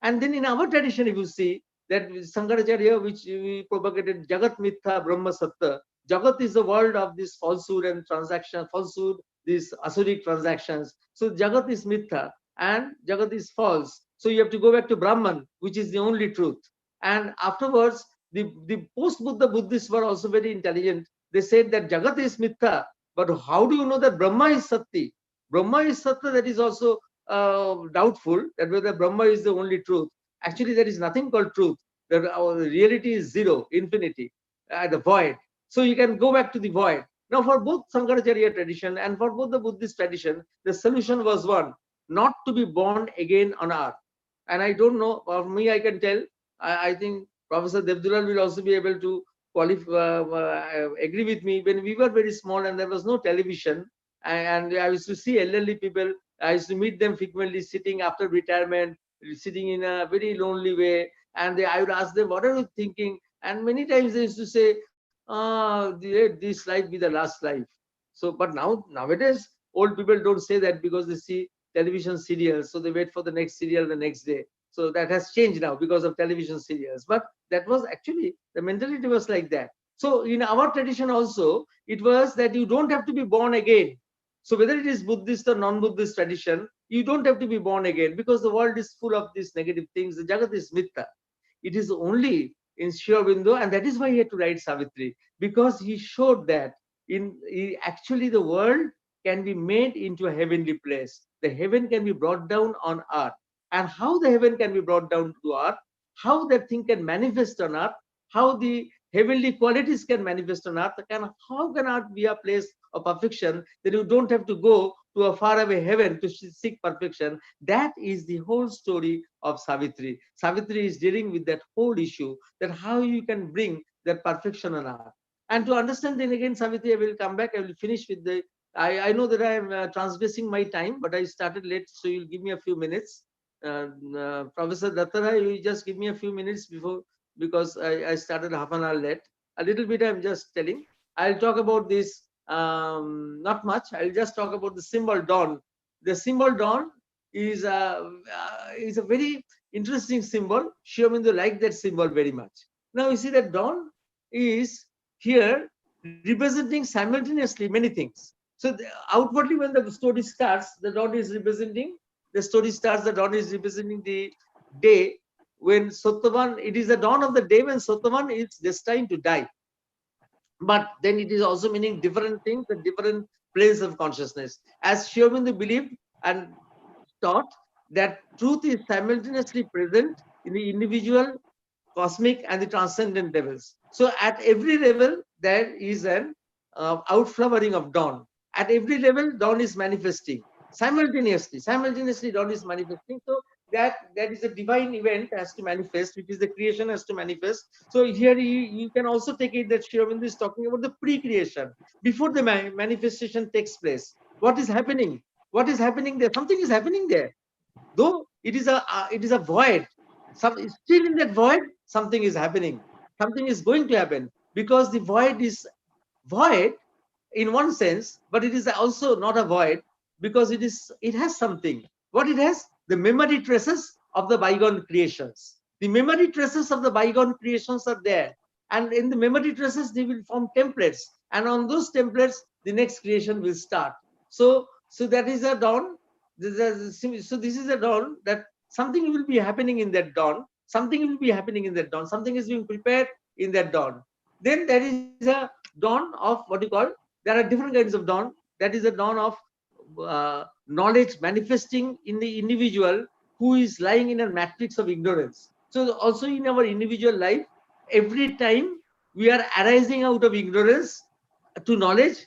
Speaker 6: And then in our tradition, if you see that Sankaracharya, which we propagated Jagat Mithya Brahma Sattva, Jagat is the world of this falsehood and transaction, falsehood, these Asuric transactions. So Jagat is Mithya and Jagat is false. So you have to go back to Brahman, which is the only truth. And afterwards, the post-Buddha Buddhists were also very intelligent. They said that Jagat is Mithya, but how do you know that Brahma is Satti? Brahma is Sattva, that is also doubtful, that whether Brahma is the only truth. Actually, there is nothing called truth. The reality is zero, infinity, the void. So you can go back to the void. Now, for both Sankaracharya tradition and for both the Buddhist tradition, the solution was one: not to be born again on earth. And I don't know, for me, I can tell, I think Professor Devdular will also be able to agree with me. When we were very small and there was no television, and I used to see elderly people, I used to meet them frequently sitting after retirement, sitting in a very lonely way, and I would ask them, what are you thinking? And many times they used to say, let this life be the last life. So, but nowadays, old people don't say that because they see television serials, so they wait for the next serial the next day. So that has changed now because of television serials. But that was actually, the mentality was like that. So in our tradition also, it was that you don't have to be born again. So whether it is Buddhist or non-Buddhist tradition, you don't have to be born again because the world is full of these negative things. The Jagat is Mithya. It is only in Sri Aurobindo, and that is why he had to write Savitri, because he showed that actually the world can be made into a heavenly place. The heaven can be brought down on earth. And how the heaven can be brought down to earth, how that thing can manifest on earth, how the heavenly qualities can manifest on earth, how can earth be a place of perfection that you don't have to go to a faraway heaven to seek perfection. That is the whole story of Savitri. Savitri is dealing with that whole issue, that how you can bring that perfection on earth. And to understand then again Savitri, I will come back, I will finish with the, I know that I am transgressing my time, but I started late, so you'll give me a few minutes. Professor Dattara, you just give me a few minutes before, because I started half an hour late. A little bit I'm just telling. I'll talk about this, not much. I'll just talk about the symbol dawn. The symbol dawn is a very interesting symbol. Sri Aurobindo liked that symbol very much. Now you see that dawn is here representing simultaneously many things. So outwardly, when the story starts, the dawn is representing, the story starts, the dawn is representing the day when Sotavan, it is the dawn of the day when Sotavan is destined to die. But then it is also meaning different things and different planes of consciousness. As Sri Aurobindo believed and taught that truth is simultaneously present in the individual, cosmic, and the transcendent levels. So at every level, there is an outflowering of dawn. At every level, dawn is manifesting simultaneously. Simultaneously, dawn is manifesting. So that is a divine event has to manifest, which is the creation has to manifest. So here you can also take it that Sri Aurobindo is talking about the pre-creation, before the manifestation takes place. What is happening? What is happening there? Something is happening there. Though it is a void, still in that void, something is happening. Something is going to happen, because the void is void in one sense, but it is also not a void, because it has something. What it has? The memory traces of the bygone creations. The memory traces of the bygone creations are there. And in the memory traces, they will form templates. And on those templates, the next creation will start. So that is a dawn. So this is a dawn that something will be happening in that dawn. Something will be happening in that dawn. Something is being prepared in that dawn. Then there is a dawn of what you call, there are different kinds of dawn. That is a dawn of knowledge manifesting in the individual who is lying in a matrix of ignorance. So also in our individual life, every time we are arising out of ignorance to knowledge,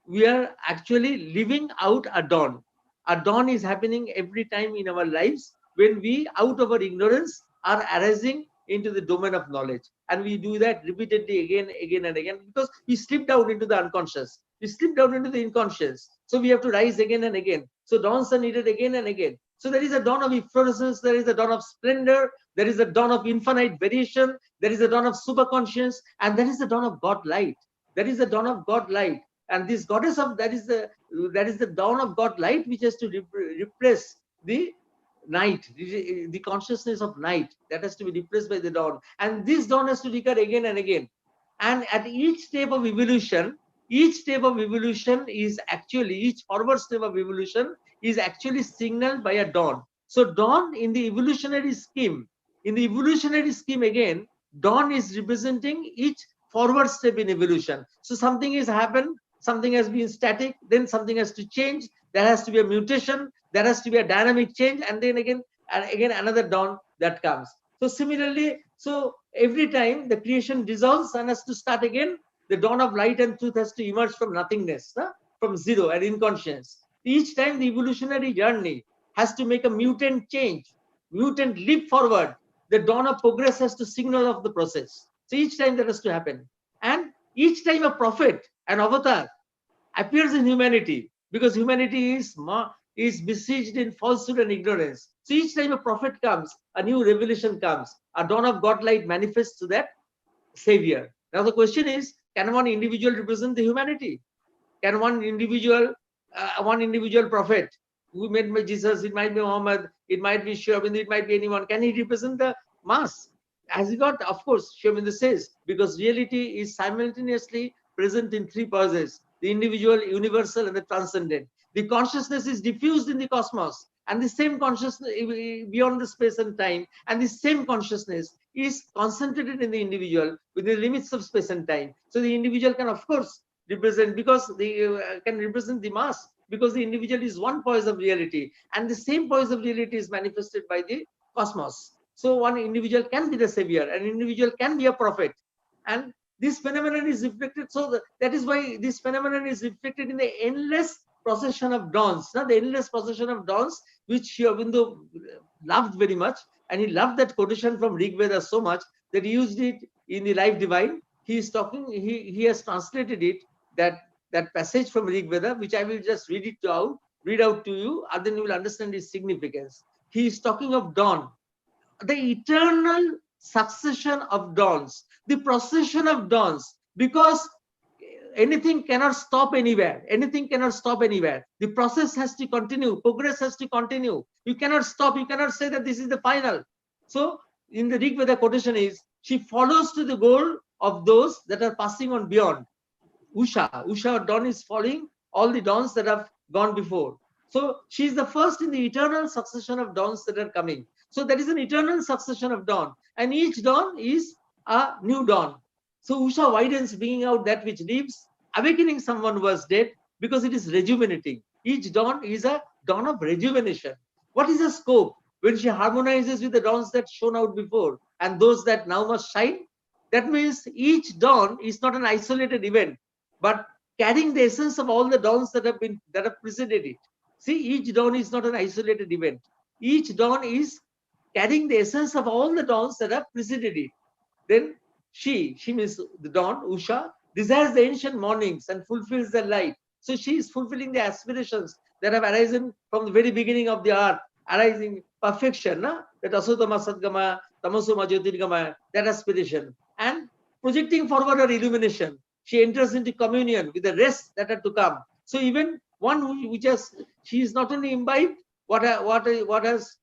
Speaker 6: we are actually living out a dawn. A dawn is happening every time in our lives when we, out of our ignorance, are arising into the domain of knowledge. And we do that repeatedly again and again, because we slip down into the unconscious. We slip down into the inconscious. So we have to rise again and again. So dawns are needed again and again. So there is a dawn of efflorescence, there is a dawn of splendor, there is a dawn of infinite variation, there is a dawn of superconscious, and there is the dawn of God light. There is the dawn of God light. And this goddess of that is the dawn of God light, which has to replace the night, the consciousness of night, that has to be replaced by the dawn. And this dawn has to recur again and again. And at each step of evolution is actually, each forward step of evolution is actually signaled by a dawn. So dawn in the evolutionary scheme, again, dawn is representing each forward step in evolution. So something has happened, something has been static, then something has to change, there has to be a mutation, there has to be a dynamic change, and then again another dawn that comes. So similarly, so every time the creation dissolves and has to start again, the dawn of light and truth has to emerge from nothingness, from zero and inconscience. Each time the evolutionary journey has to make a mutant change, mutant leap forward, the dawn of progress has to signal off the process. So each time that has to happen. And each time a prophet, an avatar, appears in humanity, because humanity is besieged in falsehood and ignorance. So each time a prophet comes, a new revelation comes, a dawn of God light manifests to that savior. Now the question is, can one individual represent the humanity? Can one individual prophet who made Jesus, it might be Muhammad, it might be Sri Aurobindo, it might be anyone, can he represent the mass? Has he got? Of course, Sri Aurobindo says, because reality is simultaneously present in three pauses: the individual, universal, and the transcendent. The consciousness is diffused in the cosmos, and the same consciousness beyond the space and time, and the same consciousness is concentrated in the individual within the limits of space and time. So the individual can, of course, represent, because they can represent the mass, because the individual is one poise of reality, and the same poise of reality is manifested by the cosmos. So one individual can be the savior, an individual can be a prophet, and this phenomenon is reflected. So that is why this phenomenon is reflected in the endless procession of dawns, the endless procession of dawns, which Sri Aurobindo loved very much, and he loved that quotation from Rig Veda so much that he used it in the Life Divine. He is talking, he has translated it, that passage from Rig Veda, which I will just read out to you, and then you will understand its significance. He is talking of dawn, the eternal succession of dawns, the procession of dawns, because anything cannot stop anywhere. Anything cannot stop anywhere. The process has to continue. Progress has to continue. You cannot stop. You cannot say that this is the final. So in the Rig Veda quotation is, she follows to the goal of those that are passing on beyond. Usha dawn is following all the dawns that have gone before. So she is the first in the eternal succession of dawns that are coming. So there is an eternal succession of dawn, and each dawn is a new dawn. So Usha widens, bringing out that which lives, awakening someone who was dead, because it is rejuvenating. Each dawn is a dawn of rejuvenation. What is the scope when she harmonizes with the dawns that shone out before and those that now must shine? That means each dawn is not an isolated event, but carrying the essence of all the dawns that have preceded it. See, each dawn is not an isolated event. Each dawn is carrying the essence of all the dawns that have preceded it. Then she means the dawn, Usha, desires the ancient mornings and fulfills their light. So she is fulfilling the aspirations that have arisen from the very beginning of the earth, arising perfection, that asutama sadgama, tamasoma jyotirgama, that aspiration, and projecting forward her illumination. She enters into communion with the rest that are to come. So even one which has, she is not only imbibed what has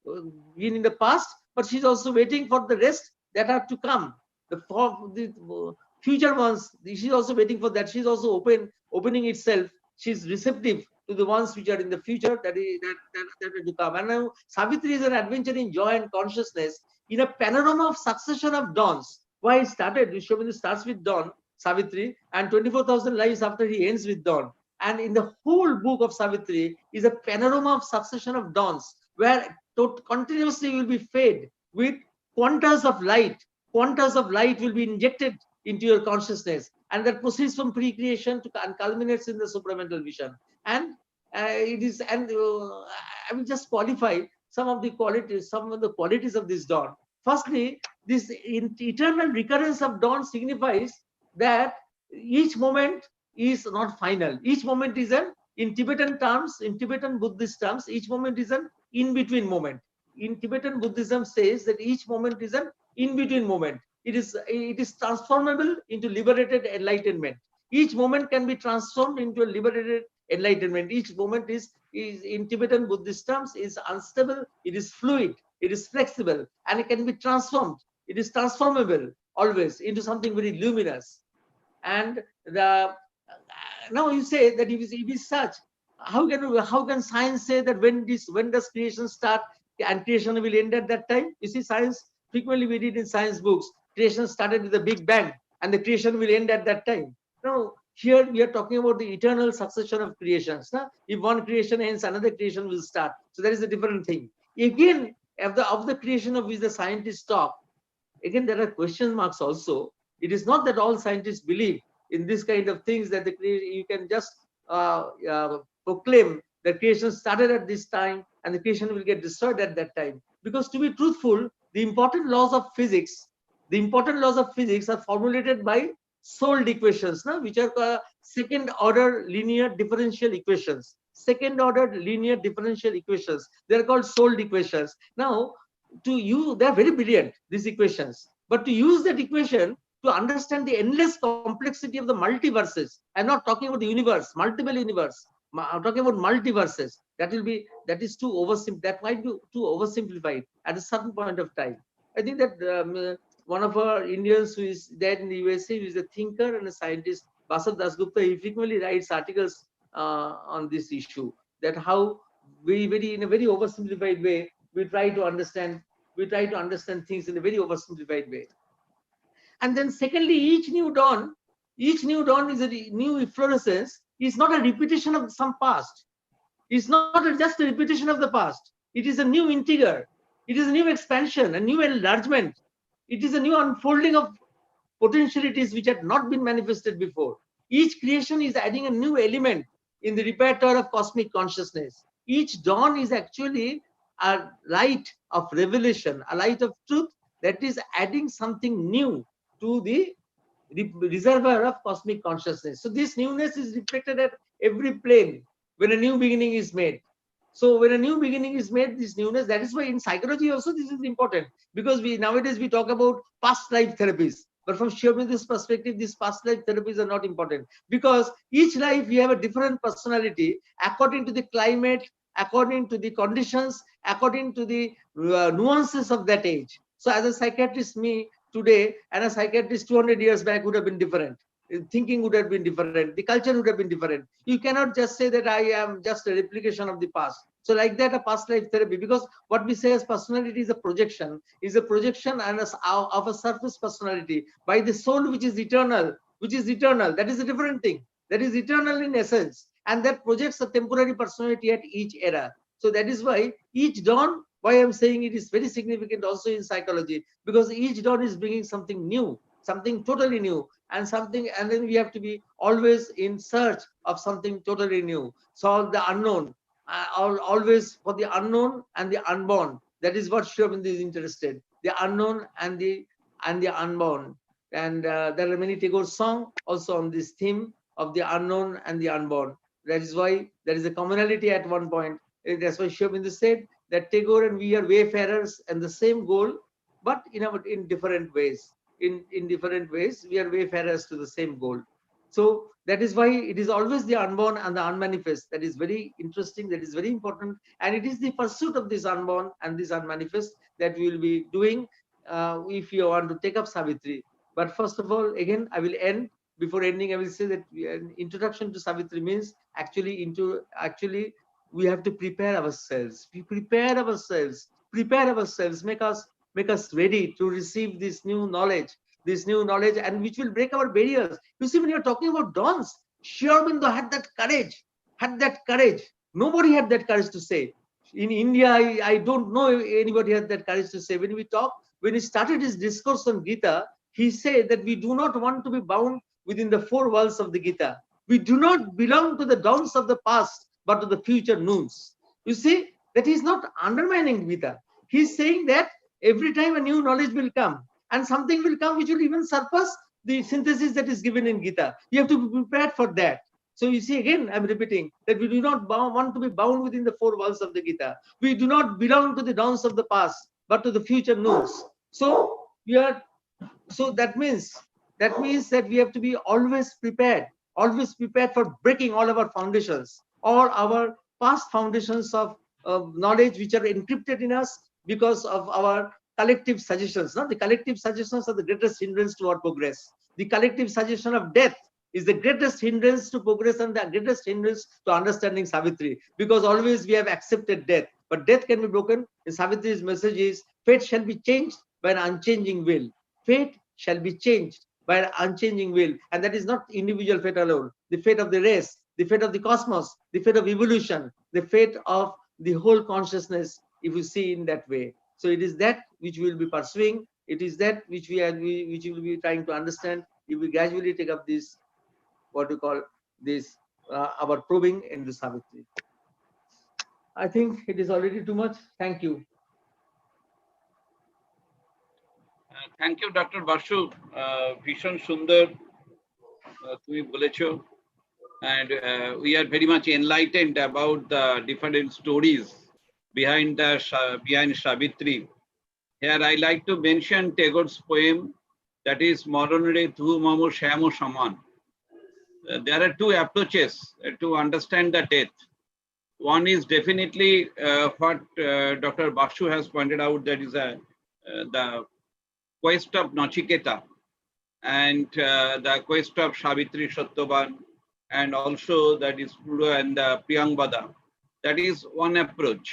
Speaker 6: been in the past, but she's also waiting for the rest that are to come. The future ones, she's also waiting for that. She's also opening itself. She's receptive to the ones which are in the future that are to come. And now Savitri is an adventure in joy and consciousness in a panorama of succession of dawns. Why it started? Shobhindu starts with dawn, Savitri, and 24,000 lives after he ends with dawn. And in the whole book of Savitri is a panorama of succession of dawns, where continuously will be fed with quantas of light. Quantas of light will be injected into your consciousness, and that proceeds from pre-creation to and culminates in the supramental vision. And it is, and I will just qualify some of the qualities of this dawn. Firstly, this eternal recurrence of dawn signifies that each moment is not final. Each moment is in Tibetan terms, in Tibetan Buddhist terms, each moment is an in-between moment. In Tibetan Buddhism says that each moment is an in-between moment. It is transformable into liberated enlightenment. Each moment can be transformed into a liberated enlightenment. Each moment is in Tibetan Buddhist terms is unstable, it is fluid, it is flexible, and it can be transformed. It is transformable always into something very luminous. And now you say that if it is such, how can science say that when does creation start and creation will end at that time? You see, science, frequently we read in science books, creation started with the Big Bang and the creation will end at that time. No, here we are talking about the eternal succession of creations. Now, if one creation ends, another creation will start. So that is a different thing. Again, of the creation of which the scientists talk, again there are question marks also. It is not that all scientists believe in this kind of things, that you can just proclaim that creation started at this time and the creation will get destroyed at that time. Because to be truthful, the important laws of physics are formulated by solved equations, which are second order linear differential equations. Second order linear differential equations. They are called solved equations. Now, to you, they are very brilliant, these equations. But to use that equation to understand the endless complexity of the multiverses, I'm not talking about the universe, multiple universe. I'm talking about multiverses. That is too oversimplified. That might be too oversimplified at a certain point of time. I think that one of our Indians who is there in the USA, who is a thinker and a scientist, Basav Dasgupta, he frequently writes articles on this issue. That how we in a very oversimplified way we try to understand things in a very oversimplified way. And then secondly, each new dawn is a new efflorescence. Is not a repetition of some past. It's not just a repetition of the past. It is a new integer. It is a new expansion, a new enlargement. It is a new unfolding of potentialities which had not been manifested before. Each creation is adding a new element in the repertoire of cosmic consciousness. Each dawn is actually a light of revelation, a light of truth that is adding something new to the reservoir of cosmic consciousness. So this newness is reflected at every plane when a new beginning is made. So when a new beginning is made, this newness, that is why in psychology also this is important, because nowadays we talk about past life therapies. But from Sri Aurobindo's perspective, these past life therapies are not important, because each life we have a different personality according to the climate, according to the conditions, according to the nuances of that age. So as a psychiatrist, me today and a psychiatrist 200 years back would have been different. Thinking would have been different. The culture would have been different. You cannot just say that I am just a replication of the past. So like that, a past life therapy, because what we say as personality is a projection and of a surface personality by the soul, which is eternal. That is a different thing. That is eternal in essence. And that projects a temporary personality at each era. So that is why each dawn, why I'm saying it is very significant also in psychology, because each dawn is bringing something new, something totally new, and then we have to be always in search of something totally new. Solve the unknown, always for the unknown and the unborn. That is what Sri Aurobindo is interested. The unknown and the unborn. And there are many Tagore songs also on this theme of the unknown and the unborn. That is why there is a commonality at one point. That's why Sri Aurobindo said that Tagore and we are wayfarers and the same goal, but in different ways. In different ways, we are wayfarers to the same goal. So that is why it is always the unborn and the unmanifest that is very interesting, that is very important, and it is the pursuit of this unborn and this unmanifest that we will be doing if you want to take up Savitri. But first of all, again, I will end. Before ending, I will say that an introduction to Savitri means actually we have to prepare ourselves. We prepare ourselves, make us ready to receive this new knowledge, and which will break our barriers. You see, when you're talking about dawns, Sri Aurobindo had that courage. Nobody had that courage to say. In India, I don't know if anybody had that courage to say. When he started his discourse on Gita, he said that we do not want to be bound within the four walls of the Gita. We do not belong to the dawns of the past, but to the future noons. You see, that he's not undermining Gita. He's saying that every time a new knowledge will come, and something will come which will even surpass the synthesis that is given in Gita. You have to be prepared for that. So you see, again, I'm repeating that we do not want to be bound within the four walls of the Gita. We do not belong to the dawns of the past, but to the future noons. So that means that we have to be always prepared for breaking all of our foundations, all our past foundations of knowledge which are encrypted in us because of our collective suggestions. The collective suggestions are the greatest hindrance to our progress. The collective suggestion of death is the greatest hindrance to progress and the greatest hindrance to understanding Savitri, because always we have accepted death, but death can be broken. And Savitri's message is, fate shall be changed by an unchanging will. Fate shall be changed by an unchanging will, and that is not individual fate alone. The fate of the race, the fate of the cosmos, the fate of evolution, the fate of the whole consciousness, if you see in that way. So it is that which we will be pursuing. It is that which we will be trying to understand if we gradually take up this, what we call this, our probing in the Savitri. I think it is already too much. Thank you.
Speaker 1: Thank you, Dr. Basu. Bhishon Sundar, তুমি বলেছো, and we are very much enlightened about the different stories behind Savitri. Here I like to mention Tagore's poem, that is Moronre Tu Mamo Shamo Shaman. There are two approaches to understand the death. One is definitely what Dr. Basu has pointed out, that is the quest of Nachiketa and the quest of Savitri Satyavan, and also that is Pura and Priyambada. That is one approach.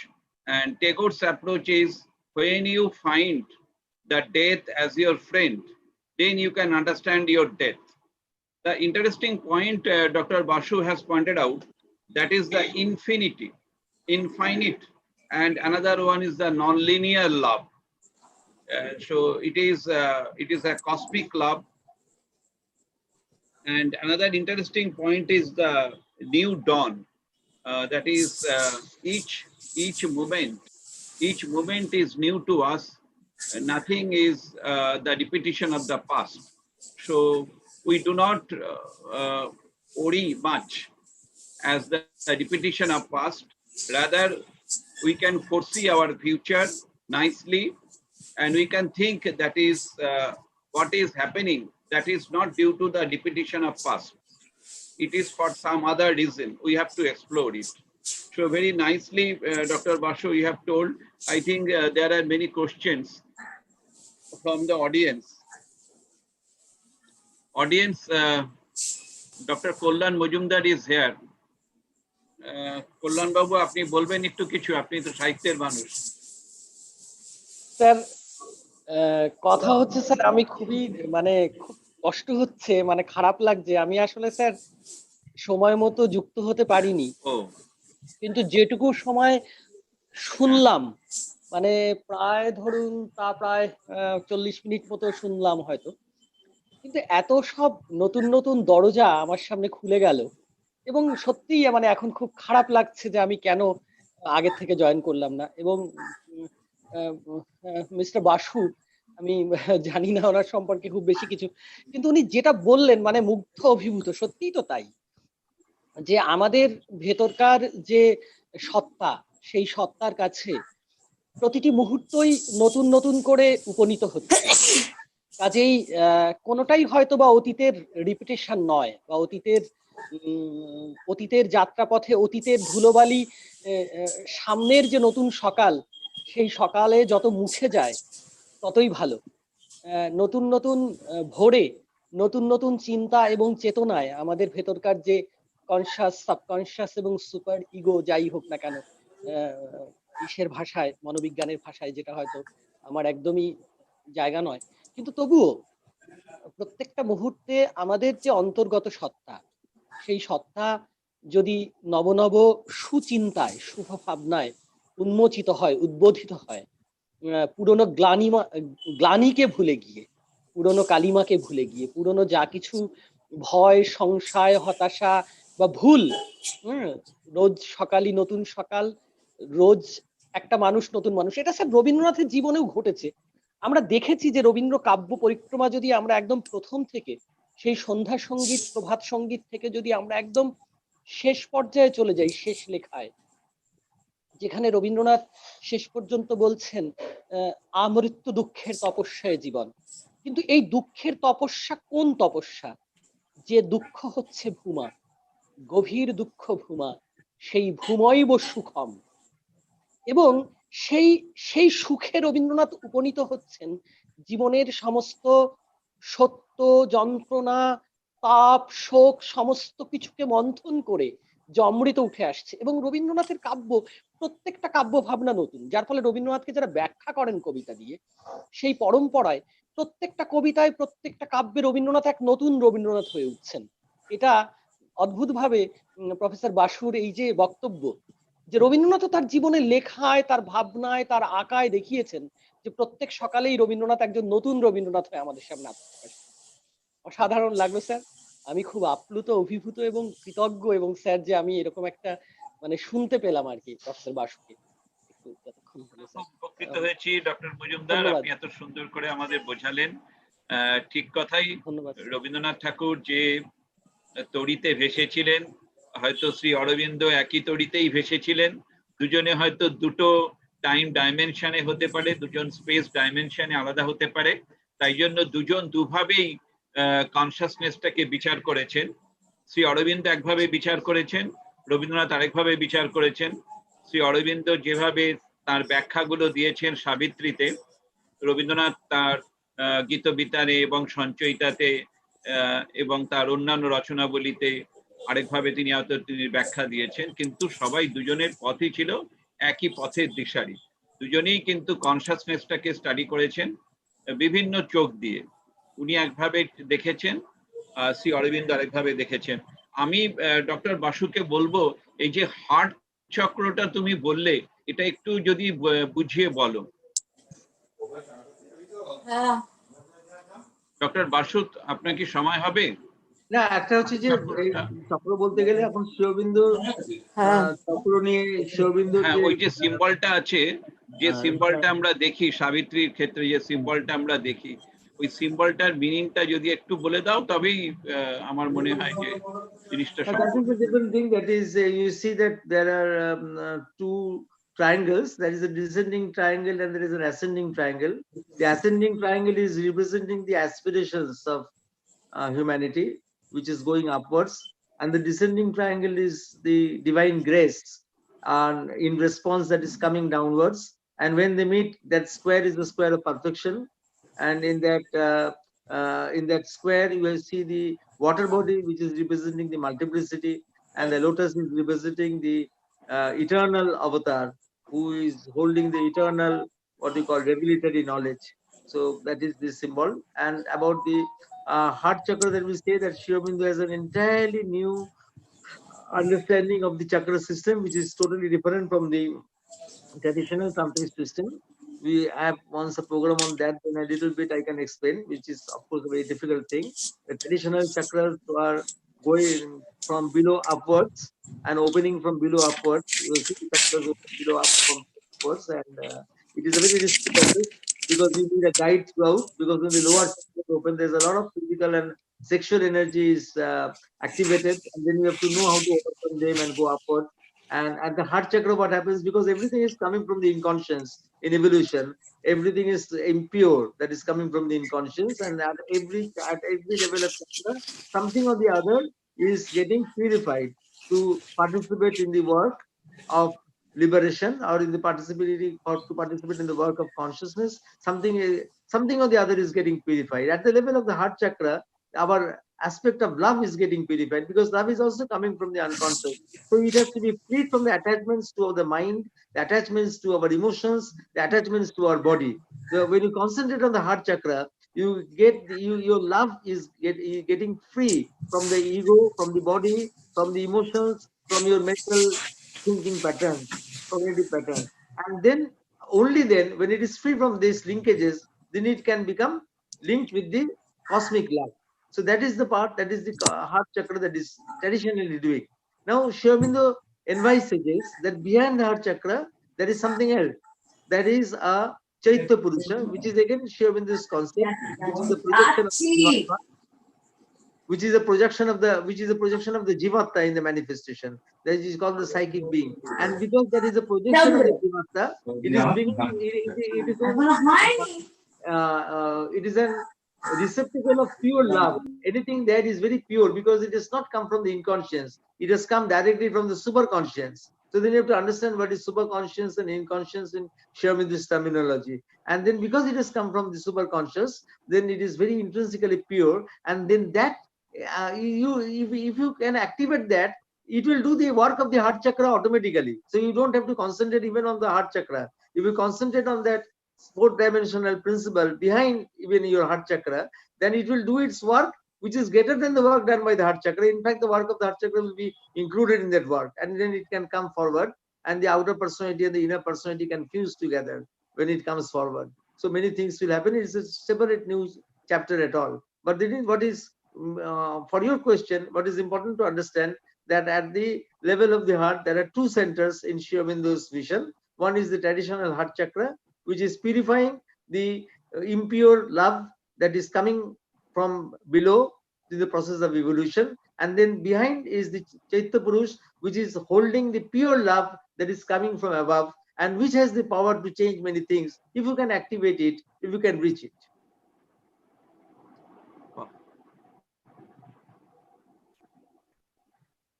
Speaker 1: And Tagore's approach is, when you find the death as your friend, then you can understand your death. The interesting point Dr. Basu has pointed out, that is the infinite, and another one is the non-linear love. So it is a cosmic love. And another interesting point is the new dawn. That is each moment is new to us. Nothing is the repetition of the past. So we do not worry much as the repetition of past. Rather, we can foresee our future nicely, and we can think that is what is happening, that is not due to the repetition of past. It is for some other reason. We have to explore it. So very nicely, Dr. Basu, you have told. I think there are many questions from the audience. Dr. Kollan Mojumdar is here. Kollan Babu, আপনি বলবেন একটু কিছু, আপনি তো সাহিত্যের মানুষ।
Speaker 7: Sir, কথা হচ্ছে স্যার, আমি খুব কষ্ট হচ্ছে, খারাপ লাগছে। আমি আসলে স্যার সময় মতো যুক্ত হতে পারিনি, কিন্তু যেটুকু সময় শুনলাম, প্রায় ধরুন প্রায় 40 মিনিট মতো শুনলাম হয়তো, কিন্তু এত সব নতুন নতুন দরজা আমার সামনে খুলে গেল, এবং সত্যিই এখন খুব খারাপ লাগছে যে আমি কেন আগে থেকে জয়েন করলাম না। এবং মিস্টার বাসু, আমি জানি না ওনার সম্পর্কে খুব বেশি কিছু, কিন্তু উনি যেটা বললেন মুগ্ধ অভিভূত, সত্যিই তো তাই, যে আমাদের ভেতরকার যে সত্তা, সেই সত্তার কাছে প্রতিটি মুহূর্তই নতুন নতুন করে উপনীত হচ্ছে। কাজেই কোনোটাই হয়তো বা অতীতের রিপিটেশন নয়, বা অতীতের যাত্রাপথে অতীতের ধুলোবালি সামনের যে নতুন সকাল, সেই সকালে যত মুছে যায় ততই ভালো। নতুন নতুন ভোরে নতুন নতুন চিন্তা এবং চেতনায় আমাদের ভেতরকার যে কনসাস, সাবকনসাস এবং সুপার ইগো যাই হোক না কেন, ইসের ভাষায়, মনোবিজ্ঞানের ভাষায়, যেটা হয়তো আমার একদমই জায়গা নয়, কিন্তু তবুও প্রত্যেকটা মুহূর্তে আমাদের যে অন্তর্গত সত্তা, সেই সত্তা যদি নবনব সুচিন্তায়, শুভ ভাবনায় উন্মোচিত হয়, উদ্বোধিত হয়, পুরনো গ্লানিকে ভুলে গিয়ে, পুরনো কালিমাকে ভুলে গিয়ে, পুরনো যা কিছু ভয়, সংশয়, হতাশা বা ভুল, রোজ সকালই নতুন সকাল, রোজ একটা মানুষ নতুন মানুষ, এটা স্যার রবীন্দ্রনাথের জীবনেও ঘটেছে। আমরা দেখেছি যে রবীন্দ্র কাব্য পরিক্রমা যদি আমরা একদম প্রথম থেকে, সেই সন্ধ্যা সঙ্গীত, প্রভাত সঙ্গীত থেকে যদি আমরা একদম শেষ পর্যায়ে চলে যাই, শেষ লেখায়, যেখানে রবীন্দ্রনাথ শেষ পর্যন্ত বলছেন আমৃত্যু দুঃখের তপস্যায় জীবন। কিন্তু এই দুঃখের তপস্যা কোন তপস্যা? যে দুঃখ হচ্ছে ভূমা, গভীর দুঃখ ভূমা, সেই ভূমৈব সুখম। এবং সেই সেই সুখে রবীন্দ্রনাথ উপনীত হচ্ছেন জীবনের সমস্ত সত্য, যন্ত্রণা, তাপ, শোক সমস্ত কিছুকে মন্থন করে যে অমৃত উঠে আসছে। এবং রবীন্দ্রনাথের কাব্য, প্রত্যেকটা কাব্য ভাবনা নতুন, যার ফলে রবীন্দ্রনাথকে যারা ব্যাখ্যা করেন কবিতা দিয়ে, সেই পরম্পরায় প্রত্যেকটা কবিতায়, প্রত্যেকটা কাব্যে রবীন্দ্রনাথ এক নতুন রবীন্দ্রনাথ হয়ে উঠছেন। এটা অদ্ভুতভাবে প্রফেসর বাসুর এই যে বক্তব্য, যে রবীন্দ্রনাথ তার জীবনে লেখায়, তার ভাবনায়, তার আঁকায় দেখিয়েছেন যে প্রত্যেক সকালেই রবীন্দ্রনাথ একজন নতুন রবীন্দ্রনাথ হয়ে আমাদের সামনে আত্মপ্রকাশ। অসাধারণ লাগলো স্যার, আমি খুব আপ্লুত, অভিভূত এবং কৃতজ্ঞ, এবং স্যার যে আমি এরকম একটা মানে শুনতে পেলাম আর কি প্রফেসর বাসুকে।
Speaker 1: উপকৃত হয়েছি ডক্টর মজুমদার, আপনি এত সুন্দর করে আমাদের বোঝালেন। ঠিক কথাই, রবীন্দ্রনাথ ঠাকুর যে তড়িতে ভেসেছিলেন, হয়তো শ্রী অরবিন্দ একই তড়িতেই ভেসেছিলেন। দুজনে হয়তো দুটো টাইম ডাইমেনশনে হতে পারে, দুজন স্পেস ডাইমেনশনে আলাদা হতে পারে, তাই জন্য দুজন দুভাবেই কনসাসনেসটাকে বিচার করেছেন। শ্রী অরবিন্দ একভাবে বিচার করেছেন, রবীন্দ্রনাথ আরেকভাবে বিচার করেছেন। শ্রী অরবিন্দ যেভাবে তার ব্যাখ্যাগুলো দিয়েছেন সাবিত্রীতে, রবীন্দ্রনাথ তার গীতবিতানে এবং সঞ্চয়িতাতে এবং তার অন্যান্য রচনাবলিতে আরেকভাবে তিনি ব্যাখ্যা দিয়েছেন। কিন্তু সবাই দুজনের পথই ছিল একই পথের দিশারি। দুজনেই কিন্তু কনসাসনেসটাকে স্টাডি করেছেন বিভিন্ন চোখ দিয়ে। উনি একভাবে দেখেছেন, শ্রী অরবিন্দ আরেকভাবে দেখেছেন। আমি ডক্টর বাসুকে বলবো, এই যে হার্ট চক্রটা তুমি বললে, এটা একটু যদি বুঝিয়ে বলো। ডক্টর বাসু, আপনার কি সময় হবে?
Speaker 6: না, একটা হচ্ছে যে চক্র বলতে গেলে এখন শিববিন্দু চক্র নিয়ে শিববিন্দু,
Speaker 1: হ্যাঁ, ওই যে সিম্বলটা আছে, যে সিম্বলটা আমরা দেখি সাবিত্রীর ক্ষেত্রে, যে সিম্বলটা আমরা দেখি, ওই সিম্বলটার মিনিংটা যদি একটু বলে দাও, তবেই আমার মনে হয় যে জিনিসটা
Speaker 6: that is a different thing. That is, you see that there are two triangles. There is a descending triangle and there is an ascending triangle. The ascending triangle is representing the aspirations of humanity, which is going upwards, and the descending triangle is the divine grace, and in response that is coming downwards. And when they meet, that square is the square of perfection. And in that square, you will see the water body, which is representing the multiplicity, and the lotus is representing the eternal avatar, who is holding the eternal, what we call, revelatory knowledge. So that is the symbol. And about the heart chakra, that we say that Sri Aurobindo has an entirely new understanding of the chakra system, which is totally different from the traditional tantric system. We have once a program on that, then a little bit I can explain, which is of course a very difficult thing. The traditional chakras are going from below upwards and opening from below upwards. You see the chakras open below upwards, and it is a very risky process because you need a guide throughout, because when the lower chakras open, there's a lot of physical and sexual energy is activated, and then you have to know how to overcome them and go upward. And at the heart chakra, what happens, because everything is coming from the inconscious, in evolution, everything is impure that is coming from the inconscious, and at every level of chakra, something or the other is getting purified to participate in the work of liberation, or in the participating, or to participate in the work of consciousness. Something or the other is getting purified. At the level of the heart chakra, our aspect of love is getting purified, because love is also coming from the unconscious. So it has to be freed from the attachments to the mind, the attachments to our emotions, the attachments to our body. So when you concentrate on the heart chakra, you get your love is getting free from the ego, from the body, from the emotions, from your mental thinking patterns, cognitive patterns. And then, only then, when it is free from these linkages, then it can become linked with the cosmic love. So that is the part, that is the heart chakra that is traditionally doing. Now, Sri Aurobindo advises that behind the heart chakra, there is something else. That is a Chaitya Purusha, which is again Sri Aurobindo's concept, which is the projection of Jivatma, which is a projection of the Jivatma in the manifestation. That is called the psychic being. And because that is a projection of the Jivatma, it is bringing it is an receptacle of pure love. Anything that is very pure, because it has not come from the inconscious. It has come directly from the superconscious. So then you have to understand what is superconscious and inconscious in Sri Aurobindo's terminology. And then because it has come from the superconscious, then it is very intrinsically pure. And then that, if you can activate that, it will do the work of the heart chakra automatically. So you don't have to concentrate even on the heart chakra. If you concentrate on that fourth dimensional principle behind even your heart chakra, then it will do its work, which is greater than the work done by the heart chakra. In fact, the work of the heart chakra will be included in that work, and then it can come forward, and the outer personality and the inner personality can fuse together when it comes forward. So many things will happen. It's a separate new chapter at all. But then what is, for your question, what is important to understand, that at the level of the heart, there are two centers in Sri Aurobindo's vision. One is the traditional heart chakra, which is purifying the impure love that is coming from below to the process of evolution. And then behind is the Chaitya Purush, which is holding the pure love that is coming from above, and which has the power to change many things if you can activate it, if you can reach it.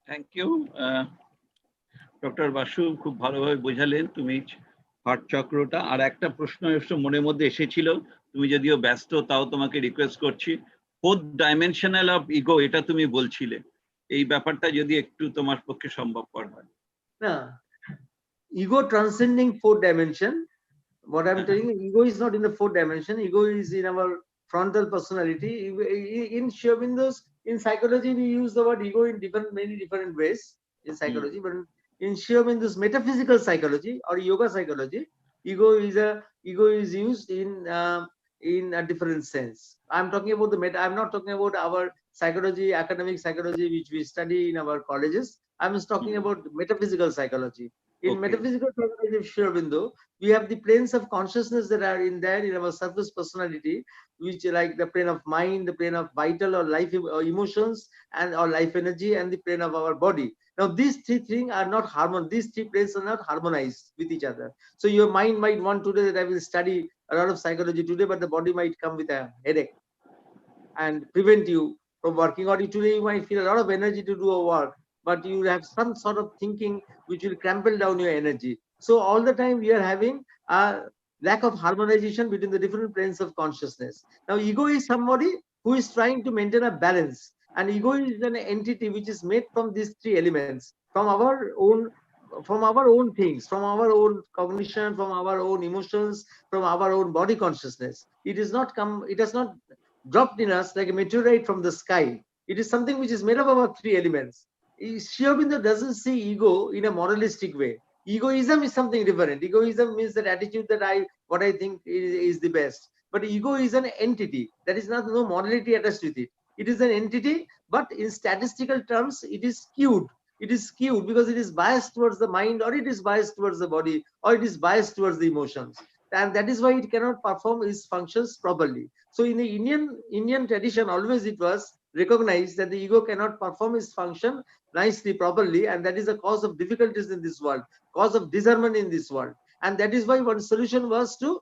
Speaker 1: Thank you doctor Basu, খুব ভালোভাবে বোঝালেন তুমি heart চক্রটা। আর একটা প্রশ্ন মনের মধ্যে এসেছিল, তুমি যদিও ব্যস্ত, তাও তোমাকে রিকোয়েস্ট করছি, ফোর্থ ডাইমেনশনাল অফ ইগো, এটা তুমি বলছিলে, এই ব্যাপারটা যদি একটু তোমার পক্ষে সম্ভবপর হয়।
Speaker 6: না, ego transcending fourth dimension. What I'm telling you, ego is not in the fourth dimension. Ego is in our frontal personality. In Sri Aurobindo's, in psychology, we use the word ego in many different ways in psychology. But in Sri Aurobindo's metaphysical psychology or yoga psychology, ego is used in a different sense. I'm talking about I'm not talking about our psychology, academic psychology, which we study in our colleges. I'm just talking about metaphysical psychology. In metaphysical psychology of Sri Aurobindo, we have the planes of consciousness that are in there in our surface personality, which like the plane of mind, the plane of vital or life or emotions, and or life energy, and the plane of our body. Now these three things are not these three planes are not harmonized with each other. So your mind might want today that I will study a lot of psychology today, but the body might come with a headache and prevent you from working. Or today you might feel a lot of energy to do a work, but you have some sort of thinking which will crumple down your energy. So all the time we are having a lack of harmonization between the different planes of consciousness. Now ego is somebody who is trying to maintain a balance, and ego is an entity which is made from these three elements, from our own things, from our own cognition, from our own emotions, from our own body consciousness. It has not dropped in us like a meteorite from the sky. It is something which is made up of our three elements. Sri Aurobindo doesn't see ego in a moralistic way. Egoism is something different. Egoism means that attitude that what I think is the best. But ego is an entity. There is no morality attached with it. It is an entity, but in statistical terms, it is skewed. It is skewed because it is biased towards the mind, or it is biased towards the body, or it is biased towards the emotions. And that is why it cannot perform its functions properly. So in the Indian tradition, always it was recognized that the ego cannot perform its function nicely, properly, and that is a cause of difficulties in this world, cause of disharmony in this world. And that is why one solution was to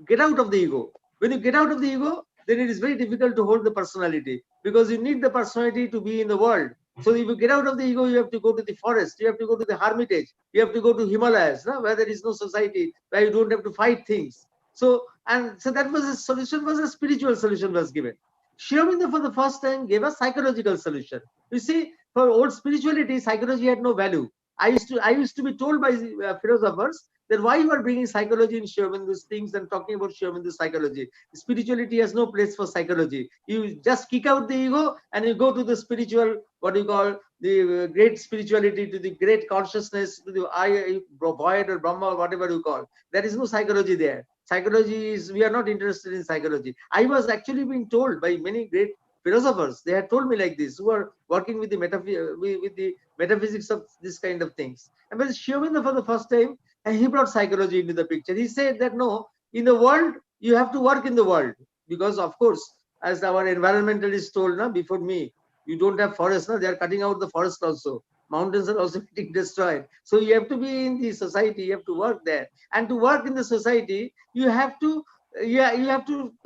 Speaker 6: get out of the ego. When you get out of the ego, then it is very difficult to hold the personality, because you need the personality to be in the world. So if you get out of the ego, you have to go to the forest, you have to go to the hermitage, you have to go to Himalayas, no? Where there is no society, where you don't have to fight things. So that was a solution, was a spiritual solution was given. Sri Aurobindo for the first time gave a psychological solution. You see, for old spirituality, psychology had no value. I used to be told by philosophers that why you are bringing psychology in Sri Aurobindo's things and talking about Sri Aurobindo's psychology. Spirituality has no place for psychology. You just kick out the ego and you go to the spiritual, what you call the great spirituality, to the great consciousness, to the I, void or Brahma, or whatever you call. There is no psychology there. Psychology is, we are not interested in psychology. I was actually being told by many great philosophers, they had told me like this, who are working with the metaphysics of this kind of things. And when Sri Aurobindo for the first time, and he brought psychology into the picture. He said that no, in the world, you have to work in the world, because of course, as our environmentalist told before me, you don't have forests, they are cutting out the forest also. Mountains are also getting destroyed. So you have to be in the society, you have to work there. And to work in the society, you have to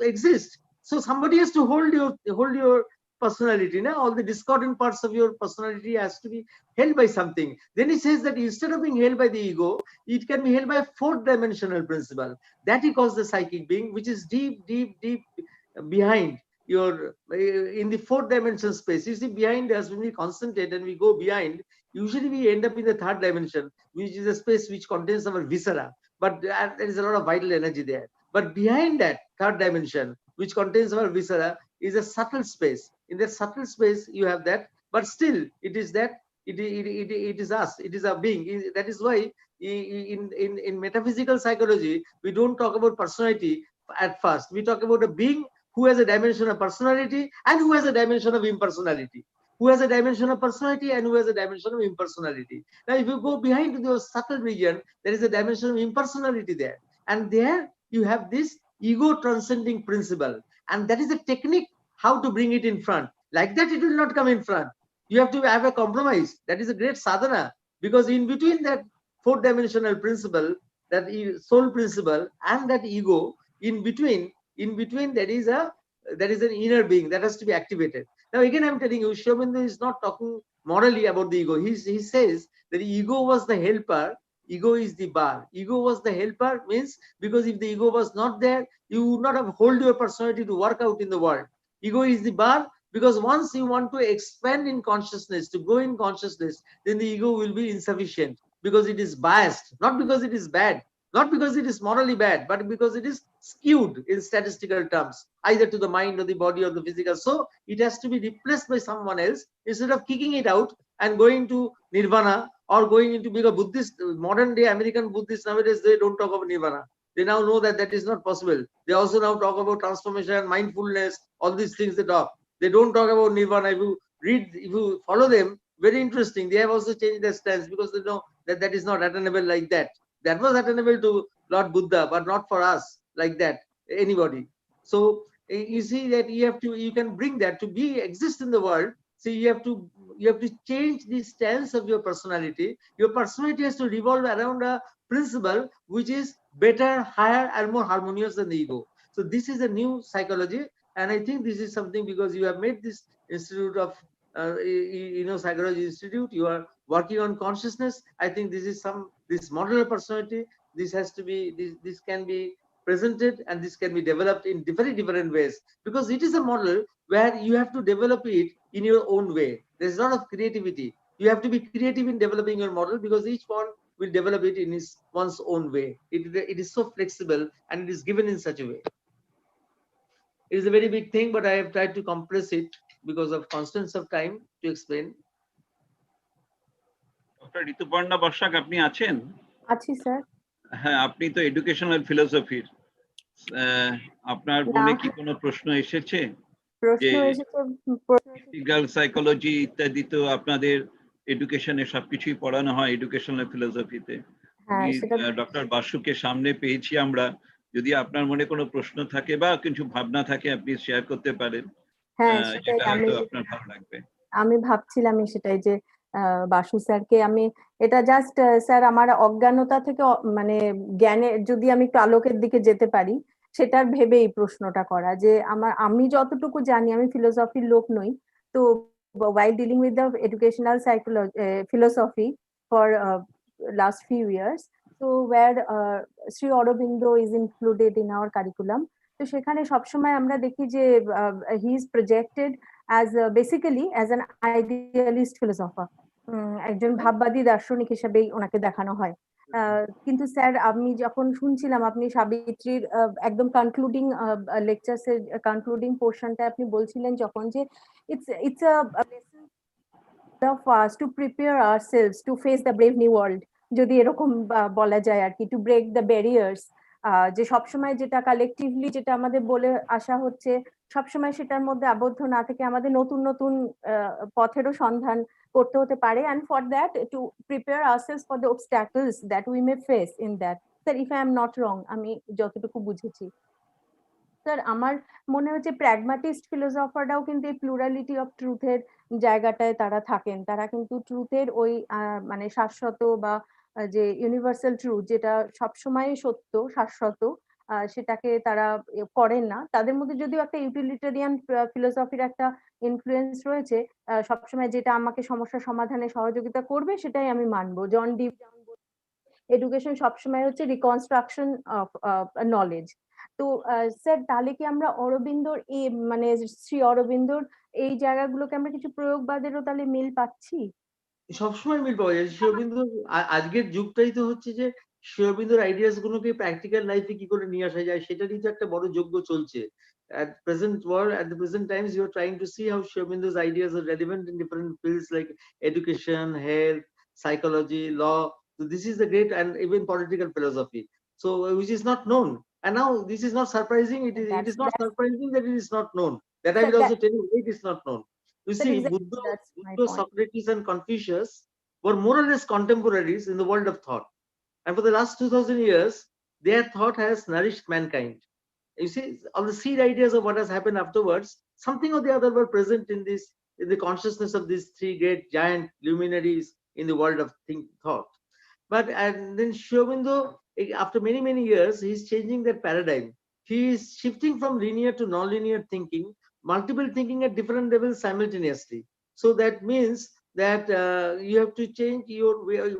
Speaker 6: exist. So somebody has to hold your personality. All the discordant parts of your personality has to be held by something. Then he says that instead of being held by the ego, it can be held by a fourth dimensional principle. That he calls the psychic being, which is deep behind your, in the fourth dimension space. You see, behind us, when we concentrate and we go behind, usually we end up in the third dimension, which is a space which contains our viscera. But there is a lot of vital energy there. But behind that third dimension, which contains our viscera, is a subtle space. In that subtle space, you have that, but still, it is that, it is us, it is our being. That is why in metaphysical psychology, we don't talk about personality at first. We talk about a being who has a dimension of personality and who has a dimension of impersonality. Who has a dimension of personality and who has a dimension of impersonality. Now, if you go behind to the subtle region, there is a dimension of impersonality there. And there you have this ego transcending principle. And that is a technique how to bring it in front. Like that, it will not come in front. You have to have a compromise. That is a great sadhana, because in between that fourth dimensional principle, that soul principle, and that ego, in between there is an inner being that has to be activated. Now again, I'm telling you, Sri Aurobindo is not talking morally about the ego. He says that the ego was the helper, ego is the bar. Ego was the helper means, because if the ego was not there, you would not have hold your personality to work out in the world. Ego is the bar, because once you want to expand in consciousness, to grow in consciousness, then the ego will be insufficient, because it is biased, not because it is bad, not because it is morally bad, but because it is skewed in statistical terms, either to the mind or the body or the physical. So it has to be replaced by someone else, instead of kicking it out and going to nirvana, or going into being a Buddhist. Modern day American Buddhists nowadays, they don't talk about nirvana. They now know that that is not possible. They also now talk about transformation, mindfulness, all these things they talk. They don't talk about nirvana. If you follow them, very interesting. They have also changed their stance, because they know that that is not attainable like that. That was attainable to Lord Buddha, but not for us like that, anybody. So you see that you can bring that to exist in the world. So you have to change the stance of your personality. Your personality has to revolve around a principle which is better, higher, and more harmonious than the ego. So this is a new psychology, and I think this is something, because you have made this institute of Psychology Institute, you are working on consciousness. I think this is this model of personality. This has to be, this can be presented, and this can be developed in very different ways, because it is a model where you have to develop it in your own way. There's a lot of creativity. You have to be creative in developing your model, because each one will develop it in one's own way. It is so flexible, and it is given in such a way. It is a very big thing, but I have tried to compress it because of constraints of time to explain.
Speaker 1: Dr. Rituparna Bashak, আপনি আছেন?
Speaker 2: আছি sir.
Speaker 1: হ্যাঁ, আপনি তো educational ফিলোসফির, আপনার মনে কি কোনো প্রশ্ন এসেছে? প্র্যাকটিক্যাল সাইকোলজি ইত্যাদি তো আপনাদের এডুকেশনে সবকিছুই পড়ানো হয় এডুকেশনাল ফিলোসফিতে। ডক্টর বাসুকে সামনে পেয়েছি আমরা। যদি আপনার মনে কোনো প্রশ্ন থাকে বা কিছু ভাবনা থাকে, আপনি শেয়ার করতে পারেন।
Speaker 2: হ্যাঁ,
Speaker 1: যেটা হয়তো আপনার ভালো লাগবে।
Speaker 2: আমি ভাবছিলাম সেটাই, যে বাসু স্যারকে আমি এটা জাস্ট স্যার আমার অজ্ঞানতা থেকে মানে জ্ঞানে যদি আমি একটু আলোকের দিকে যেতে পারি সেটার ভেবেই প্রশ্নটা করা, যে আমি যতটুকু জানি, আমি ফিলোসফির লোক নই, তো while dealing with the educational psychology philosophy for last few years, so where Sri Aurobindo is included in our curriculum, তো সেখানে সবসময় আমরা দেখি যে he is projected as basically as an idealist philosopher, একজন ভাববাদী দার্শনিক হিসেবেই ওনাকে দেখানো হয়। কিন্তু স্যার আমি যখন শুনছিলাম আপনি সাবিত্রীর একদম কনক্লুডিং লেকচার্স এর কনক্লুডিং পোর্শনটা আপনি বলছিলেন যখন, যে it's a lesson of us to prepare ourselves to face the brave new world, যদি এরকম বলা যায় আর কি, to break the barriers, যে সবসময় যেটা কালেকটিভলি যেটা আমাদের বলে আসা হচ্ছে সবসময় সেটার মধ্যে আবদ্ধ না থেকে আমাদের নতুন নতুন পথেরও সন্ধান করতে হতে পারে, and for that to prepare ourselves for the obstacles that we may face in that. Sir, if I am not wrong, আমি যতটুকু বুঝেছি স্যার, আমার মনে হচ্ছে প্র্যাগমাটিস্ট ফিলোসফাররাও কিন্তু এই প্লুরালিটি অফ ট্রুথের জায়গাটায় তারা থাকেন, তারা কিন্তু ট্রুথের ওই মানে শাশ্বত বা যে ইউনিভার্সাল ট্রুথ যেটা সবসময় সত্য শাশ্বত, সেটাকে তারা করেন না। তাদের মধ্যে যদিও একটা ইউটিলিটেরিয়ান ফিলোসফির একটা ইনফ্লুয়েন্স রয়েছে, সবসময় যেটা আমাকে সমস্যা সমাধানে সহযোগিতা করবে সেটাই আমি মানবো। জন ডি এডুকেশন সবসময় হচ্ছে রিকনস্ট্রাকশন অফ নলেজ। তো স্যার তাহলে কি আমরা অরবিন্দর এই মানে শ্রী অরবিন্দর এই জায়গাগুলোকে আমরা কিছু প্রয়োগবাদেরও তাহলে মিল পাচ্ছি?
Speaker 6: সবসময় মিল পাওয়া যায়। শ্রী অরবিন্দর আজকের যুগটাই তো হচ্ছে যে শ্রী অরবিন্দর আইডিয়াস গুলোকে প্র্যাকটিক্যাল লাইফে কি করে নিয়ে আসা যায় সেটারই তো একটা বড় যজ্ঞ চলছে। At present world, at the present times, you are trying to see how Sri Aurobindo's ideas are relevant in different fields like education, health, psychology, law. So this is the great, and even political philosophy. So which is not known. And now this is not surprising. It is not surprising that it is not known. That I will also tell you why it is not known. You see, Buddha, Socrates, and Confucius were more or less contemporaries in the world of thought. And for the last 2000 years, their thought has nourished mankind. You see, all the seed ideas of what has happened afterwards, something or the other were present in the consciousness of these three great giant luminaries in the world of thought. But and then Sri Aurobindo, after many years, he's changing that paradigm. He is shifting from linear to non-linear thinking, multiple thinking at different levels simultaneously. So that means that you have to change your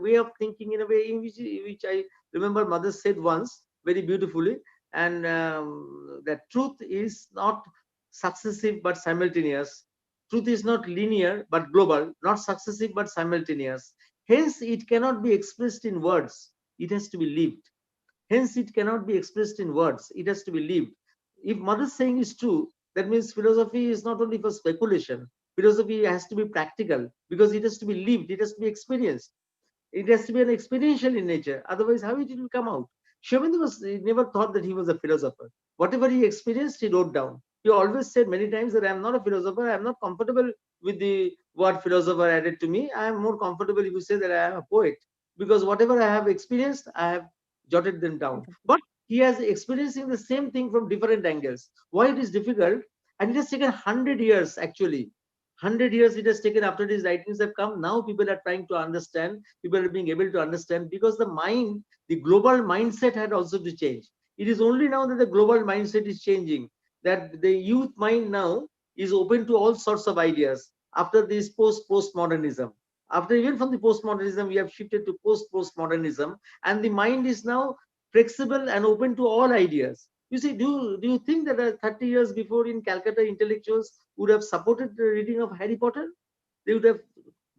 Speaker 6: way of thinking in a way in which I remember Mother said once very beautifully, and that truth is not successive but simultaneous. Truth is not linear but global, not successive but simultaneous. Hence, it cannot be expressed in words. It has to be lived. Hence, it cannot be expressed in words. It has to be lived. If Mother's saying is true, that means philosophy is not only for speculation. Philosophy has to be practical because it has to be lived. It has to be experienced. It has to be an experiential in nature. Otherwise, how it will come out? Sri Aurobindo never thought that he was a philosopher. Whatever he experienced, he wrote down. He always said many times that I am not a philosopher. I am not comfortable with the word philosopher added to me. I am more comfortable if you say that I am a poet, because whatever I have experienced, I have jotted them down. But he has experiencing the same thing from different angles. Why it is difficult? And it has taken 100 years actually. 100 years it has taken after these writings have come. Now people are trying to understand, people are being able to understand, because the mind, the global mindset had also to change. It is only now that the global mindset is changing, that the youth mind now is open to all sorts of ideas after this postmodernism. After even from the postmodernism, we have shifted to postmodernism, and the mind is now flexible and open to all ideas. You see, do you think that 30 years before in Calcutta, intellectuals would have supported the reading of Harry Potter? They would have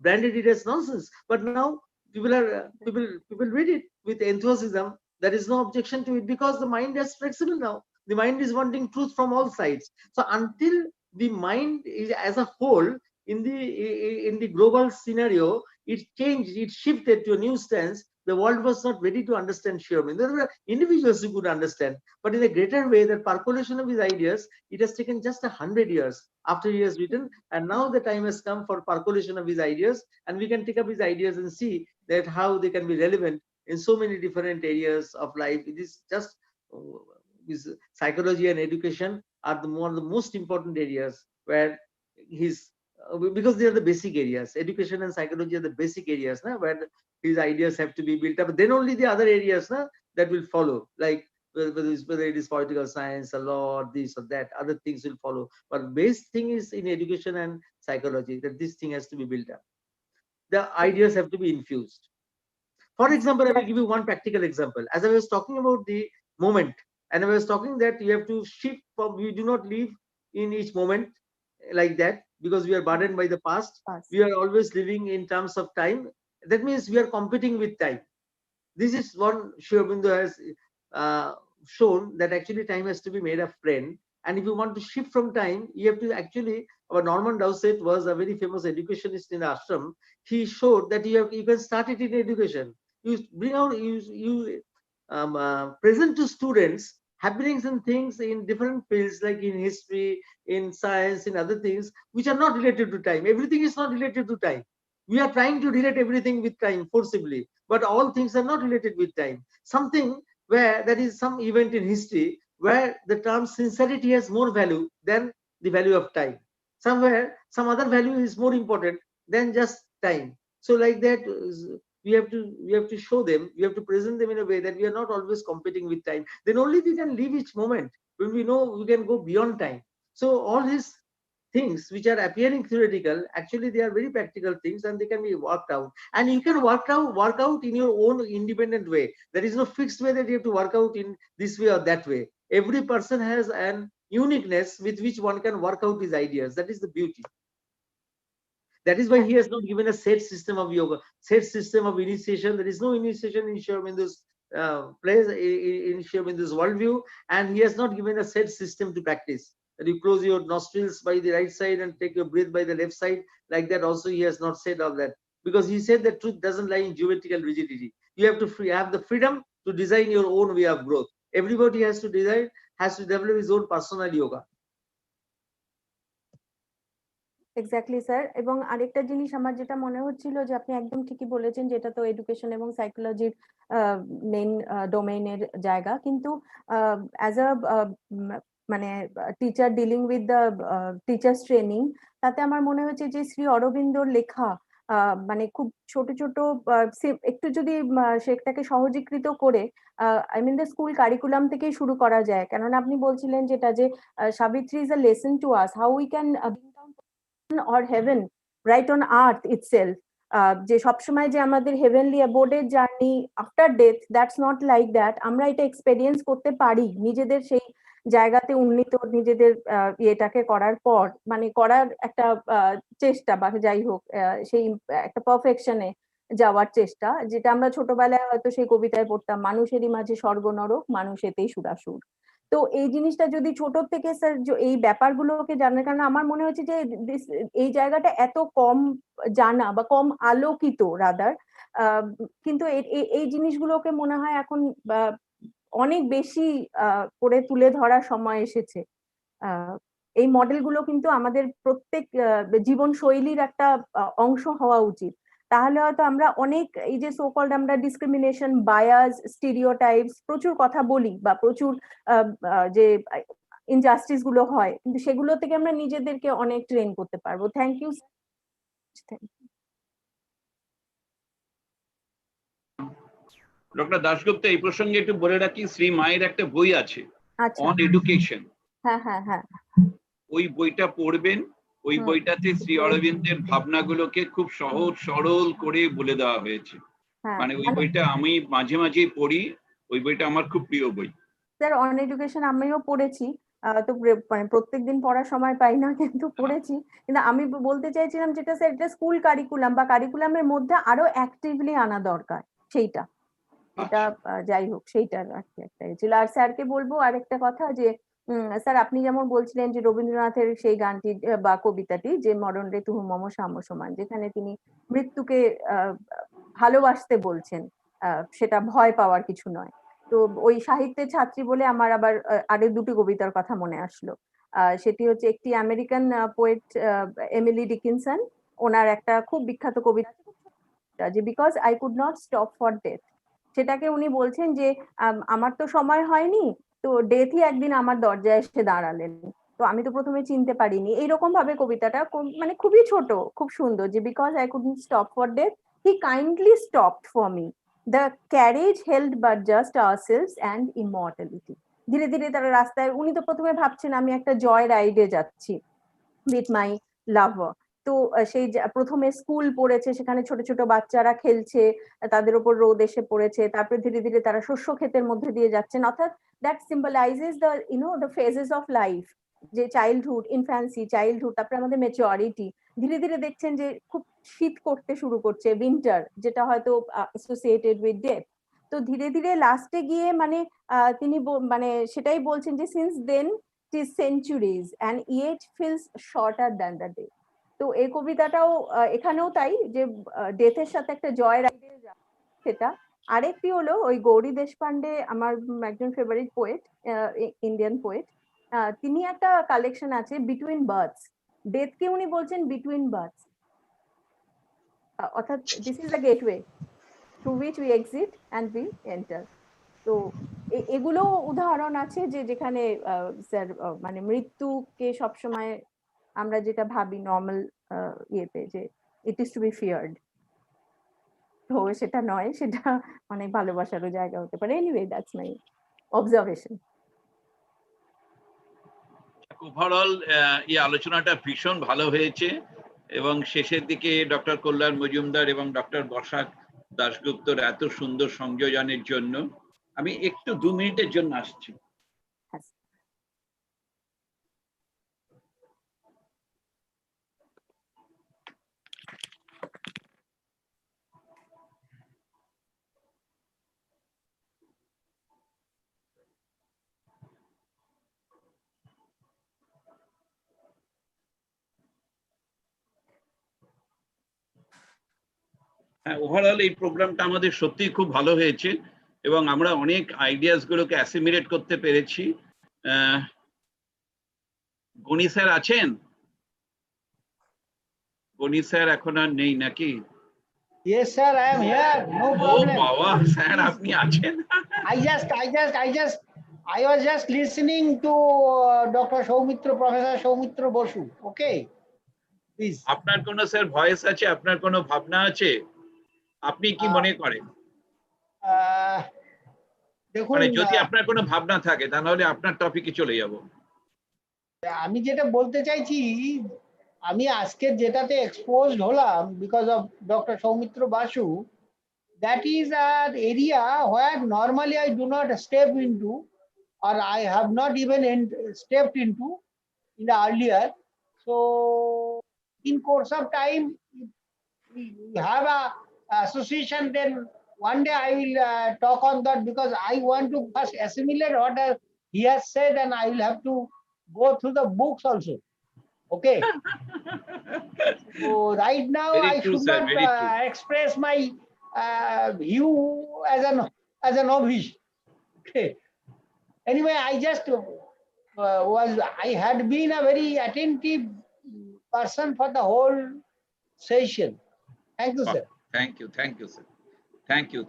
Speaker 6: branded it as nonsense. But now people read it with enthusiasm. There is no objection to it because the mind is flexible now. The mind is wanting truth from all sides. So until the mind is as a whole in the global scenario, it changed, it shifted to a new stance. The world was not ready to understand Sri Aurobindo. There were individuals who could understand, but in a greater way, the percolation of his ideas, it has taken just 100 years after he has written, and now the time has come for percolation of his ideas, and we can take up his ideas and see that how they can be relevant in so many different areas of life. It is just psychology and education are one of the most important areas where his because they are the basic areas. Education and psychology are the basic areas, na, where his ideas have to be built up. Then only the other areas, na, that will follow, like whether it is political science, a law, or this or that, other things will follow. But base thing is in education and psychology, that this thing has to be built up. The ideas have to be infused. For example, I will give you one practical example. As I was talking about the moment, and I was talking that you have to shift from, you do not live in each moment like that, because we are burdened by the past. We are always living in terms of time. That means we are competing with time. This is what Sri Aurobindo has shown, that actually time has to be made a friend. And if you want to shift from time, you have to actually, our Norman Dowsett was a very famous educationist in the ashram. He showed that you can start it in education. You bring out, you present to students happenings and things in different fields, like in history, in science, in other things, which are not related to time. Everything is not related to time. We are trying to relate everything with time forcibly, but all things are not related with time. Something where there is some event in history where the term sincerity has more value than the value of time. Somewhere, some other value is more important than just time. So like that, we have to show them, we have to present them in a way that we are not always competing with time. Then only we can live each moment, when we know we can go beyond time. So all these things which are appearing theoretical, actually they are very practical things, and they can be worked out. And you can work out in your own independent way. There is no fixed way that you have to work out in this way or that way. Every person has an uniqueness with which one can work out his ideas. That is the beauty. That is why he has not given a set system of yoga, set system of initiation. There is no initiation in Sri Aurobindo's place, in Sri Aurobindo's worldview, and he has not given a set system to practice. That you close your nostrils by the right side and take your breath by the left side. Like that also he has not said all that, because he said that truth doesn't lie in geometrical rigidity. You have to have the freedom to design your own way of growth. Everybody has to develop his own personal yoga.
Speaker 2: Exactly sir. এবং আরেকটা জিনিস আমার যেটা মনে হচ্ছিল, যে আপনি একদম ঠিকই বলেছেন, যেটা তো এডুকেশন এবং সাইকোলজির মেইন ডোমেইনের জায়গা, কিন্তু অ্যাজ আ মানে teacher dealing with the teachers training, তাতে আমার মনে হচ্ছে যে শ্রী অরবিন্দর লেখা মানে খুব ছোট ছোট একটু যদি সেটাকে সহজীকৃত করে, I mean the school curriculum থেকেই শুরু করা যায়। কেননা আপনি বলছিলেন যেটা, যে Savitri is a lesson to us how we can or heaven right on earth itself, যে সবসময় যে আমাদের হেভেনলি অ্যাবোর্ডের journey after death, that's not like that. আমরা এটা এক্সপেরিয়েন্স করতে পারি নিজেদের সেই জায়গাতে উন্নীত, নিজেদের ইয়েটাকে করার পর, মানে করার একটা চেষ্টা, বা যাই হোক সেই একটা পারফেকশনে যাওয়ার চেষ্টা, যেটা আমরা ছোটবেলায় হয়তো সেই কবিতায় পড়তাম, মানুষেরই মাঝে স্বর্গ নরক, মানুষ এতেই সুরাসুর। তো এই জিনিসটা যদি ছোট থেকে স্যার এই ব্যাপারগুলোকে জানার, কারণ আমার মনে হচ্ছে যে এই জায়গাটা এত কম জানা বা কম আলোকিত রাদার, কিন্তু এই জিনিসগুলোকে মনে হয় এখন অনেক বেশি করে তুলে ধরার সময় এসেছে। এই মডেলগুলো কিন্তু আমাদের প্রত্যেক জীবনশৈলীর একটা অংশ হওয়া উচিত। তাহলে হয়তো আমরা অনেক এই যে সোকল্ড আমরা ডিসক্রিমিনেশন, বায়াস, স্টিরিওটাইপস প্রচুর কথা বলি, বা প্রচুর যে ইনজাস্টিস গুলো হয়, কিন্তু সেগুলো থেকে আমরা নিজেদেরকে অনেক ট্রেন করতে পারবো। Thank you.
Speaker 1: ডক্টর দাশগুপ্ত, এই প্রসঙ্গে একটু বলে রাখি, শ্রী মায়ের একটা বই আছে অন এডুকেশন।
Speaker 2: হ্যাঁ হ্যাঁ হ্যাঁ,
Speaker 1: ওই বইটা পড়বেন। ওই বইটাতে শ্রী অরবিন্দের ভাবনাগুলোকে খুব সহজ সরল করে বলে দেওয়া হয়েছে। মানে ওই বইটা আমি মাঝে মাঝেই পড়ি, ওই বইটা আমার খুব প্রিয় বই।
Speaker 2: স্যার অন এডুকেশন আমিও পড়েছি, তো মানে প্রত্যেকদিন পড়ার সময় পাই না, কিন্তু পড়েছি। কিন্তু আমি বলতে চাইছিলাম যেটা স্যার, এটা স্কুল কারিকুলাম বা কারিকুলামের মধ্যে আরো অ্যাক্টিভলি আনা দরকার সেইটা। এটা যাই হোক, সেইটার একটা ছিল। আর স্যারকে বলবো আরেকটা কথা, যে স্যার আপনি যেমন বলছিলেন যে রবীন্দ্রনাথের সেই গানটি বা কবিতাটি, যে মরণ রে তুহু মম সাম্য সমান, যেখানে তিনি মৃত্যুকে ভালোবাসতে বলছেন, সেটা ভয় পাওয়ার কিছু নয়। তো ওই সাহিত্যের ছাত্রী বলে আমার আবার আরো দুটি কবিতার কথা মনে আসলো। সেটি হচ্ছে একটি আমেরিকান পোয়েট এমিলি ডিকিনসন, ওনার একটা খুব বিখ্যাত কবিতা, যে because I could not stop for death. সেটাকে উনি বলছেন যে আমার তো সময় হয়নি, তো ডেথই একদিন আমার দরজায় এসে দাঁড়ালেন। তো আমি তো প্রথমে চিনতে পারিনি, এইরকম ভাবে কবিতাটা মানে খুবই ছোট, খুব সুন্দর, যে because I couldn't stop for death he kindly stopped for me, the carriage held but just ourselves and immortality. ধীরে ধীরে তারা রাস্তায়, উনি তো প্রথমে ভাবছেন আমি একটা জয় রাইডে যাচ্ছি উইথ মাই লাভার। তো সেই প্রথমে স্কুল পড়েছে, সেখানে ছোট ছোট বাচ্চারা খেলছে, তাদের উপর রোদ এসে পড়েছে, তারপরে ধীরে ধীরে তারা শস্য ক্ষেতের মধ্যে দিয়ে যাচ্ছেন, অর্থাৎ that symbolises the the phases of life, যে চাইল্ডহুড, ইনফ্যান্সি, চাইল্ডহুড, তারপরে আমাদের ম্যাচুরিটি। ধীরে ধীরে দেখছেন যে খুব শীত করতে শুরু করছে, উইন্টার, যেটা হয়তো অ্যাসোসিয়েটেড উইথ ডেথ। তো ধীরে ধীরে লাস্টে গিয়ে মানে তিনি মানে সেটাই বলছেন যে since then tis centuries and yet feels shorter than the day। তো এই কবিতাটাও এখানেও তাই, যে ডেথের সাথে একটা জয় রাইডে সেটা। আরেকটি হলো ওই গৌরী দেশপান্ডে, আমার একজন ফেভারিট পোয়েট, ইন্ডিয়ান পোয়েট, তিনি একটা কালেকশন আছে বিটুইন বার্থস, ডেথকে উনি বলছেন বিটুইন বার্থস, অর্থাৎ this is the gateway through which we exit and we enter. তো এগুলো উদাহরণ আছে যে যেখানে স্যার মানে মৃত্যুকে সবসময় আমরা যেটা ভাবি নর্মাল ইয়েতে যে it is to be feared, তো সেটা নয়, সেটা অনেক ভালোবাসারও জায়গা হতে পারে। Anyway that's my observation.
Speaker 1: Overall এই আলোচনাটা ভীষণ ভালো হয়েছে এবং শেষের দিকে ডক্টর কল্যাণ মজুমদার এবং ডক্টর বসাক দাশগুপ্তর এত সুন্দর সংযোজনের জন্য আমি একটু 2 মিনিটের জন্য আসছি। ওভারঅল এই প্রোগ্রামটা আমাদের সত্যিই খুব ভালো হয়েছে এবং আমরা অনেক আইডিয়াস গুলোকে অ্যাসিমিলেট করতে পেরেছি। গণি স্যার আছেন? গণি স্যার এখন আর নেই নাকি?
Speaker 4: Yes, sir, I am here. No
Speaker 1: ও
Speaker 4: problem.
Speaker 1: বাবা, স্যার আপনি আছেন?
Speaker 4: I was just listening to Dr. Soumitra, Professor Soumitra Bosu. Okay, please.
Speaker 1: আপনার কোনো স্যার ভয়েস আছে? আপনার কোনো ভাবনা আছে? আপনি কি মনে করেন?
Speaker 4: দেখুন,
Speaker 1: মানে যদি আপনার কোনো ভাবনা থাকে তাহলে আপনার টপিকে চলে যাব।
Speaker 4: আমি যেটা বলতে চাইছি, আমি আজকে যেটাতে এক্সপোজড হলাম because of doctor Soumitra Basu, that is an area where normally I do not step into, or I have not even stepped into in the earlier. So in course of time, we have a association, then one day I will talk on that, because I want to first assimilate what he has said, and I will have to go through the books also. Okay. So right now
Speaker 1: Very
Speaker 4: I
Speaker 1: true,
Speaker 4: should
Speaker 1: sir,
Speaker 4: not
Speaker 1: very true.
Speaker 4: express my view as a novice. Okay. Anyway, I just I had been a very attentive person for the whole session. Thank you, sir.
Speaker 1: Thank you, sir. Thank you.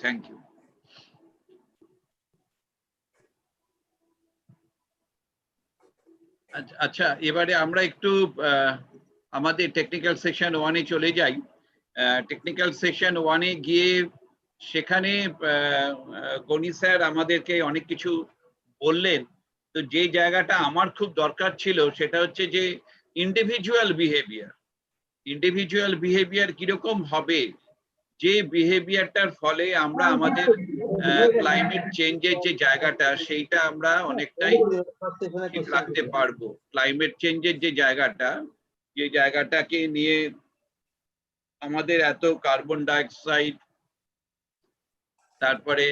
Speaker 1: আচ্ছা, এবারে আমরা একটু আমাদের technical session 1-এ চলে যাই। Technical session 1-এ গিয়ে সেখানে Gani sir আমাদেরকে অনেক কিছু বললেন। তো যে জায়গাটা আমার খুব দরকার ছিল সেটা হচ্ছে যে ইন্ডিভিজুয়াল বিহেভিয়ার কিরকম হবে, যে বিহেভিয়ারটার ফলে আমরা আমাদের ক্লাইমেট চেঞ্জের যে জায়গাটা সেইটা আমরা অনেকটাই ঠিক রাখতে পারবো। ক্লাইমেট চেঞ্জের যে জায়গাটাকে নিয়ে আমাদের এত কার্বন ডাইঅক্সাইড, তারপরে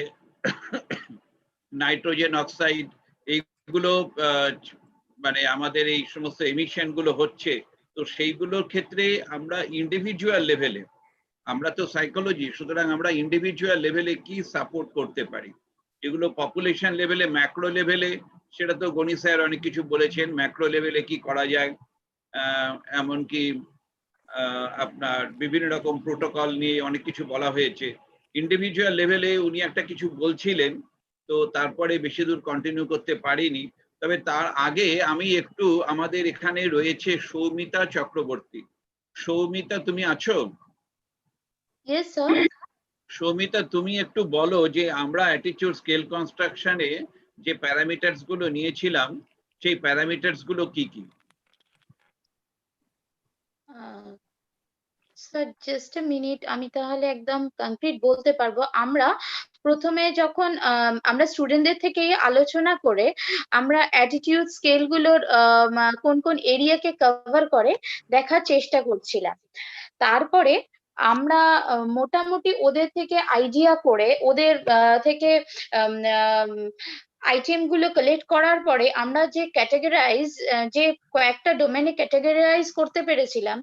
Speaker 1: নাইট্রোজেন অক্সাইড, এইগুলো মানে আমাদের এই সমস্ত এমিশন গুলো হচ্ছে, তো সেইগুলোর ক্ষেত্রে আমরা ইন্ডিভিজুয়াল লেভেলে, আমরা তো সাইকোলজি, সুতরাং আমরা ইন্ডিভিজুয়াল লেভেলে কি সাপোর্ট করতে পারি, এগুলো পপুলেশন লেভেলে, ম্যাক্রো লেভেলে, সেটা তো গণি স্যার অনেক কিছু বলেছেন। ম্যাক্রো লেভেলে কি করা যায়, এমনকি আপনার বিভিন্ন রকম প্রোটোকল নিয়ে অনেক কিছু বলা হয়েছে। ইন্ডিভিজুয়াল লেভেলে উনি একটা কিছু বলছিলেন, তো তারপরে বেশি দূর কন্টিনিউ করতে পারিনি। তবে তার আগে আমি একটু আমাদের এখানে রয়েছে সৌমিতা চক্রবর্তী। সৌমিতা তুমি আছো?
Speaker 5: Yes, sir.
Speaker 1: সৌমিতা তুমি একটু বলো যে আমরা অ্যাটিটিউড স্কেল কনস্ট্রাকশনে যে প্যারামিটারস গুলো নিয়েছিলাম সেই প্যারামিটারস গুলো কি কি?
Speaker 5: স্যার জাস্ট আ মিনিট, আমি তাহলে একদম কংক্রিট বলতে পারবো। আমরা প্রথমে যখন আমরা স্টুডেন্টদের থেকেই আলোচনা করে আমরা অ্যাটিটিউড স্কেল গুলোর কোন কোন এরিয়াকে কভার করে দেখার চেষ্টা করছিলাম। তারপরে আমরা মোটামুটি ওদের থেকে আইডিয়া করে ওদের থেকে আইটেম গুলো কালেক্ট করার পরে আমরা যে ক্যাটাগরাইজ যে কয়েকটা ডোমেনে ক্যাটাগরাইজ করতে পেরেছিলাম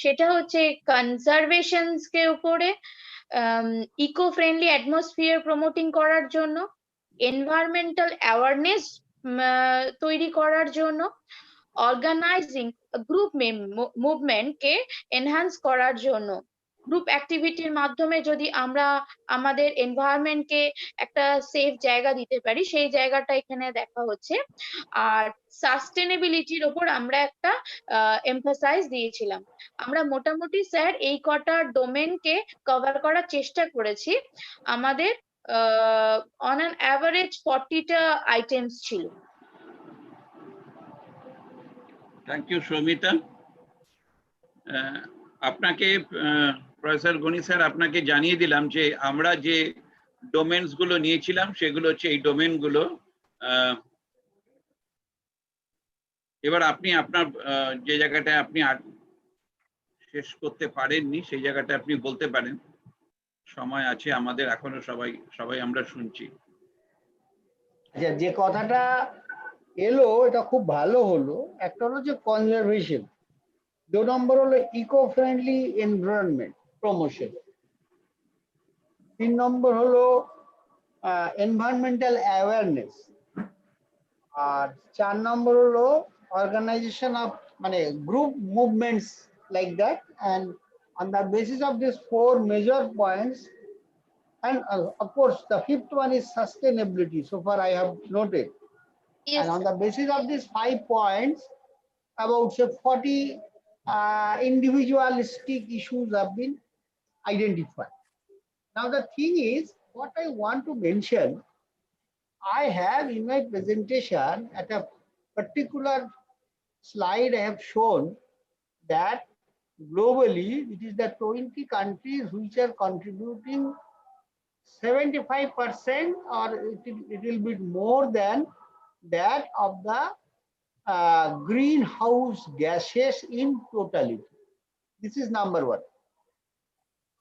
Speaker 5: সেটা হচ্ছে কনজারভেশনস কে উপরে, ইকো ফ্রেন্ডলি অ্যাটমসফিয়ার প্রমোটিং করার জন্য, এনভায়রনমেন্টাল অ্যাওয়ারনেস তৈরি করার জন্য, অর্গানাইজিং গ্রুপ মুভমেন্ট কে এনহ্যান্স করার জন্য। গ্রুপ অ্যাক্টিভিটির মাধ্যমে যদি আমরা আমাদের এনভায়রনমেন্টকে একটা সেফ জায়গা দিতে পারি সেই জায়গাটা এখানে দেখা হচ্ছে। আর সাস্টেনেবিলিটির ওপর আমরা একটা এমফাসাইজ দিয়েছিলাম। আমরা মোটামুটি স্যার এই কটা ডোমেনকে কভার করার চেষ্টা করেছি। আমাদের অন অ্যান অ্যাভারেজ 40টা আইটেমস ছিল।
Speaker 1: Thank you Soumita. আপনাকে প্রফেসর গণি স্যার আপনাকে জানিয়ে দিলাম যে আমরা যে ডোমেনস গুলো নিয়েছিলাম সেগুলো হচ্ছে এই ডোমেন গুলো। এবার আপনি আপনার যে জায়গাটায় আপনি শেষ করতে পারেননি সেই জায়গাটা আপনি বলতে পারেন, সময় আছে আমাদের এখনো, সবাই আমরা শুনছি।
Speaker 4: আচ্ছা, যে কথাটা এলো এটা খুব ভালো হলো। একটা হলো যে কনজারভেশন, 2 নম্বর হলো ইকো ফ্রেন্ডলি এনভায়রনমেন্ট প্রমোশন, 3 নম্বর হলো এনভায়রনমেন্টাল অ্যাওয়ারনেস, আর 4 নম্বর হলো অর্গানাইজেশন অফ মানে group movements like that. And on the basis of this 4 major points, and of course the 5th one is sustainability, so far I have noted.
Speaker 5: Yes,
Speaker 4: And on the basis of these 5 points, about say 40 individualistic issues have been identified. Now the thing is, what I want to mention, I have in my presentation at a particular slide I have shown that globally it is the 20 countries which are contributing 75% or it will be more than that of the greenhouse gases in totality. This is number one.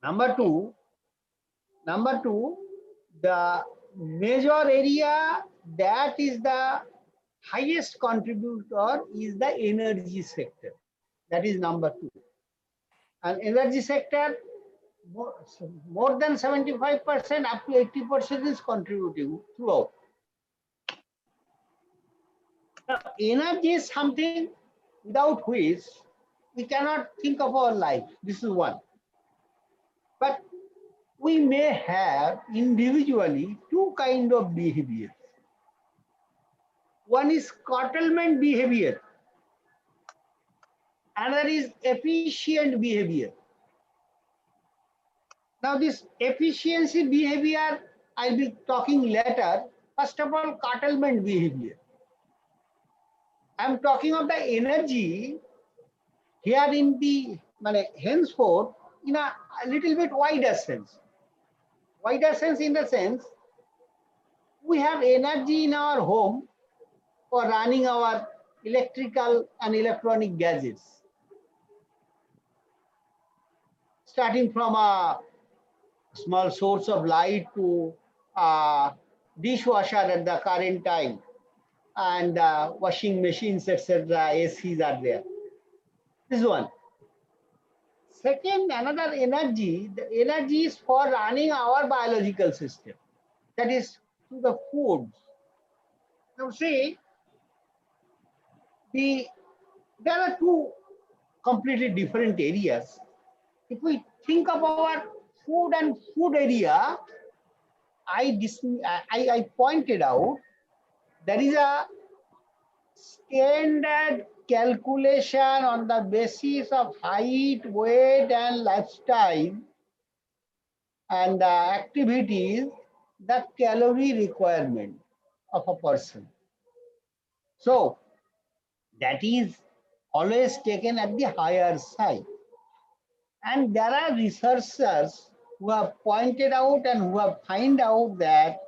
Speaker 4: Number two, the major area that is the highest contributor is the energy sector. That is number 2. And energy sector, more than 75%, up to 80% is contributing throughout. Now, energy is something without which we cannot think of our life. This is one. But we may have individually 2 kinds of behavior. One is curtailment behavior. Another is efficient behavior. Now this efficiency behavior I'll be talking later. First of all, curtailment behavior. I'm talking of the energy here in the henceforth in a little bit wider sense. Wider sense in the sense we have energy in our home for running our electrical and electronic gadgets. Starting from a small source of light to a dishwasher at the current time, and washing machines, etc. ACs are there. This is one. Second, another energy, the energy is for running our biological system. That is through the foods. Now see, there are 2 completely different areas. If we think of our food and food area, I pointed out there is a standard calculation on the basis of height, weight, and lifestyle and the activities, the calorie requirement of a person. So that is always taken at the higher side. And there are researchers who have pointed out and who have found out that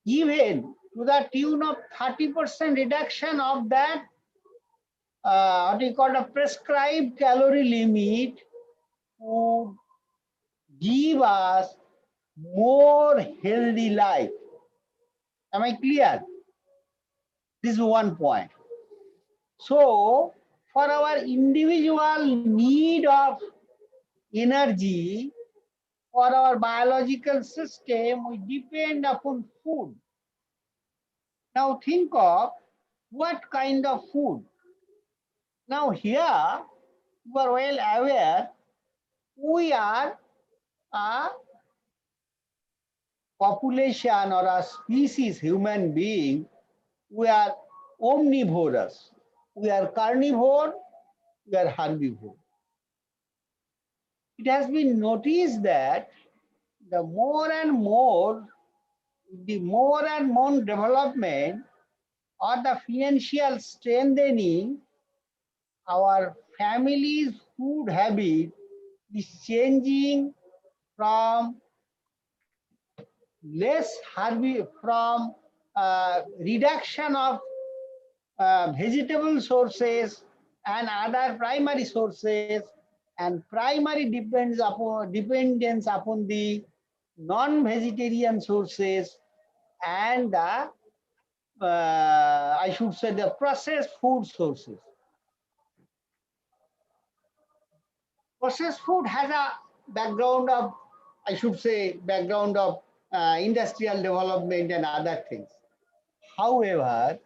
Speaker 4: even to the tune of 30% reduction of that, what we call a prescribed calorie limit, would give us more healthy life. Am I clear? This is one point. So, for our individual need of energy, for our biological system, we depend upon food. Now think of what kind of food. Now here, you are well aware, we are a population or a species, human being, we are omnivorous. We are carnivore, we are herbivore. It has been noticed that the more and more development or the financial strengthening, our family's food habit is changing from reduction of vegetable sources and other primary sources, and primary dependence upon the non-vegetarian sources and the I should say the processed food sources. Processed food has a background of, I should say, background of industrial development and other things. However,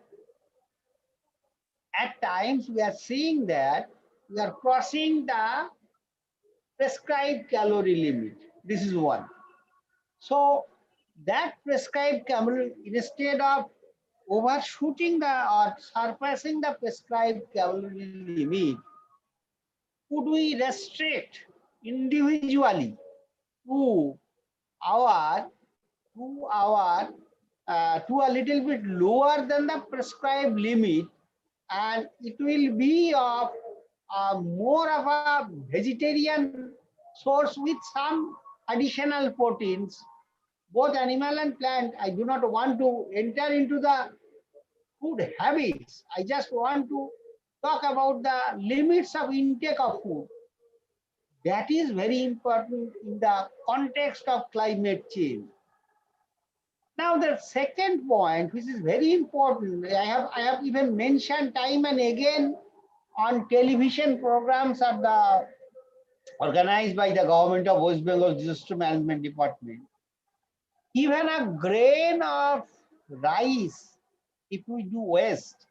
Speaker 4: at times we are seeing that we are crossing the prescribed calorie limit. This is one. So that prescribed calorie, instead of overshooting or surpassing the prescribed calorie limit, could we restrict individually to a little bit lower than the prescribed limit, and it will be of more of a vegetarian source with some additional proteins, both animal and plant. I do not want to enter into the food habits. I just want to talk about the limits of intake of food. That is very important in the context of climate change. Now the second point, which is very important, I have even mentioned time and again on television programs of the organized by the government of West Bengal Disaster Management Department. Even a grain of rice, if we do waste,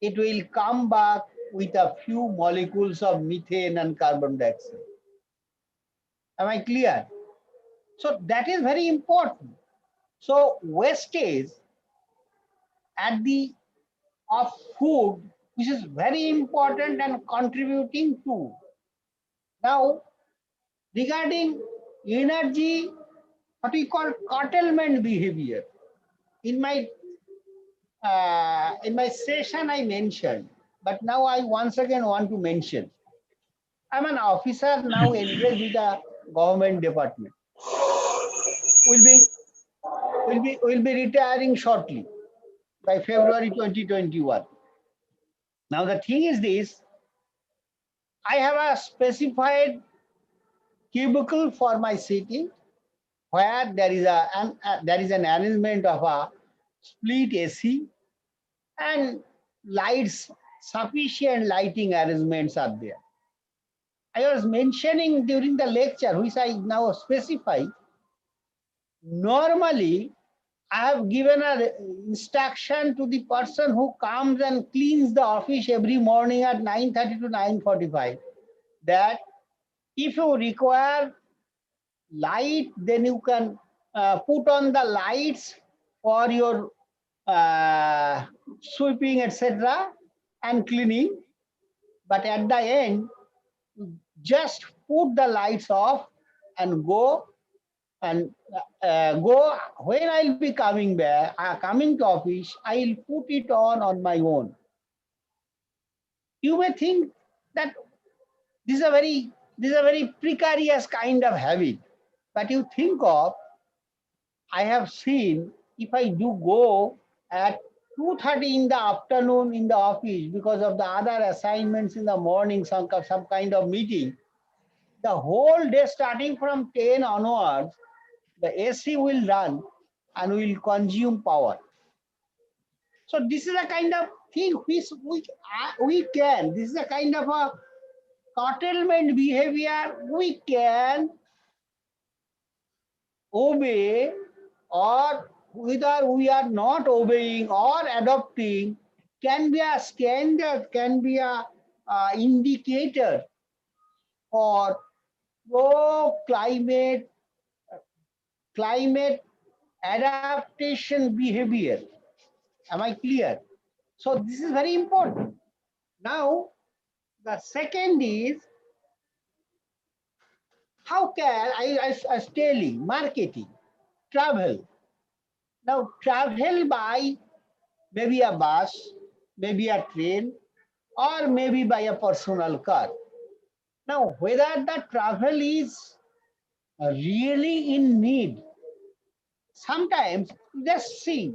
Speaker 4: it will come back with a few molecules of methane and carbon dioxide. Am I clear? So that is very important. So wastage of food, which is very important and contributing to. Now, regarding energy, what we call curtailment behavior. In my session I mentioned, but now I once again want to mention. I'm an officer now engaged with the government department. Will be retiring shortly by February 2021. Now the thing is this, I have a specified cubicle for my sitting where there is an arrangement of a split AC and lights, sufficient lighting arrangements are there. I was mentioning during the lecture, which I now specify, normally I have given an instruction to the person who comes and cleans the office every morning at 9:30 to 9:45 that if you require light, then you can put on the lights for your sweeping, etc., and cleaning. But at the end, just put the lights off and go. And go when I'll be coming back, coming to office, I'll put it on my own. You may think that this is a very precarious kind of habit, but you think of, I have seen, if I do go at 2:30 in the afternoon in the office because of the other assignments in the morning, some kind of meeting, the whole day starting from 10 onwards, the AC will run and will consume power. So this is a kind of thing which we can, this is a kind of a curtailment behavior we can obey, or whether we are not obeying or adopting can be a standard, can be a indicator for climate adaptation behavior. Am I clear? So this is very important. Now, the second is, how can I was telling, marketing, travel. Now, travel by maybe a bus, maybe a train, or maybe by a personal car. Now, whether the travel is really in need, sometimes, just see,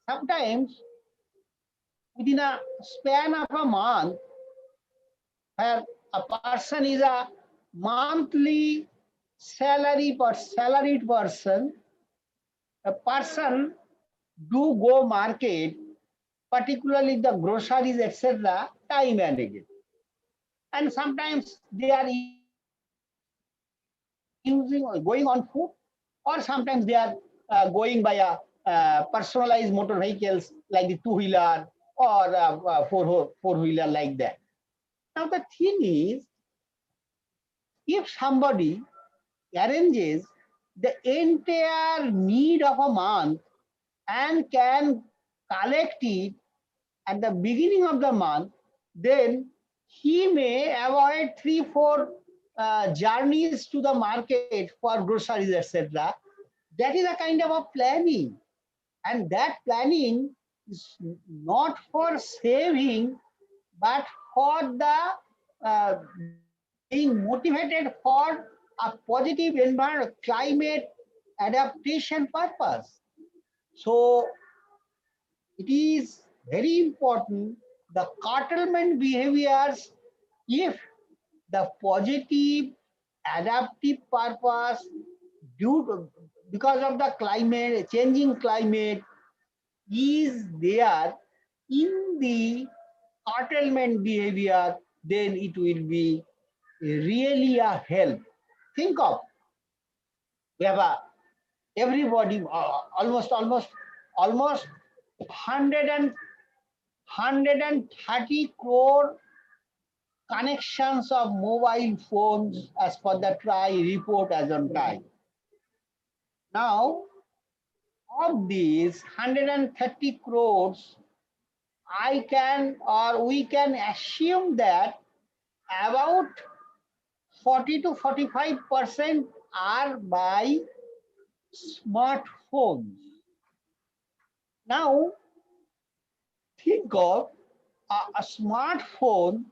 Speaker 4: sometimes within a span of a month, where a person is a monthly salaried person, a person do go market, particularly the groceries, etc., time and again. And sometimes they are going on foot, or sometimes they are going by a personalized motor vehicles like the two-wheeler or four-wheeler like that. Now the thing is, if somebody arranges the entire need of a month and can collect it at the beginning of the month, then he may avoid 3-4 journeys to the market for groceries, etc. That is a kind of a planning, and that planning is not for saving, but for the being motivated for a positive environment, climate adaptation purpose. So it is very important, the curtailment behaviors, if the positive adaptive purpose because of the climate, changing climate is there in the curtailment behavior, then it will be really a help. Think of, we have everybody, almost 130 crore connections of mobile phones as per the TRAI report as on time. Now, of these 130 crores, I can, or we can assume that about 40 to 45% are by smartphones. Now, think of a smartphone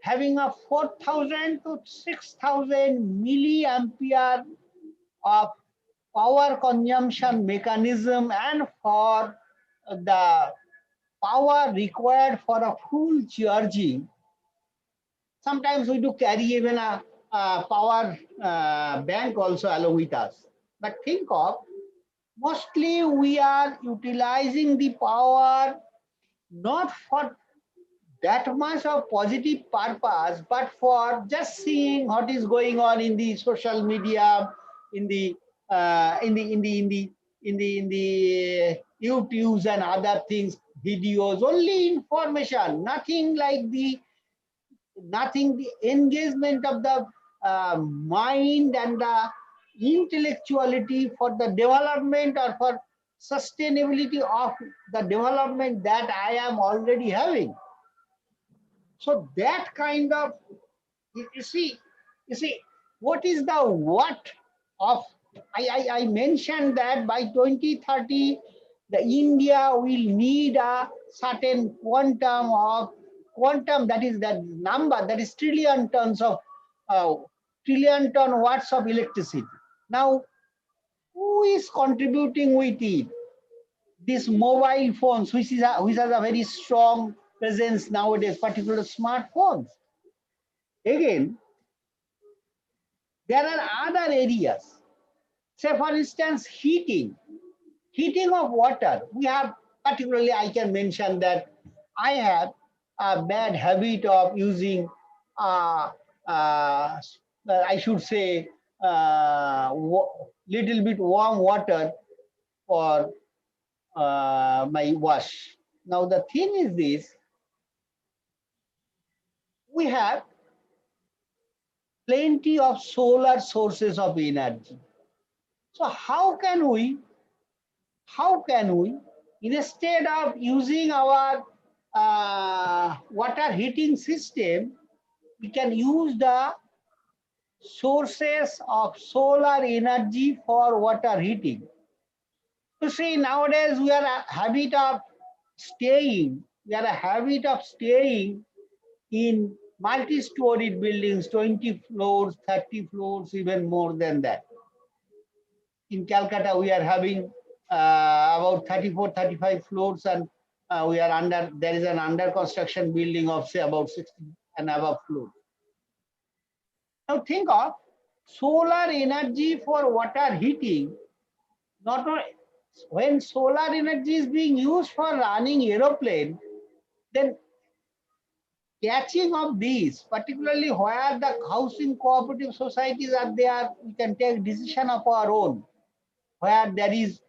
Speaker 4: having a 4,000 to 6,000 milliampere of power consumption mechanism, and for the power required for a full charging. Sometimes we do carry even a power bank also along with us. But think of, mostly we are utilizing the power not for that much of positive purpose, but for just seeing what is going on in the social media, in the YouTubes and other things, videos, only information, nothing like the engagement of the mind and the intellectuality for the development or for sustainability of the development that I am already having. So that kind of, you see, what is the what of, I mentioned that by 2030, the India will need a certain quantum, that is that number, that is trillion tons of, trillion ton watts of electricity. Now, who is contributing with it? These mobile phones, which has a very strong presence nowadays, particularly smartphones. Again, there are other areas. Say, for instance, heating of water. We have, particularly, I can mention that I have a bad habit of using, I should say, little bit warm water for my wash. Now, the thing is this, we have plenty of solar sources of energy. So how can we, instead of using our water heating system, we can use the sources of solar energy for water heating. You see, nowadays we are a habit of staying in multi-storied buildings, 20 floors, 30 floors, even more than that. In Calcutta, we are having about 34, 35 floors, and there is an under construction building of, say, about 60 and above floors. Now think of solar energy for water heating. Not only when solar energy is being used for running aeroplane, then catching of these, particularly where the housing cooperative societies are there, we can take decision of our own. Where there is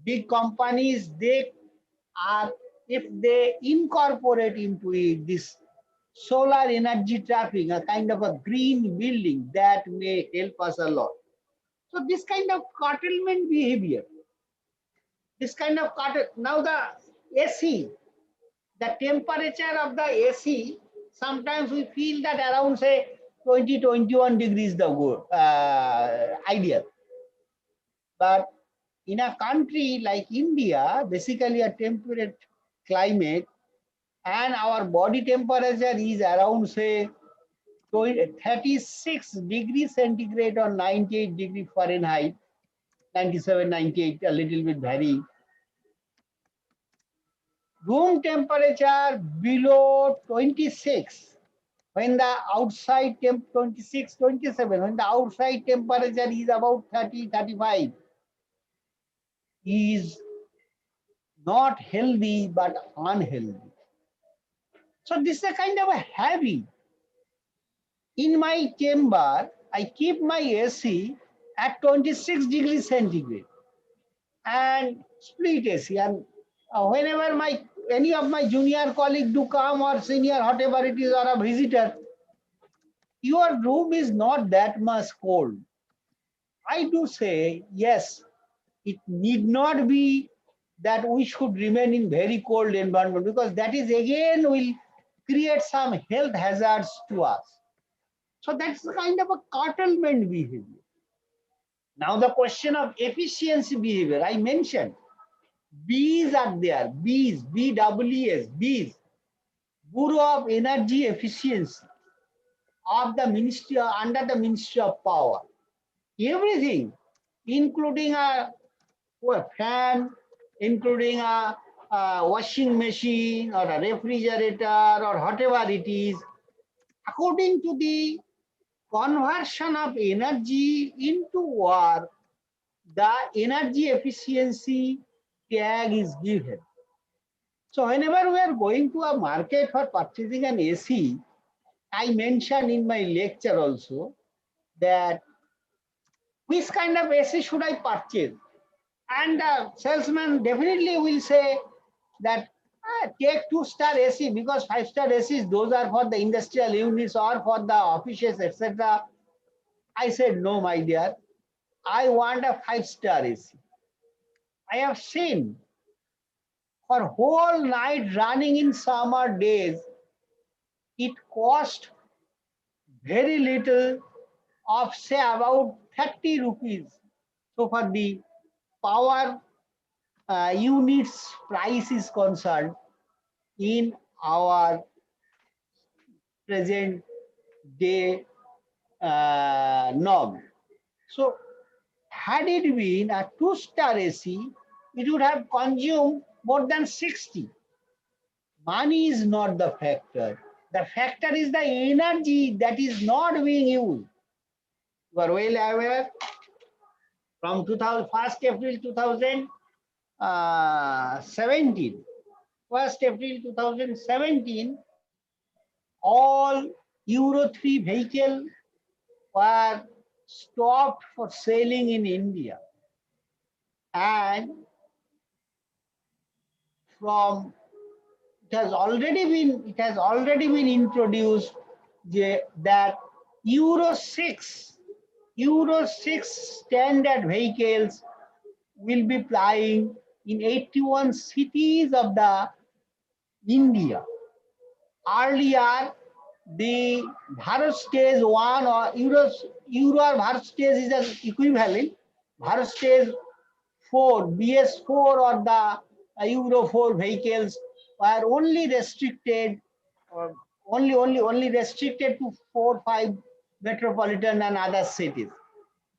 Speaker 4: big companies, they are, if they incorporate into it this solar energy trapping, a kind of a green building, that may help us a lot. So this kind of curtailment behavior, now the AC, the temperature of the AC, sometimes we feel that around, say, 20, 21 degrees the ideal. But in a country like India, basically a temperate climate, and our body temperature is around, say, 36 degrees centigrade or 98 degrees Fahrenheit, 97, 98, a little bit varying. Room temperature below 26, when the outside 26, 27, when the outside temperature is about 30, 35, is not healthy but unhealthy. So this is a kind of a habit. In my chamber, I keep my AC at 26 degrees centigrade and split AC. And whenever any of my junior colleagues do come, or senior, whatever it is, or a visitor, your room is not that much cold. I do say, yes, it need not be that we should remain in very cold environment, because that is again will create some health hazards to us. So that's the kind of a curtailment behavior. Now the question of efficiency behavior, I mentioned, bees are there, bees, BWS, bees, Bureau of Energy Efficiency of the Ministry, under the Ministry of Power. Everything, including a fan, including a washing machine or a refrigerator or whatever it is, according to the conversion of energy into work, the energy efficiency tag is given. So whenever we are going to a market for purchasing an AC, I mentioned in my lecture also that which kind of AC should I purchase? And the salesman definitely will say that take 2-star AC, because 5-star ACs, those are for the industrial units or for the offices, etc. I said, no, my dear. I want a 5-star AC. I have seen for whole night running in summer days, it cost very little of say about 30 rupees. So for the power units price is concerned in our present day norm. So had it been a 2-star AC, it would have consumed more than 60. Money is not the factor. The factor is the energy that is not being used. You are well aware from 1st April 2017, 1st April 2017, all Euro 3 vehicles were stopped for selling in India. And from it has already been introduced that Euro 6 standard vehicles will be plying in 81 cities of the India. Earlier, the Bharat Stage 1 or Euro or Bharat Stage is an equivalent. Bharat Stage 4, BS4 or the Euro 4 vehicles were only restricted only restricted to 4 or 5 metropolitan and other cities.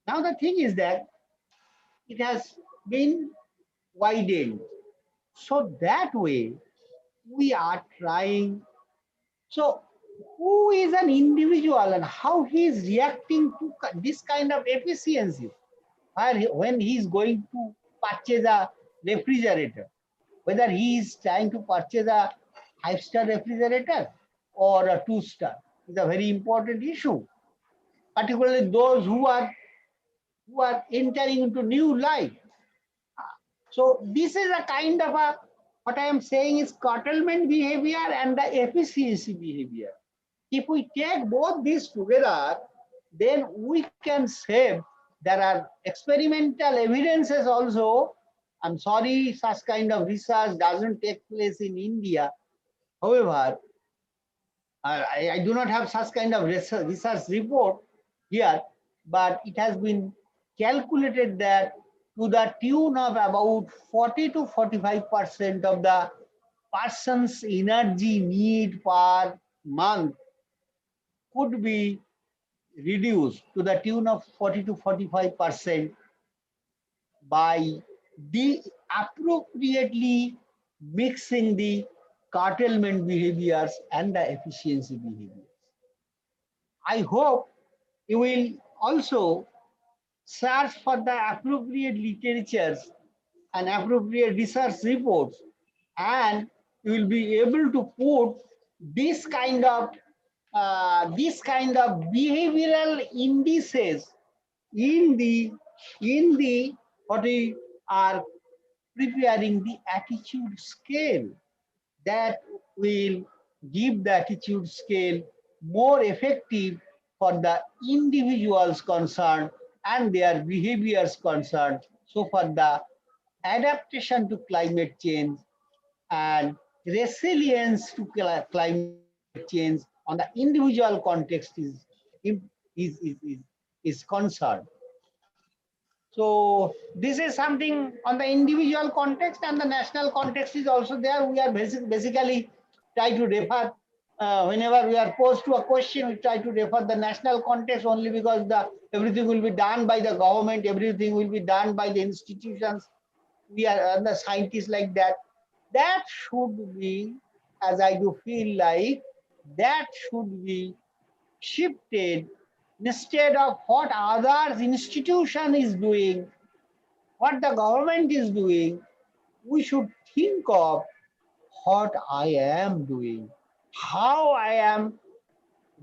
Speaker 4: Now the thing is that it has been widened. So that way we are trying. So who is an individual and how he is reacting to this kind of efficiency when he is going to purchase a refrigerator, whether he is trying to purchase a 5-star refrigerator or a 2-star is a very important issue, particularly those who are entering into new life. So this is a kind of a, what I am saying is curtailment behavior and the efficiency behavior. If we take both these together, then we can say there are experimental evidences also. I'm sorry, such kind of research doesn't take place in India. However, I do not have such kind of research report here, but it has been calculated that to the tune of about 40 to 45% of the person's energy need per month could be reduced to the tune of 40 to 45% by appropriately mixing the curtailment behaviors and the efficiency behaviors. I hope you will also search for the appropriate literatures and appropriate research reports, and you will be able to put this kind of behavioral indices in the what we are preparing the attitude scale that will give the attitude scale more effective for the individuals concerned and their behaviors concerned. So for the adaptation to climate change and resilience to climate change on the individual context is concerned. So this is something on the individual context, and the national context is also there. We are basically try to refer whenever we are posed to a question, we try to refer the national context only because everything will be done by the government, everything will be done by the institutions. We are the scientists like that. That should be, as I do feel like, that should be shifted. Instead of what others institution is doing, what the government is doing, we should think of what I am doing, how I am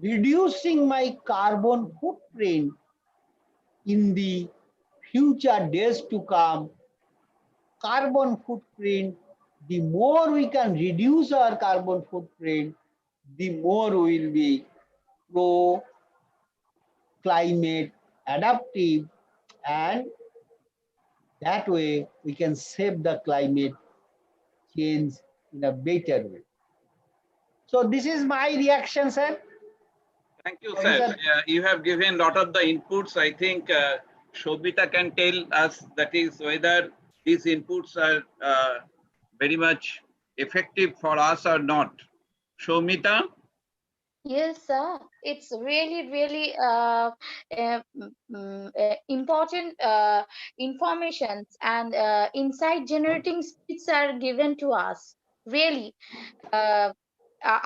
Speaker 4: reducing my carbon footprint in the future days to come. Carbon footprint, the more we can reduce our carbon footprint, the more we will be pro climate adaptive and that way we can save the climate change in a better way. So this is my reaction, sir.
Speaker 1: Thank you,
Speaker 4: What is
Speaker 1: sir.
Speaker 4: that?
Speaker 1: You have given a lot of the inputs. I think Shobita can tell us that is whether these inputs are very much effective for us or not. Shobita?
Speaker 5: Yes, sir. It's really, really important informations and insight generating speech are given to us. Really.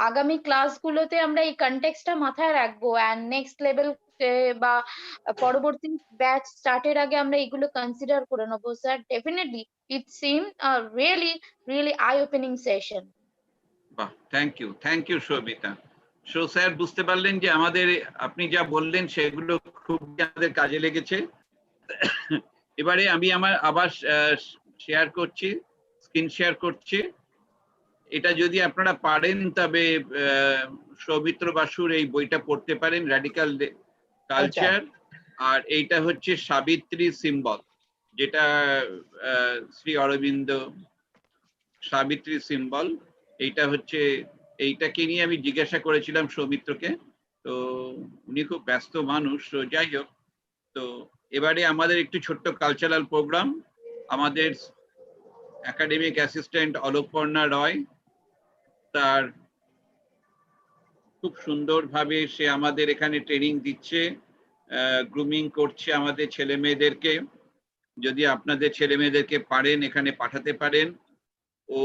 Speaker 5: আগামী ক্লাসগুলোতে আমরা এই কনটেক্সটটা মাথায় রাখবো and next level বা পরবর্তী batch স্টার্টের আগে আমরা এগুলো কনসিডার করে নেবো sir definitely it seem really really I opening session
Speaker 1: বাহ, thank you Shobhita. So sir বুঝতে পারলেন যে আমাদের আপনি যা বললেন সেগুলো খুব আমাদের কাজে লেগেছে। এবারে আমি আমার আবার শেয়ার করছি, স্ক্রিন শেয়ার করছি। এটা যদি আপনারা পারেন তবে সৌমিত্র বাসুর এই বইটা পড়তে পারেন, র্যাডিক্যাল কালচার। আর এইটা হচ্ছে সাবিত্রী সিম্বল, যেটা শ্রী অরবিন্দ সাবিত্রী সিম্বল। এইটা হচ্ছে, এইটাকে নিয়ে আমি জিজ্ঞাসা করেছিলাম সৌমিত্রকে, তো উনি খুব ব্যস্ত মানুষ। তো যাই হোক, তো এবারে আমাদের একটু ছোট্ট কালচারাল প্রোগ্রাম। আমাদের একাডেমিক অ্যাসিস্ট্যান্ট অলোকপর্ণা রয়, তার খুব সুন্দরভাবে সে আমাদের এখানে ট্রেনিং দিচ্ছে, গ্রুমিং করছে আমাদের ছেলে মেয়েদেরকে। যদি আপনাদের ছেলে মেয়েদেরকে পারেন এখানে পাঠাতে পারেন। ও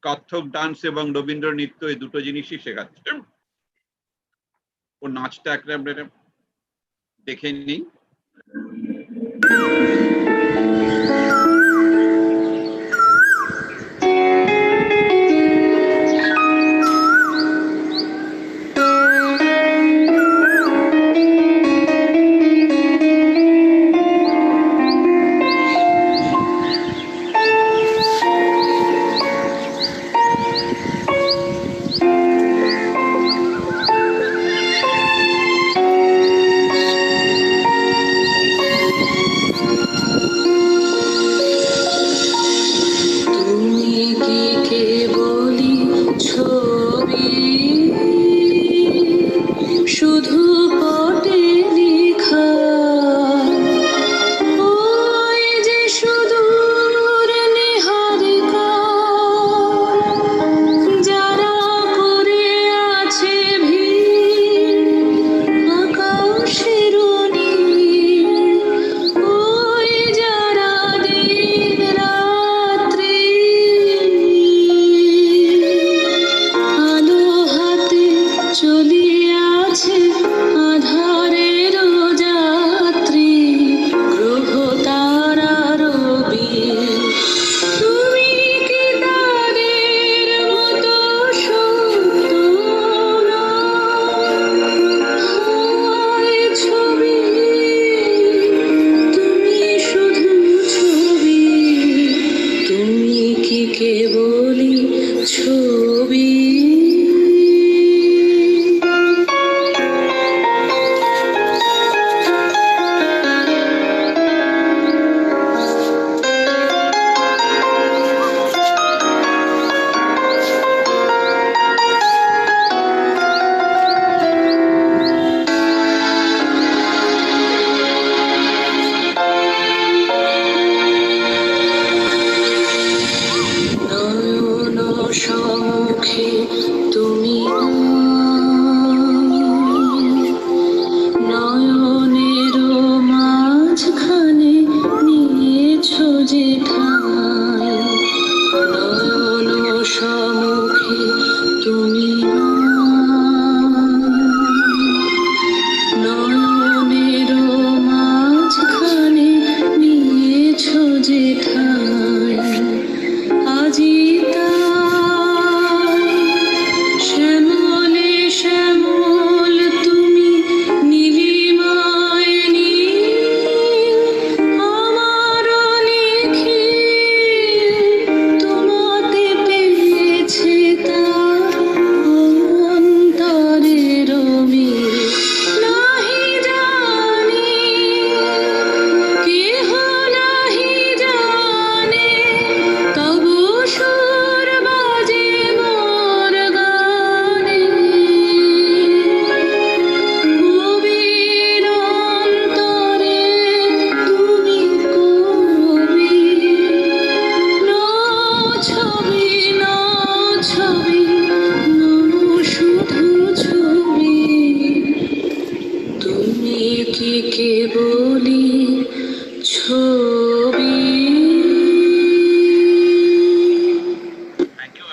Speaker 1: কত্থক ডান্স এবং রবীন্দ্র নৃত্য এই দুটো জিনিসই শেখাচ্ছে। ও নাচটা একটা দেখে নিই।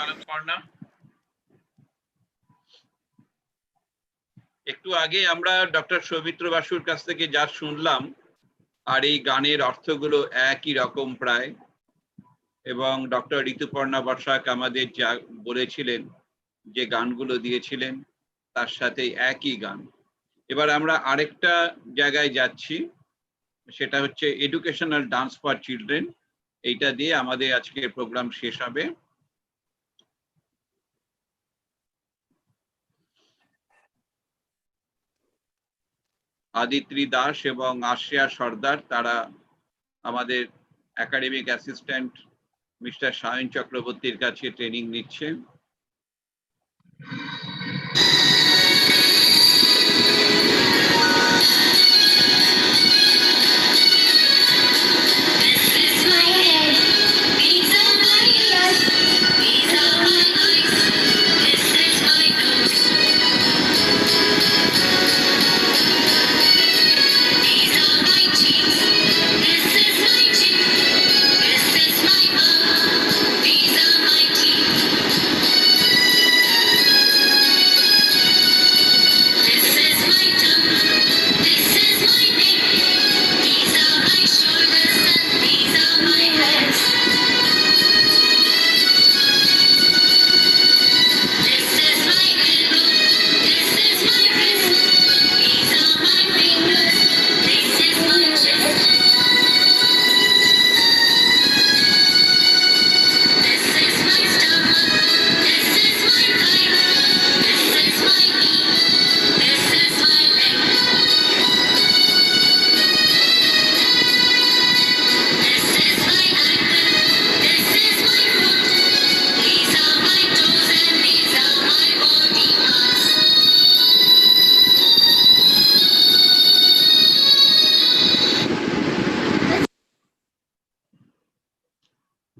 Speaker 1: আনন্দপর্ণা। একটু আগে আমরা ডক্টর সৌমিত্র বাসুর কাছ থেকে যা শুনলাম, আর এই গানের অর্থগুলো একই রকম প্রায়, এবং ডক্টর ঋতুপর্ণা বসাক আমাদের যা বলেছিলেন, যে গানগুলো দিয়েছিলেন তার সাথে একই গান। এবার আমরা আরেকটা জায়গায় যাচ্ছি, সেটা হচ্ছে এডুকেশনাল ডান্স ফর চিলড্রেন। এইটা দিয়ে আমাদের আজকের প্রোগ্রাম শেষ হবে। আদিত্রি দাস এবং আশ্রেয়া সর্দার, তারা আমাদের একাডেমিক অ্যাসিস্ট্যান্ট মিস্টার সায়ন চক্রবর্তীর কাছে ট্রেনিং নিচ্ছে।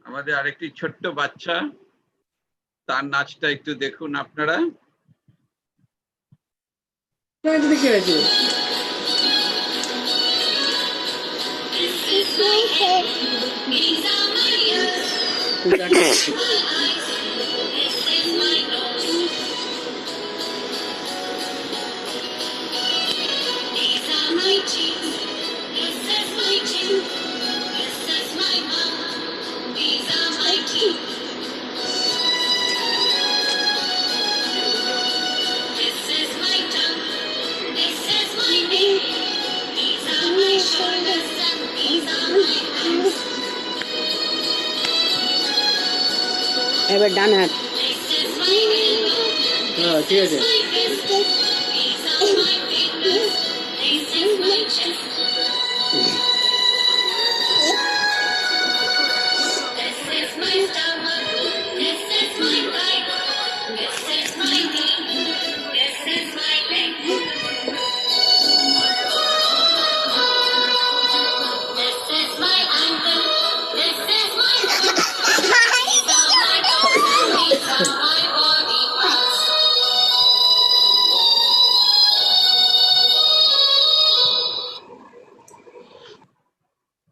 Speaker 1: আমাদের আরেকটি ছোট্ট বাচ্চা, তার নাচটা একটু দেখুন আপনারা।
Speaker 8: এবার ডান হাত।
Speaker 6: ঠিক আছে।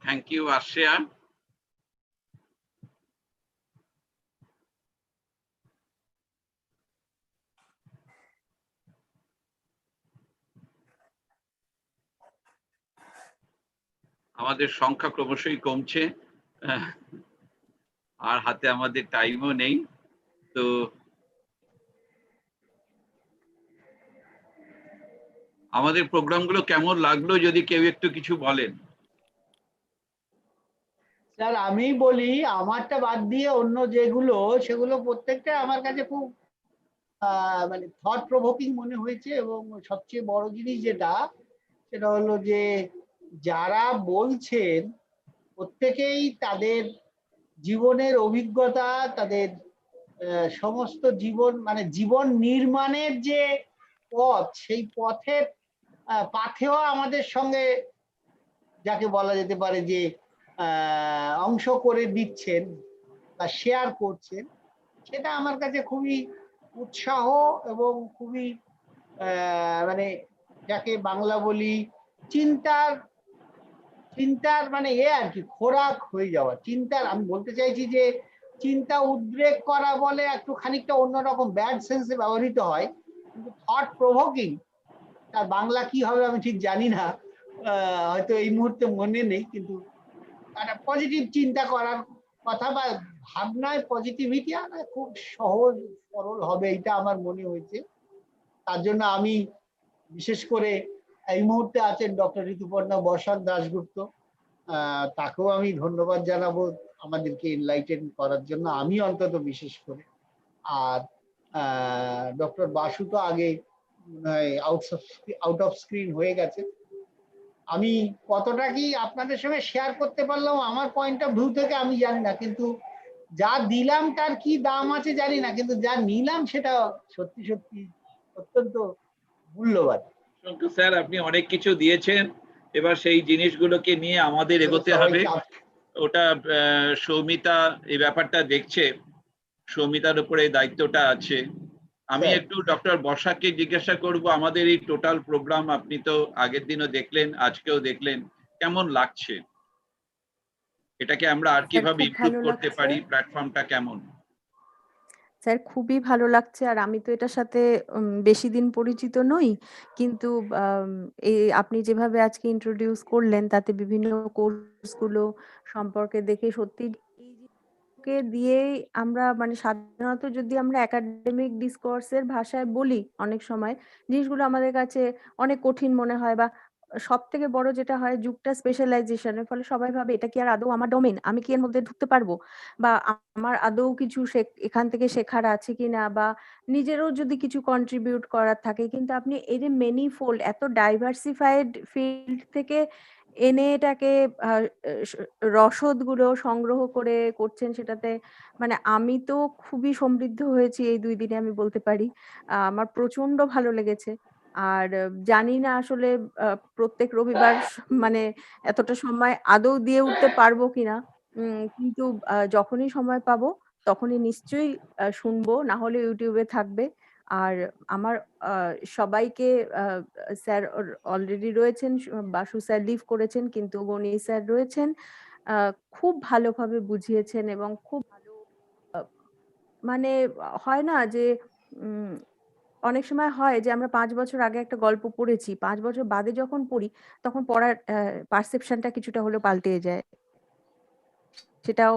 Speaker 1: Thank you Ashreya. আমাদের সংখ্যা ক্রমশই কমছে, আর হাতে আমাদের টাইমও নেই। তো আমাদের প্রোগ্রামগুলো কেমন লাগলো যদি কেউ একটু কিছু বলেন।
Speaker 4: স্যার আমি বলি, আমারটা বাদ দিয়ে অন্য যেগুলো, সেগুলো প্রত্যেকটা আমার কাছে খুব মানে থট প্রভোকিং মনে হয়েছে। এবং সবচেয়ে বড় জিনিস যেটা, সেটা হলো যে যারা বলছেন প্রত্যেকেই তাদের জীবনের অভিজ্ঞতা, তাদের সমস্ত জীবন মানে জীবন নির্মাণের যে পথ, সেই পথের পাথেও আমাদের সঙ্গে যাকে বলা যেতে পারে যে অংশ করে দিচ্ছেন বা শেয়ার করছেন, সেটা আমার কাছে খুবই উৎসাহ এবং খুবই মানে যাকে বাংলা বলি চিন্তার মানে আর কি খোরাক হয়ে যাওয়া চিন্তার। আমি বলতে চাইছি যে চিন্তা উদ্রেক করা বলে একটু খানিকটা অন্যরকম ব্যাড সেন্সে ব্যবহৃত হয়, কিন্তু থট প্রভোকিং তার বাংলা কি হবে আমি ঠিক জানি না, হয়তো এই মুহূর্তে মনে নেই, কিন্তু একটা পজিটিভ চিন্তা করার কথা বা ভাবনায় পজিটিভিটি আনা খুব সহজ সরল হবে, এটা আমার মনে হয়েছে। তার জন্য আমি বিশেষ করে এই মুহূর্তে আছেন ডক্টর ঋতুপর্ণা বসাক দাশগুপ্ত, তাকেও আমি ধন্যবাদ জানাবো আমাদেরকে এনলাইটেন করার জন্য, আমি অন্তত বিশেষ করে। আর ডক্টর বাসু তো আগে আউট অফ স্ক্রিন হয়ে গেছে। আমি কতটা কি আপনাদের সঙ্গে শেয়ার করতে পারলাম আমার পয়েন্ট অফ ভিউ থেকে আমি জানি না, কিন্তু যা দিলাম তার কি দাম আছে জানি না, কিন্তু যা নিলাম সেটা সত্যি সত্যি অত্যন্ত মূল্যবান।
Speaker 1: স্যার আপনি অনেক কিছু দিয়েছেন, এবার সেই জিনিসগুলোকে নিয়ে আমাদের এগোতে হবে। ওটা সৌমিতা এই ব্যাপারটা দেখছে, সৌমিতার উপরে এই দায়িত্বটা আছে। আমি একটু ডক্টর বসাককে জিজ্ঞাসা করব, আমাদের এই টোটাল প্রোগ্রাম আপনি তো আগের দিনও দেখলেন, আজকেও দেখলেন, কেমন লাগছে? এটাকে আমরা আর কিভাবে ইমপ্রুভ করতে পারি? প্ল্যাটফর্মটা কেমন?
Speaker 2: স্যার খুবই ভালো লাগছে, আর আমি তো এটার সাথে বেশি দিন পরিচিত নই, কিন্তু এই আপনি যেভাবে আজকে ইন্ট্রোডিউস করলেন তাতে বিভিন্ন কোর্সগুলো সম্পর্কে দেখে সত্যি কে দিয়েই আমরা মানে সাধারণত যদি আমরা একাডেমিক ডিসকোর্সের ভাষায় বলি অনেক সময় জিনিসগুলো আমাদের কাছে অনেক কঠিন মনে হয়, বা সব থেকে বড় যেটা হয় যুগটা স্পেশালাইজেশনের ফলে সবাই ভাবে এটা কি আর আদৌ আমার ডোমেন, আমি কি এর মধ্যে ঢুকতে পারবো, বা আমার আদৌ কিছু এখান থেকে শেখার আছে কিনা, বা নিজেরও যদি কিছু কন্ট্রিবিউট করার থাকে। কিন্তু আপনি এই যে মেনি ফোল্ড এত ডাইভার্সিফাইড ফিল্ড থেকে এনে এটাকে রসদগুলো সংগ্রহ করে করছেন, সেটাতে মানে আমি তো খুবই সমৃদ্ধ হয়েছি এই 2 দিনে, আমি বলতে পারি। আমার প্রচন্ড ভালো লেগেছে। আর জানি না আসলে প্রত্যেক রবিবার মানে এতটা সময় আদৌ দিয়ে উঠতে পারবো কিনা, কিন্তু যখনই সময় পাবো তখনই নিশ্চয়ই শুনবো, না হলে ইউটিউবে থাকবে। আর আমার সবাইকে স্যার অলরেডি রয়েছেন, বাসু স্যার লিভ করেছেন কিন্তু গণি স্যার রয়েছেন, খুব ভালোভাবে বুঝিয়েছেন এবং খুব ভালো মানে হয় না যে অনেক সময় হয় যে আমরা 5 বছর আগে একটা গল্প পড়েছি, 5 বছর বাদে যখন পড়ি তখন পড়ার পারসেপশনটা কিছুটা হলেও পাল্টে যায়। সেটাও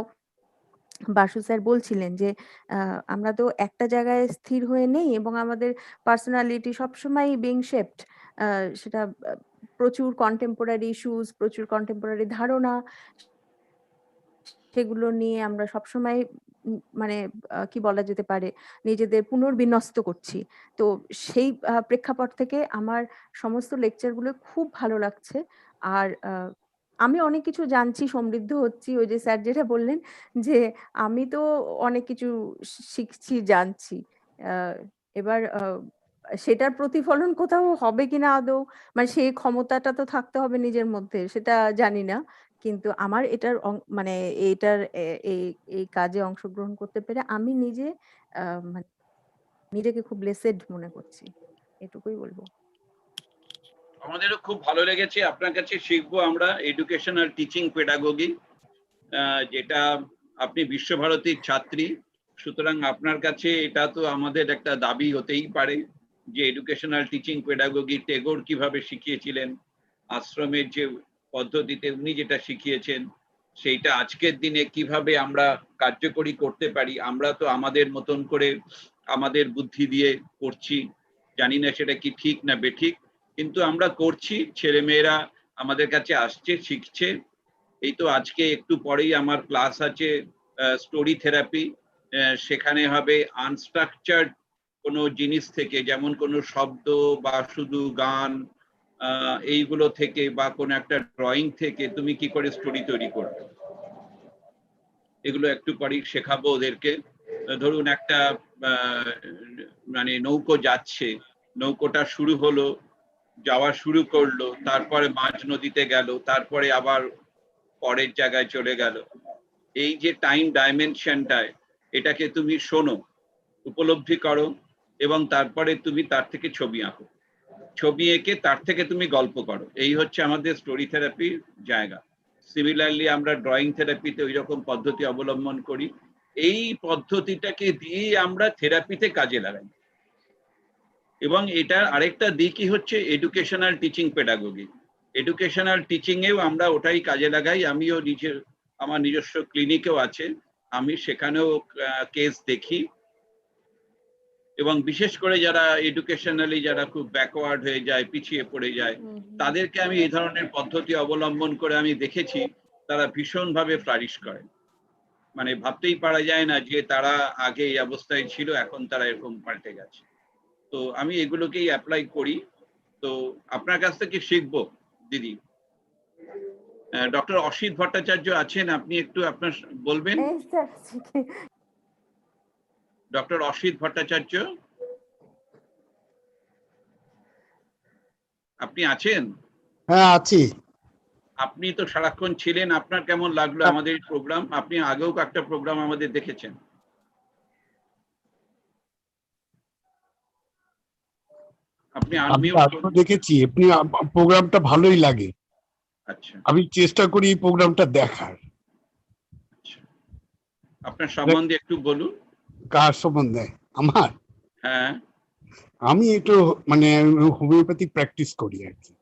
Speaker 2: বাসু স্যার বলছিলেন যে আমরা তো একটা জায়গায় স্থির হয়ে নেই এবং আমাদের পার্সোনালিটি সবসময় বিং শেপড, সেটা প্রচুর কন্টেম্পোরারি ইস্যুস, প্রচুর কন্টেম্পোরারি ধারণা, সেগুলো নিয়ে আমরা সবসময় মানে কি বলা যেতে পারে নিজেদের পুনর্বিন্যস্ত করছি। তো সেই প্রেক্ষাপট থেকে আমার সমস্ত লেকচারগুলো খুব ভালো লাগছে। আর আমি অনেক কিছু জানছি, সমৃদ্ধ হচ্ছি। ওই যে স্যার যেটা বললেন যে আমি তো অনেক কিছু শিখছি, জানছি। এবার সেটার প্রতিফলন কোথাও হবে কিনা আদৌ, মানে সেই ক্ষমতাটা তো থাকতে হবে নিজের মধ্যে, সেটা জানি না। কিন্তু আমার এটার মানে এটার এই কাজে অংশগ্রহণ করতে পেরে আমি নিজে মানে নিজেকে খুব ব্লেসেড মনে করছি, এটুকুই বলবো।
Speaker 1: আমাদেরও খুব ভালো লেগেছে, আপনার কাছে শিখবো আমরা এডুকেশনাল টিচিং পেডাগোগি, যেটা আপনি বিশ্বভারতীর ছাত্রী, সুতরাং আপনার কাছে এটা তো আমাদের একটা দাবি হতেই পারে যে এডুকেশনাল টিচিং পেডাগোগি টেগোর কিভাবে শিখিয়েছিলেন, আশ্রমের যে পদ্ধতিতে উনি যেটা শিখিয়েছেন সেইটা আজকের দিনে কিভাবে আমরা কার্যকরী করতে পারি। আমরা তো আমাদের মতন করে আমাদের বুদ্ধি দিয়ে করছি, জানি না সেটা কি ঠিক না বেঠিক, কিন্তু আমরা করছি, ছেলেমেয়েরা আমাদের কাছে আসছে, শিখছে। এই তো আজকে একটু পরেই আমার ক্লাস আছে স্টোরি থেরাপি, সেখানে হবে আনস্ট্রাকচার্ড কোনো জিনিস থেকে, যেমন কোনো শব্দ বা শুধু গান, এইগুলো থেকে বা কোনো একটা ড্রয়িং থেকে তুমি কি করে স্টোরি তৈরি করবে, এগুলো একটু পরেই শেখাবো ওদেরকে। ধরুন একটা মানে নৌকো যাচ্ছে, নৌকোটা শুরু হলো, যাওয়া শুরু করলো, তারপরে মাঝ নদীতে গেল, তারপরে আবার পরের জায়গায় চলে গেল। এই যে টাইম ডাইমেনশনটায়, এটাকে তুমি শোনো, উপলব্ধি করো, এবং তারপরে তুমি তার থেকে ছবি আঁকো, ছবি এঁকে তার থেকে তুমি গল্প করো। এই হচ্ছে আমাদের স্টোরি থেরাপির জায়গা। সিমিলারলি আমরা ড্রয়িং থেরাপিতে ওই রকম পদ্ধতি অবলম্বন করি। এই পদ্ধতিটাকে দিয়ে আমরা থেরাপিতে কাজে লাগাই। এবং এটার আরেকটা দিকই হচ্ছে educational teaching pedagogy. Educational teaching এও আমরা ওটাই কাজে লাগাই। আমিও আমার নিজস্ব ক্লিনিকেও আছে, আমি সেখানেও কেস দেখি। এবং বিশেষ করে যারা এডুকেশনালি যারা খুব ব্যাকওয়ার্ড হয়ে যায়, পিছিয়ে পড়ে যায়, তাদেরকে আমি এই ধরনের পদ্ধতি অবলম্বন করে আমি দেখেছি তারা ভীষণভাবে ফ্লারিশ করে। মানে ভাবতেই পারা যায় না যে তারা আগে এই অবস্থায় ছিল, এখন তারা এরকম পাল্টে গেছে। তো আমি এগুলোকেই অ্যাপ্লাই করি। তো আপনার কাছ থেকে শিখবো দিদি। ডক্টর অসিত ভট্টাচার্য আছেন, আপনি একটু আপনার বলবেন। ডক্টর অসিত ভট্টাচার্য, আপনি আছেন?
Speaker 8: হ্যাঁ আছি।
Speaker 1: আপনি তো সারাক্ষণ ছিলেন, আপনার কেমন লাগলো আমাদের প্রোগ্রাম? আপনি আগেও একটা প্রোগ্রাম আমাদের দেখেছেন। আপনি
Speaker 8: দেখেছি, আপনি প্রোগ্রামটা ভালোই লাগে।
Speaker 1: আচ্ছা,
Speaker 8: আমি চেষ্টা করি এই প্রোগ্রামটা দেখার।
Speaker 1: আপনার সম্বন্ধে একটু বলুন।
Speaker 8: কার সম্বন্ধে? আমার?
Speaker 1: হ্যাঁ,
Speaker 8: আমি একটু মানে হোমিওপ্যাথি প্র্যাকটিস করি আর কি।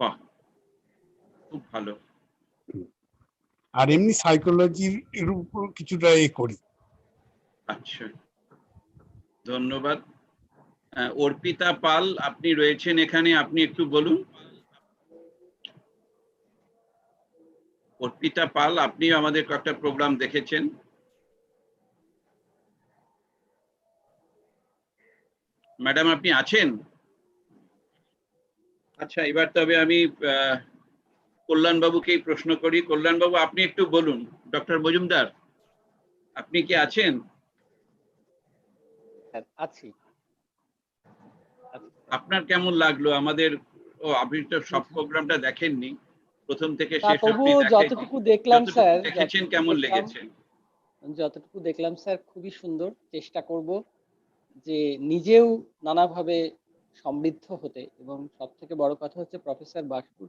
Speaker 1: বাহ, খুব ভালো।
Speaker 8: আর এমনি সাইকোলজির উপর কিছুটা করি।
Speaker 1: আচ্ছা, ধন্যবাদ। অর্পিতা পাল, আপনি রয়েছেন এখানে, আপনি একটু বলুন। অর্পিতা পাল, আপনি আমাদের কয়েকটা প্রোগ্রাম দেখেছেন। ম্যাডাম আপনি আছেন? আচ্ছা, এবার তবে আমি কল্যাণ বাবুকেই প্রশ্ন করি। কল্যাণ বাবু, আপনি একটু বলুন। ডক্টর মজুমদার, আপনি কি আছেন?
Speaker 7: আছি।
Speaker 1: আপনার কেমন লাগলো আমাদের? আপনি তো সব প্রোগ্রামটা দেখেননি, প্রথম থেকে শেষ অবধি
Speaker 7: যতটুকু দেখলাম স্যার,
Speaker 1: দেখেছেন, কেমন লেগেছে?
Speaker 7: যতটুকু দেখলাম স্যার খুবই সুন্দর। চেষ্টা করব যে নিজেও নানাভাবে সমৃদ্ধ হতে। এবং সব থেকে বড় কথা হচ্ছে প্রফেসর বাসুর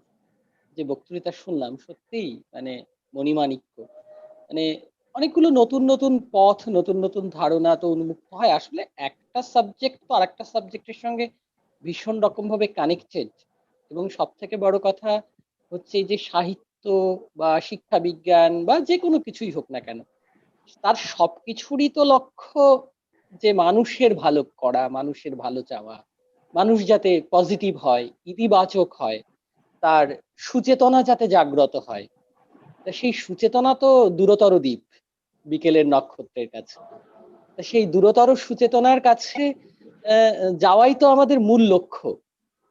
Speaker 7: যে বক্তৃতা শুনলাম, সত্যিই মানে মণিমাণিক্য। মানে অনেকগুলো নতুন নতুন পথ, নতুন নতুন ধারণা তো উন্মুক্ত হয়। আসলে একটা সাবজেক্ট তো আরেকটা সাবজেক্টের সঙ্গে ভীষণ রকম ভাবে কানেক্টেড। এবং সব থেকে বড় কথা হচ্ছে যে সাহিত্য বা শিক্ষা বিজ্ঞান বা যে কোনো কিছুই হোক না কেন, তার সবকিছুরই তো লক্ষ্য যে মানুষের ভালো করা, মানুষের ভালো চাওয়া, মানুষ যাতে পজিটিভ হয়, ইতিবাচক হয়, তার সুচেতনা যাতে জাগ্রত হয়। তা সেই সুচেতনা তো দূরতর দ্বীপ, বিকেলের নক্ষত্রের কাছে। তা সেই দূরতর সুচেতনার কাছে যাওয়াই তো আমাদের মূল লক্ষ্য।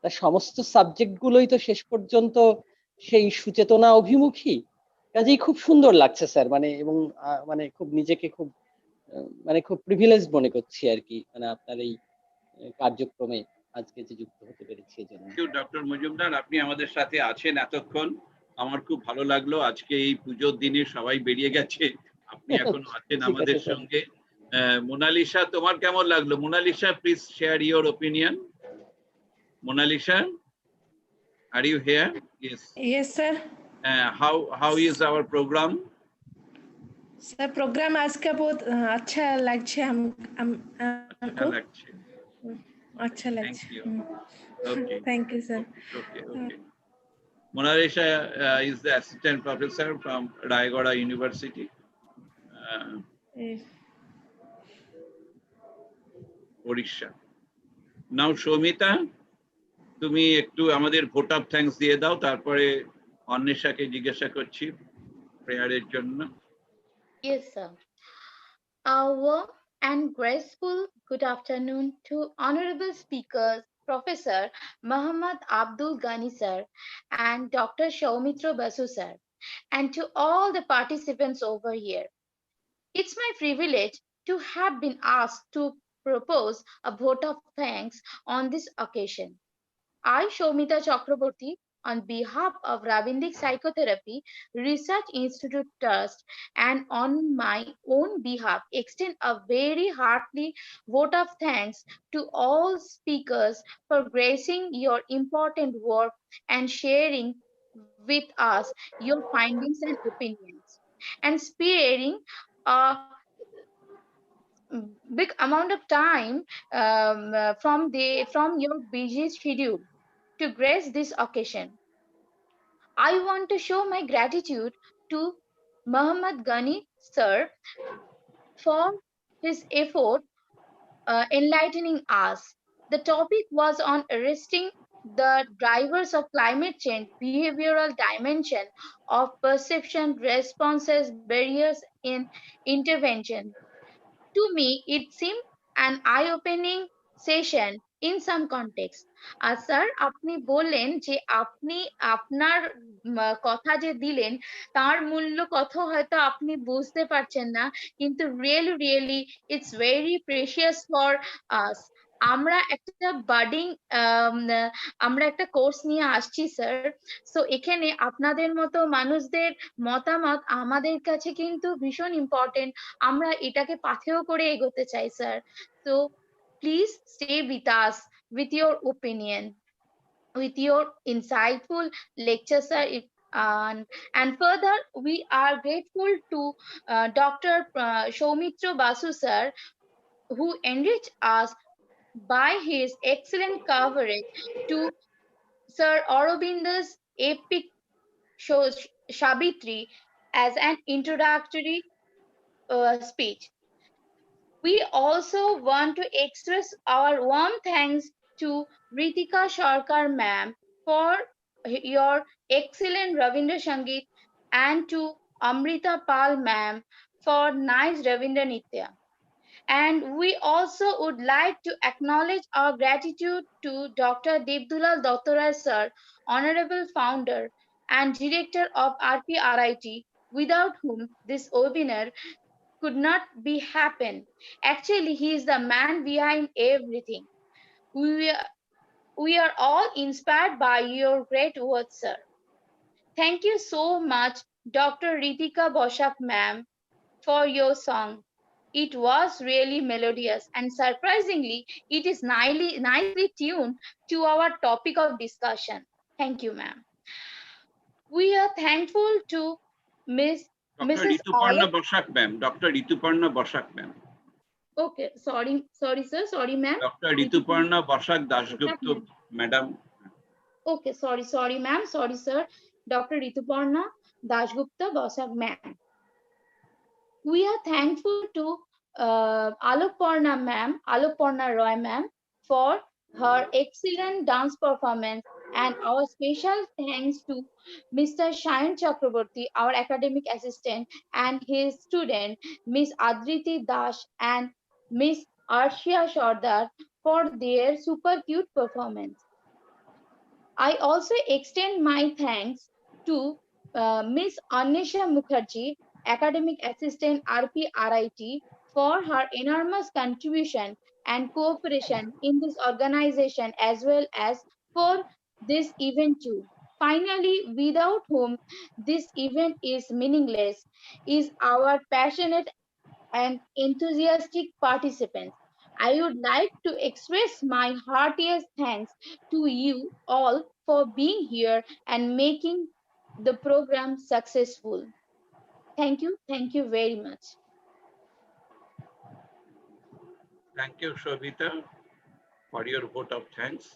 Speaker 7: তা সমস্ত সাবজেক্ট গুলোই তো শেষ পর্যন্ত সেই সুচেতনা অভিমুখী। কাজেই খুব সুন্দর লাগছে স্যার। মানে এবং মানে খুব নিজেকে খুব মানে খুব প্রিভিলেজ মনে করছি আর কি, মানে আপনার এই কার্যক্রমে আজকে যে যুক্ত হতে পেরেছি এজন্য।
Speaker 1: ডক্টর মজুমদার, আপনি আমাদের সাথে আছেন এতক্ষণ, আমার খুব ভালো লাগলো। আজকে এই পুজোর দিনে সবাই বেরিয়ে গেছে, আপনি এখনো আছেন আমাদের সঙ্গে। মোনালিসা, তোমার কেমন লাগলো? Monalisa, please share your opinion. Monalisa, are you here? Yes.
Speaker 9: Yes, sir.
Speaker 1: How is our program?
Speaker 9: Sir programme आज का बहुत अच्छा लगছে
Speaker 1: अच्छा लगছে।
Speaker 9: अच्छा लगছে।
Speaker 1: Thank you. Okay.
Speaker 9: Thank you, sir.
Speaker 1: Okay. Monalisha is the assistant professor from Rayagada University. Odisha. Now Shomita, তুমি একটু আমাদের vote of thanks দিয়ে দাও, তারপরে অন্বেষাকে জিজ্ঞাসা করছি প্রেয়ারের জন্য।
Speaker 5: Yes, sir. Warm and graceful good afternoon to honorable speakers, Professor Muhammad Abdul Ghani sir and Dr. Soumitra Basu sir, and to all the participants over here. It's my privilege to have been asked to propose a vote of thanks on this occasion. I, Soumita Chakraborty, on behalf of Ravindic Psychotherapy Research Institute Trust and on my own behalf, extend a very hearty vote of thanks to all speakers for gracing your important work and sharing with us your findings and opinions, and spearing a big amount of time from your busy schedule to grace this occasion. I want to show my gratitude to Muhammad Ghani sir for his effort enlightening us. The topic was on arresting the drivers of climate change, behavioral dimension of perception, responses, barriers in intervention. To me, it seemed an eye-opening session in some context. আর sir আপনি বললেন যে আপনি আপনার কথা যে দিলেন তার মূল্য কত হয়তো আপনি বুঝতে পারছেন না, কিন্তু really it's very precious for us. আমরা একটা বাডিং আমরা একটা কোর্স নিয়ে আসছি স্যার। সো এখানে আপনাদের মতো মানুষদের মতামত আমাদের কাছে কিন্তু ভীষণ ইম্পর্টেন্ট। আমরা এটাকে পাথেয় করে এগোতে চাই স্যার। তো please stay with us with your opinion, with your insightful lecture, sir. And further, we are grateful to Dr. Soumitra Basu, sir, who enriched us by his excellent coverage to Sir Aurobindo's epic show Savitri as an introductory speech. We also want to express our warm thanks to Ritika Sarkar ma'am for your excellent Ravindra Sangeet and to Amrita Pal ma'am for nice Ravindra Nitya. And we also would like to acknowledge our gratitude to Dr. Devdulal Dottoray sir, Honorable Founder and Director of RPRIT, without whom this webinar could not be happen. Actually, he is the man behind everything. We are all inspired by your great words, sir. Thank you so much, Dr. Ritika Boshak ma'am, for your song. It was really melodious and surprisingly, it is nicely tuned to our topic of discussion. Thank you, ma'am. We are thankful to
Speaker 1: Dr.
Speaker 5: Mrs.
Speaker 1: Rituparna
Speaker 5: Alok.
Speaker 1: Boshak ma'am. Dr. Rituparna Boshak ma'am.
Speaker 5: Okay, sorry sir, sorry ma'am.
Speaker 1: Dr. Rituparna Boshak Dasgupta madam.
Speaker 5: Okay, sorry ma'am, sorry sir. Dr. Rituparna Dasgupta Boshak ma'am. We are thankful to Alokparna Roy ma'am for her excellent dance performance, and our special thanks to Mr. Shayan Chakraborty, our academic assistant, and his student Miss Adriti Dash and Miss Arshia Sardar for their super cute performance. I also extend my thanks to Miss Anisha Mukherjee, academic assistant RPRIT, for her enormous contribution and cooperation in this organization as well as for this event too. Finally, without whom this event is meaningless, is our passionate and enthusiastic participants. I would like to express my heartiest thanks to you all for being here and making the program successful. Thank you very much.
Speaker 1: Thank you, Shobita, for your vote of thanks.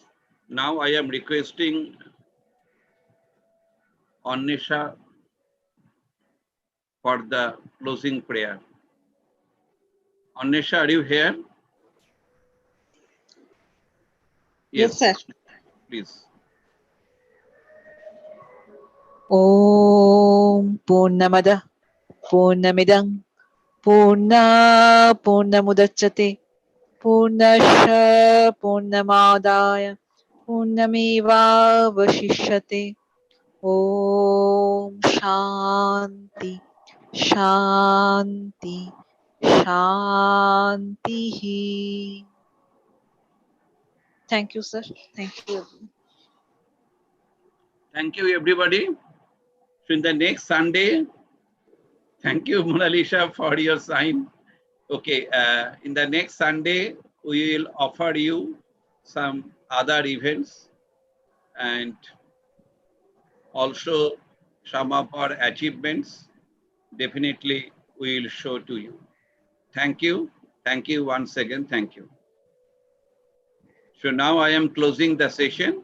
Speaker 1: Now I am requesting Anisha for the closing prayer. Anisha, are you here?
Speaker 10: Yes, sir.
Speaker 1: Please.
Speaker 10: Om Purnamada Purnamidam Purna Purnamudachyate Purnasya Purnamadaya Purnameva Vashishyate. Om Shanti Shanti Shanti. Thank you, sir. Thank you.
Speaker 1: Thank you, everybody. So in the next Sunday, thank you, Mona Lisa, for your sign. Okay, in the next Sunday, we will offer you some other events and also some of our achievements. Definitely, we will show to you. Thank you. Thank you once again. Thank you. So now I am closing the session.